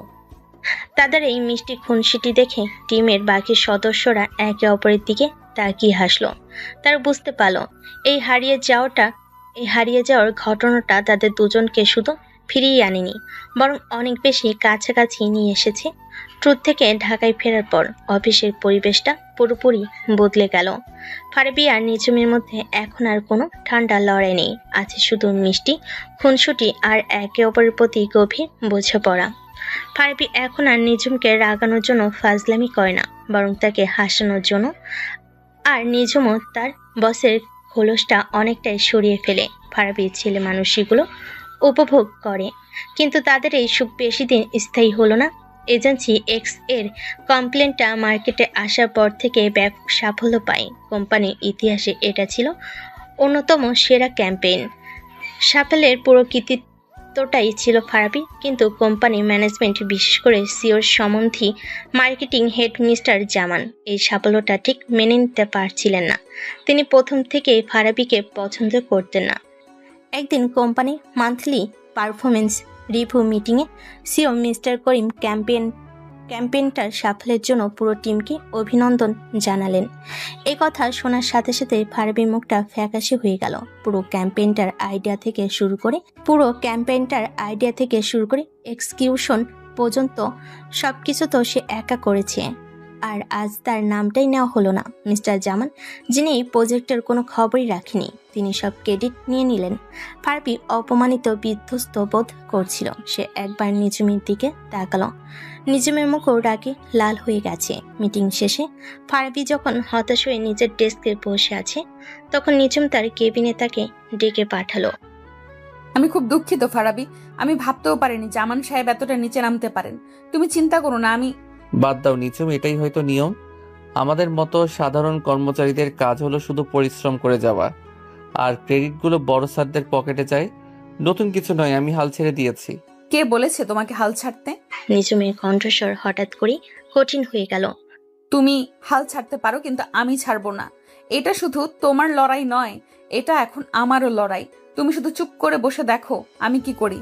তাদের এই মিষ্টি খুনসিটি দেখে টিমের বাকি সদস্যরা একে অপরের দিকে তাকিয়ে হাসলো। তারা বুঝতে পারল এই হারিয়ে যাওয়ার ঘটনাটা তাদের দুজনকে শুধু ফিরিয়ে আনেনি, বরং অনেক বেশি কাছাকাছি নিয়ে এসেছে। ট্যুর থেকে ঢাকায় ফেরার পর অফিসের পরিবেশটা পুরোপুরি বদলে গেল। ফারাবি আর নিঝুমের মধ্যে এখন আর কোনো ঠান্ডা লড়াই নেই, আছে শুধু মিষ্টি খুনসুটি আর একে অপরের প্রতি গভীর বোঝাপড়া। ফারাবি এখন আর নিঝুমকে রাগানোর জন্য ফাজলামি করে না, বরং তাকে হাসানোর জন্য। আর নিজমও তার বসের খোলসটা অনেকটাই সরিয়ে ফেলে ফারাবির ছেলে মানুষগুলো উপভোগ করে। কিন্তু তাদের এই সুখ বেশি দিন স্থায়ী হলো না। এজেন্সি এক্স এর কমপ্লেনটা মার্কেটে আসার পর থেকে ব্যাপক সাফল্য পায়। কোম্পানির ইতিহাসে এটা ছিল অন্যতম সেরা ক্যাম্পেইন। সাফল্যের পুরো কৃতিত্বটাই ছিল ফারাবি, কিন্তু কোম্পানি ম্যানেজমেন্ট, বিশেষ করে সিওর সম্বন্ধী মার্কেটিং হেড মিস্টার জামান এই সাফল্যটা ঠিক মেনে নিতে পারছিলেন না। তিনি প্রথম থেকেই ফারাবিকে পছন্দ করতেন না। একদিন কোম্পানির মান্থলি পারফরমেন্স রিভিউ মিটিংয়ে সিও মিস্টার করিম ক্যাম্পেইনটার সাফল্যের জন্য পুরো টিমকে অভিনন্দন জানালেন। এই কথা শোনার সাথে সাথে ফারাবির মুখটা ফ্যাকাশে হয়ে গেল। পুরো ক্যাম্পেইনটার আইডিয়া থেকে শুরু করে এক্সিকিউশন পর্যন্ত সবকিছু তো সে একা করেছে। আর আজ তার নামটাই নেওয়া হলো না। মিস্টার জামান, যিনি এই প্রজেক্টের কোনো খবরই রাখেনি, তিনি সব ক্রেডিট নিয়ে নিলেন। ফারাবি অপমানিত বিধ্বস্ত বোধ করছিল। সে একবার নিজুমের দিকে তাকালো। নিজুমের মুখও রাগে লাল হয়ে গেছে। মিটিং শেষে ফারাবি যখন হতাশ হয়ে নিজের ডেস্কে বসে আছে, তখন নিজুম তার কেবিনে তাকে ডেকে পাঠালো। আমি খুব দুঃখিত ফারাবি, আমি ভাবতেও পারিনি জামান সাহেব এতটা নিচে নামতে পারেন। তুমি চিন্তা করো না, আমি বাদ দাও নিচুম, এটাই হয়তো নিয়ম। আমাদের মতো সাধারণ কর্মচারীদের কাজ হলো শুধু পরিশ্রম করে যাওয়া, আর ক্রেডিটগুলো বড় স্যারদের পকেটে যায়। নতুন কিছু নয়, আমি হাল ছেড়ে দিয়েছি। কে বলেছে তোমাকে হাল ছাড়তে? নিজুমের কণ্ঠস্বর হঠাৎ করে কঠিন হয়ে গেল। তুমি হাল ছাড়তে পারো, কিন্তু আমি ছাড়বো না। এটা শুধু তোমার লড়াই নয়, এটা এখন আমারও লড়াই। তুমি শুধু চুপ করে বসে দেখো আমি কি করি।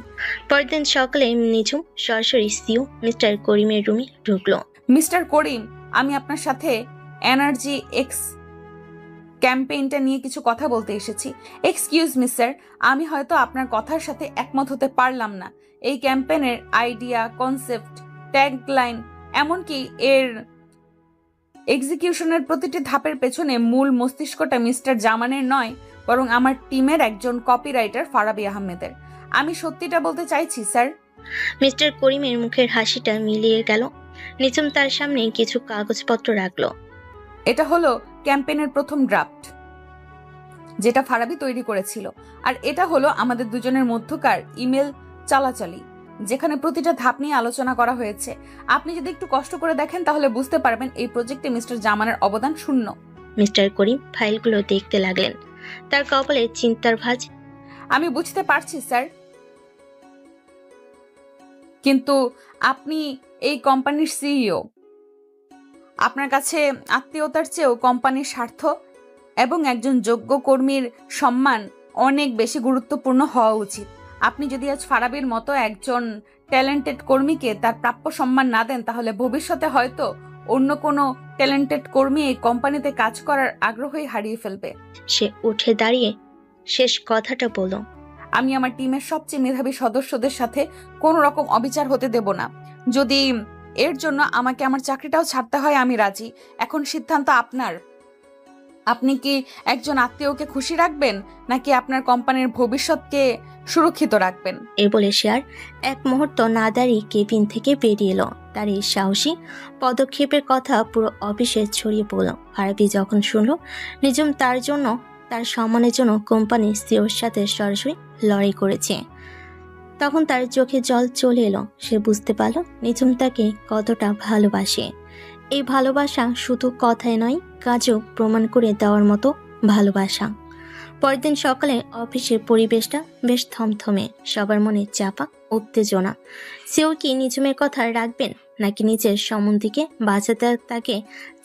পরের দিন সকালে নিজুম সরাসরি সিও মিস্টার করিমের রুমে ঢুকলো। মিস্টার করিম, আমি আপনার সাথে এনার্জি এক্স ক্যাম্পেইনটা নিয়ে কিছু কথা বলতে এসেছি। এক্সকিউজ মি স্যার, আমি হয়তো আপনার কথার সাথে একমত হতে পারলাম না। এই ক্যাম্পেইনের আইডিয়া, কনসেপ্ট, ট্যাগলাইন, এমনকি এর এক্সিকিউশনের প্রতিটি ধাপের পেছনে মূল মস্তিষ্কটা মিস্টার জামানের নয়, বরং আমার টিমের একজন কপিরাইটার ফারাবি আহমেদের। আমি সত্যিটা বলতে চাইছি স্যার। মিস্টার করিমের মুখের হাসিটা মিলিয়ে গেল। নিজুম তার সামনে কিছু কাগজপত্র রাখলো। এটা হলো ক্যাম্পেইনের প্রথম ড্রাফট, যেটা ফারাবি তৈরি করেছিল। আর এটা হলো আমাদের দুজনের মধ্যকার ইমেল চালাচালি, যেখানে প্রতিটা ধাপ নিয়ে আলোচনা করা হয়েছে। আপনি যদি একটু কষ্ট করে দেখেন তাহলে বুঝতে পারবেন এই প্রজেক্টে মিস্টার জামানের অবদান শূন্য। মিস্টার করিম ফাইলগুলো দেখতে লাগলেন। তার কপালে চিন্তার ভাঁজ। আমি বুঝতে পারছি স্যার, কিন্তু আপনি এই কোম্পানির সিইও। আপনার কাছে আত্মীয়তার চেয়েও কোম্পানির স্বার্থ এবং একজন যোগ্য কর্মীর সম্মান অনেক বেশি গুরুত্বপূর্ণ হওয়া উচিত। আপনি যদি আজ ফারাবির মতো একজন ট্যালেন্টেড কর্মীকে তার প্রাপ্য সম্মান না দেন, তাহলে ভবিষ্যতে হয়তো অন্য কোনো ট্যালেন্টেড কর্মী এই কোম্পানিতে কাজ করার আগ্রহই হারিয়ে ফেলবে। সে উঠে দাঁড়িয়ে শেষ কথাটা বলল। আমি আমার টিমের সবচেয়ে মেধাবী সদস্যদের সাথে কোনো রকম অবিচার হতে দেব না। যদি এর জন্য আমাকে আমার চাকরিটাও ছাড়তে হয়, আমি রাজি। এখন সিদ্ধান্ত আপনার। আপনি কি একজন আত্মীয়কে খুশি রাখবেন, নাকি আপনার কোম্পানির ভবিষ্যৎকে সুরক্ষিত রাখবেন? এই বলে সে আর এক মুহূর্ত না দাঁড়িয়ে কেবিন থেকে বেরিয়ে এলো। তার এই সাহসী পদক্ষেপের কথা পুরো অফিসে ছড়িয়ে পড়ল। ফারাবি যখন শুনল নিজুম তার সম্মানের জন্য কোম্পানির সিওর সাথে সরাসরি লড়াই করেছে, তখন তার চোখে জল চলে এলো। সে বুঝতে পারল নিজুম তাকে কতটা ভালোবাসে। এই ভালোবাসা শুধু কথায় নয়, কাজেও প্রমাণ করে দেওয়ার মতো ভালোবাসা। পরের দিন সকালে অফিসের পরিবেশটা বেশ থমথমে, সবার মনে চাপা উত্তেজনা। সেও কি নিজুমের কথা রাখবেন, নাকি নিজের সম্বন্ধীকে বাঁচাতে তাকে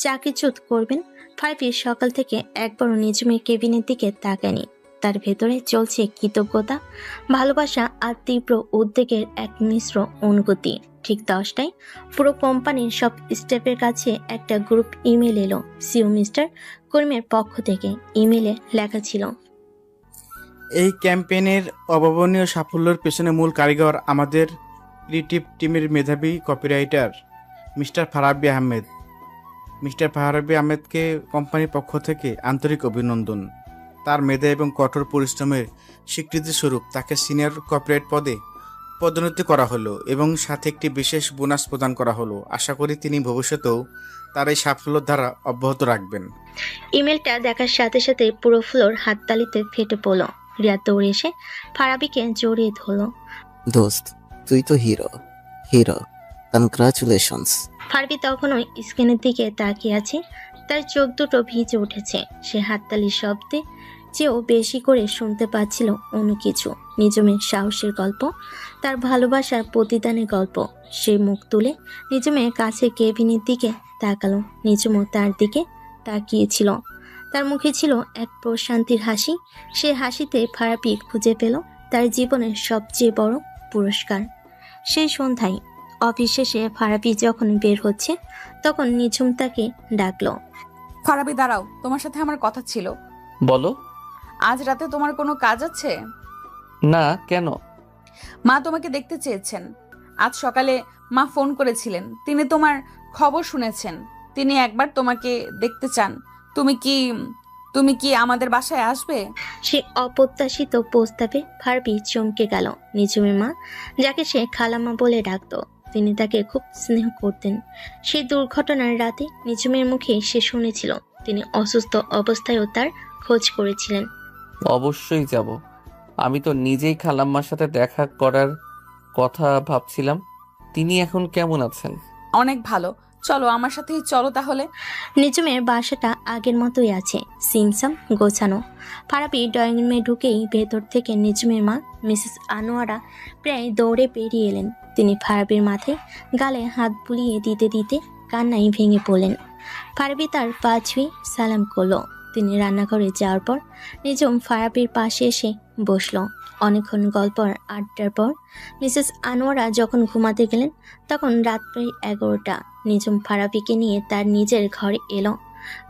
চাকরিচ্যুত করবেন? ফারাবি সকাল থেকে একবারও নিজুমের কেবিনের দিকে তাকায়নি। তার ভেতরে চলছে কৃতজ্ঞতা, ভালোবাসা আর তীব্র উদ্বেগের এক মিশ্র অনুভূতি। ঠিক 10টায় পুরো কোম্পানির সব স্টাফের কাছে একটা গ্রুপ ইমেল এলো সিও মিস্টার করিমের পক্ষ থেকে। ইমেলে লেখা ছিল, এই ক্যাম্পেইনের অভাবনীয় সাফল্যের পেছনে মূল কারিগর আমাদের ক্রিয়েটিভ টিমের মেধাবী copywriter mister Farabi Ahmed. Mister Farabi আহমেদকে কোম্পানির পক্ষ থেকে আন্তরিক অভিনন্দন। তার মেধা এবং কঠোর পরিশ্রমের স্বীকৃতিস্বরূপ তাকে সিনিয়র কপিরাইট পদে পদোন্নতি করা হলো এবং সাথে একটি বিশেষ বোনাস প্রদান করা হলো। আশা করি তিনি ভবিষ্যতেও তার এই সাফল্যের ধারা অব্যাহত রাখবেন। ইমেলটা দেখার সাথে সাথে পুরো ফ্লোর হাততালিতে ফেটে পড়ল। রিয়া দৌড়ে এসে ফারাবিকে জড়িয়ে ধরল। দোস্ত, তুই তো হিরো। Hero, congratulations. ফারাবি তখনও স্ক্রিনের দিকে তাকিয়ে আছে। তার চোখ দুটো ভিজে উঠেছে। সে হাততালির শব্দে চেয়েও বেশি করে শুনতে পাচ্ছিল অন্য কিছু। নিজমের সাহসের গল্প, তার ভালোবাসার প্রতিদানের গল্প। সে মুখ তুলে নিজমের কাছে কেবিনের দিকে তাকালো। নিজমও তার দিকে তাকিয়েছিল। তার মুখে ছিল এক প্রশান্তির হাসি। সে হাসিতে ফারাবি খুঁজে পেল তার জীবনের সবচেয়ে বড় পুরস্কার। সেই সন্ধ্যায় অফিস শেষে ফারাবি যখন বের হচ্ছে তখন নিঝুম তাকে ডাকলো। ফারাবি দাঁড়াও, তোমার সাথে আমার কথা ছিল। বলো। আজ রাতে তোমার কোনো কাজ আছে? না, কেন? মা তোমাকে দেখতে চেয়েছেন। আজ সকালে মা ফোন করেছিলেন, তিনি তোমার খবর শুনেছেন, তিনি একবার তোমাকে দেখতে চান। তুমি কি আমাদের বাসায় আসবে? সে অপ্রত্যাশিত প্রস্তাবে ফারাবি চমকে গেল। নিঝুমের মা, যাকে সে খালাম্মা বলে ডাকতো, তিনি তাকে খুব স্নেহ করতেন। সেই দুর্ঘটনার রাতে নিঝুমের মুখে সে শুনেছিল তিনি অসুস্থ অবস্থায়ও তার খোঁজ করেছিলেন। অবশ্যই যাব। আমি তো নিজেই খালাম্মার সাথে দেখা করার কথা ভাবছিলাম। তিনি এখন কেমন আছেন? অনেক ভালো। চলো আমার সাথেই চলো তাহলে। নিঝুমের বাসাটা আগের মতোই আছে, সিমসাম গোছানো। ফারাবি ড্রয়িং রুমে ঢুকেই ভেতর থেকে নিঝুমের মা মিসেস আনোয়ারা প্রায় দৌড়ে বেরিয়ে এলেন। তিনি ফারাবির মাথায় গালে হাত বুলিয়ে দিতে দিতে কান্নায় ভেঙে পড়লেন। ফারাবি তার পা ছুঁয়ে সালাম করলো। তিনি রান্নাঘরে যাওয়ার পর নিঝুম ফারাবির পাশে এসে বসল। অনেকক্ষণ গল্প আর আড্ডার পর মিসেস আনোয়ারা যখন ঘুমাতে গেলেন তখন রাত প্রায় 11টা। নিঝুম ফারাবিকে নিয়ে তার নিজের ঘরে এলো।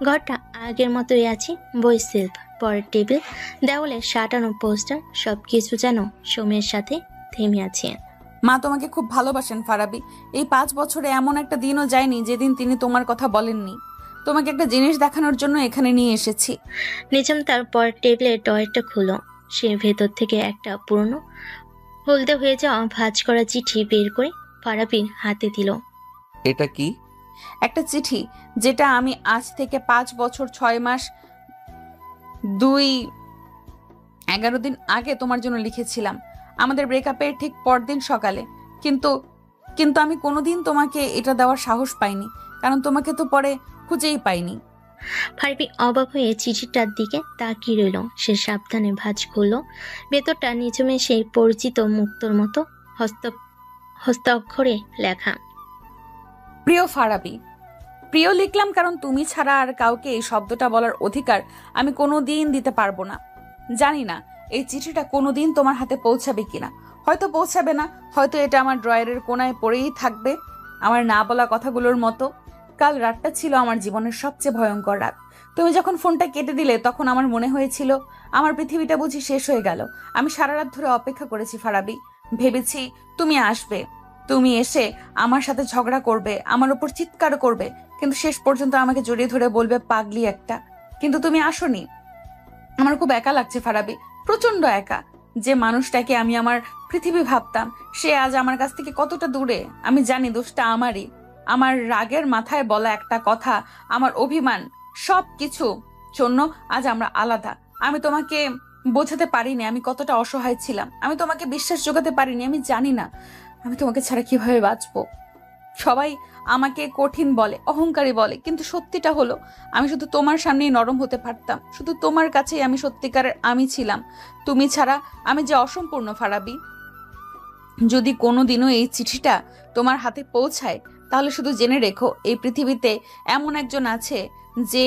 ঘরটা আগের মতোই আছে, বই সেলফ, পরের টেবিল, দেওয়ালে সাঁটানো পোস্টার, সব কিছু যেন সময়ের সাথে থেমে আছে। মা তোমাকে খুব ভালোবাসেন ফারাবি। এই 5 বছরে এমন একটা দিনও যায়নি যেদিন তিনি তোমার কথা বলেননি। তোমাকে একটা জিনিস দেখানোর জন্য এখানে নিয়ে এসেছি। নিঝুম তার পরের টেবিলের ড্রয়ারটা খুলো। সে ভেতর থেকে একটা পুরনো হলদে হয়ে যাওয়া ভাঁজ করা চিঠি বের করে ফারাবির হাতে দিল। এটা কি? একটা চিঠি যেটা আমি আজ থেকে 5 বছর 6 মাস 11 দিন আগে তোমার জন্য লিখেছিলাম, আমাদের ব্রেকআপের ঠিক পরদিন সকালে। কিন্তু আমি কোনোদিন তোমাকে এটা দেওয়ার সাহস পাইনি, কারণ তোমাকে তো পরে খুঁজেই পাইনি। ফারাবি অবাক হয়ে চিঠিটার দিকে তাকিয়ে রইল। সে সাবধানে ভাঁজ খুলল। ভেতরটা নিঝুমে সেই পরিচিত মুক্তোর মতো হস্ত অক্ষরে লেখা। প্রিয় ফারাবি, প্রিয় লিখলাম কারণ তুমি ছাড়া আর কাউকে এই শব্দটা বলার অধিকার আমি কোনোদিন দিতে পারবো না। জানি না এই চিঠিটা কোনোদিন তোমার হাতে পৌঁছাবে কিনা। হয়তো পৌঁছাবে না, হয়তো এটা আমার ড্রয়ারের কোনায় পড়েই থাকবে আমার না বলা কথাগুলোর মতো। কাল রাতটা ছিল আমার জীবনের সবচেয়ে ভয়ঙ্কর রাত। তুমি যখন ফোনটা কেটে দিলে তখন আমার মনে হয়েছিল আমার পৃথিবীটা বুঝি শেষ হয়ে গেল। আমি সারা রাত ধরে অপেক্ষা করেছি ফারাবি, ভেবেছি তুমি আসবে, তুমি এসে আমার সাথে ঝগড়া করবে, আমার উপর চিৎকার করবে, কিন্তু শেষ পর্যন্ত আমাকে জড়িয়ে ধরে বলবে পাগলি একটা। কিন্তু তুমি আসোনি। আমার খুব একা লাগছে ফারাবি, প্রচন্ড একা। যে মানুষটাকে আমি আমার পৃথিবী ভাবতাম সে আজ আমার কাছ থেকে কতটা দূরে। আমি জানি দোষটা আমারই, আমার রাগের মাথায় বলা একটা কথা, আমার অভিমান, সব কিছু জন্য আজ আমরা আলাদা। আমি তোমাকে বোঝাতে পারিনি আমি কতটা অসহায় ছিলাম, আমি তোমাকে বিশ্বাস জোগাতে পারিনি। আমি জানি না আমি তোমাকে ছাড়া কিভাবে বাঁচবো। সবাই আমাকে কঠিন বলে, অহংকারী বলে, কিন্তু সত্যিটা হলো আমি শুধু তোমার সামনেই নরম হতে পারতাম। শুধু তোমার কাছেই আমি সত্যিকারের আমি ছিলাম। তুমি ছাড়া আমি যে অসম্পূর্ণ ফারাবি। যদি কোনোদিনও এই চিঠিটা তোমার হাতে পৌঁছায় তাহলে শুধু জেনে রেখো এই পৃথিবীতে এমন একজন আছে যে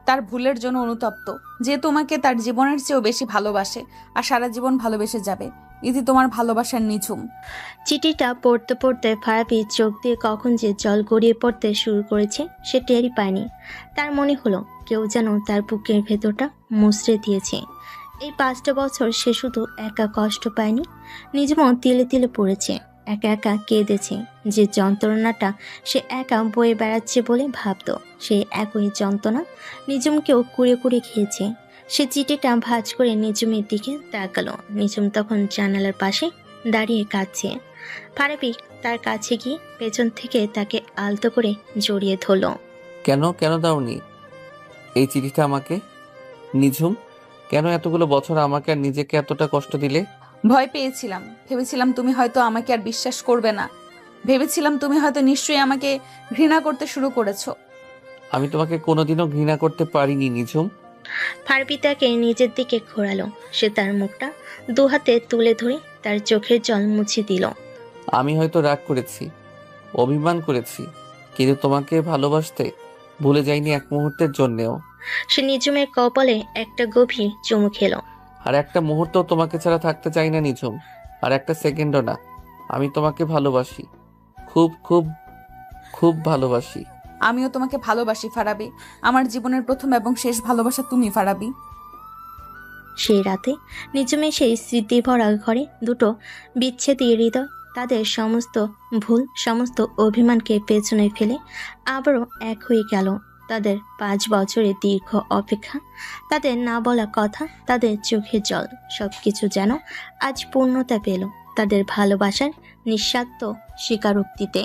তার ভুলের জন্য অনুতপ্ত, যে তোমাকে তার জীবনের চেয়েও বেশি ভালোবাসে আর সারা জীবন ভালোবেসে যাবে। ইতি তোমার ভালোবাসার নিঝুম। চিঠিটা পড়তে পড়তে ফারাবি চোখ দিয়ে কখন যে জল গড়িয়ে পড়তে শুরু করেছে সে টেরই পায়নি। তার মনে হলো কেউ যেন তার বুকের ভেতরটা মুচড়ে দিয়েছে। এই 5টা বছর সে শুধু একা কষ্ট পায়নি, নিজেও তিলে তিলে পড়েছে, একা একা কেঁদেছে। যে যন্ত্রণাটা সে একা বয়ে বেড়াচ্ছে বলে ভাবত, সে একই যন্ত্রণা নিজুমকেও কুড়ে কুড়ে খেয়েছে। সে চিঠিটা ভাঁজ করে নিঝুমের দিকে তাকালো। নিঝুম তখন জানালার পাশে দাঁড়িয়ে কাঁদছে। ফারাবি তার কাছে গিয়ে পেছন থেকে তাকে আলতো করে জড়িয়ে ধরল। কেন কেন দাওনি এই চিঠিটা আমাকে? নিঝুম, কেন এতগুলো বছর আমাকে আর নিজেকে এতটা কষ্ট দিলে? ভয় পেয়েছিলাম, ভেবেছিলাম তুমি হয়তো আমাকে আর বিশ্বাস করবে না, ভেবেছিলাম তুমি হয়তো নিশ্চয়ই আমাকে ঘৃণা করতে শুরু করেছো। আমি তোমাকে কোনোদিনও ঘৃণা করতে পারিনি নিঝুম। ফারাবি তাকে নিজের দিকে ঘোরালো। সে তার মুখটা দুহাতে তুলে ধরে তার চোখের জল মুছে দিল। আমি হয়তো রাগ করেছি, অভিমান করেছি, কিন্তু তোমাকে ভালোবাসতে ভুলে যাইনি এক মুহূর্তের জন্যেও। সে নিঝুমের কপালে একটা গভীর চুমু খেলো। আর একটা মুহূর্ত তোমাকে ছাড়া থাকতে চাই না নিঝুম, আর একটা সেকেন্ডও না। আমি তোমাকে ভালোবাসি, খুব খুব খুব ভালোবাসি। আমিও তোমাকে ভালোবাসি ফারাবি। আমার জীবনের প্রথম এবং শেষ ভালোবাসা তুমি ফারাবি। সেই রাতে নিঝুমের সেই স্মৃতি ভরা ঘরে দুটো বিচ্ছেদী হৃদয় তাদের সমস্ত ভুল, সমস্ত অভিমানকে পেছনে ফেলে আবারও এক হয়ে গেল। তাদের 5 বছরের দীর্ঘ অপেক্ষা, তাদের না বলা কথা, তাদের চোখের জল, সবকিছু যেন আজ পূর্ণতা পেল তাদের ভালোবাসার নিঃস্বার্থ স্বীকারোক্তিতে।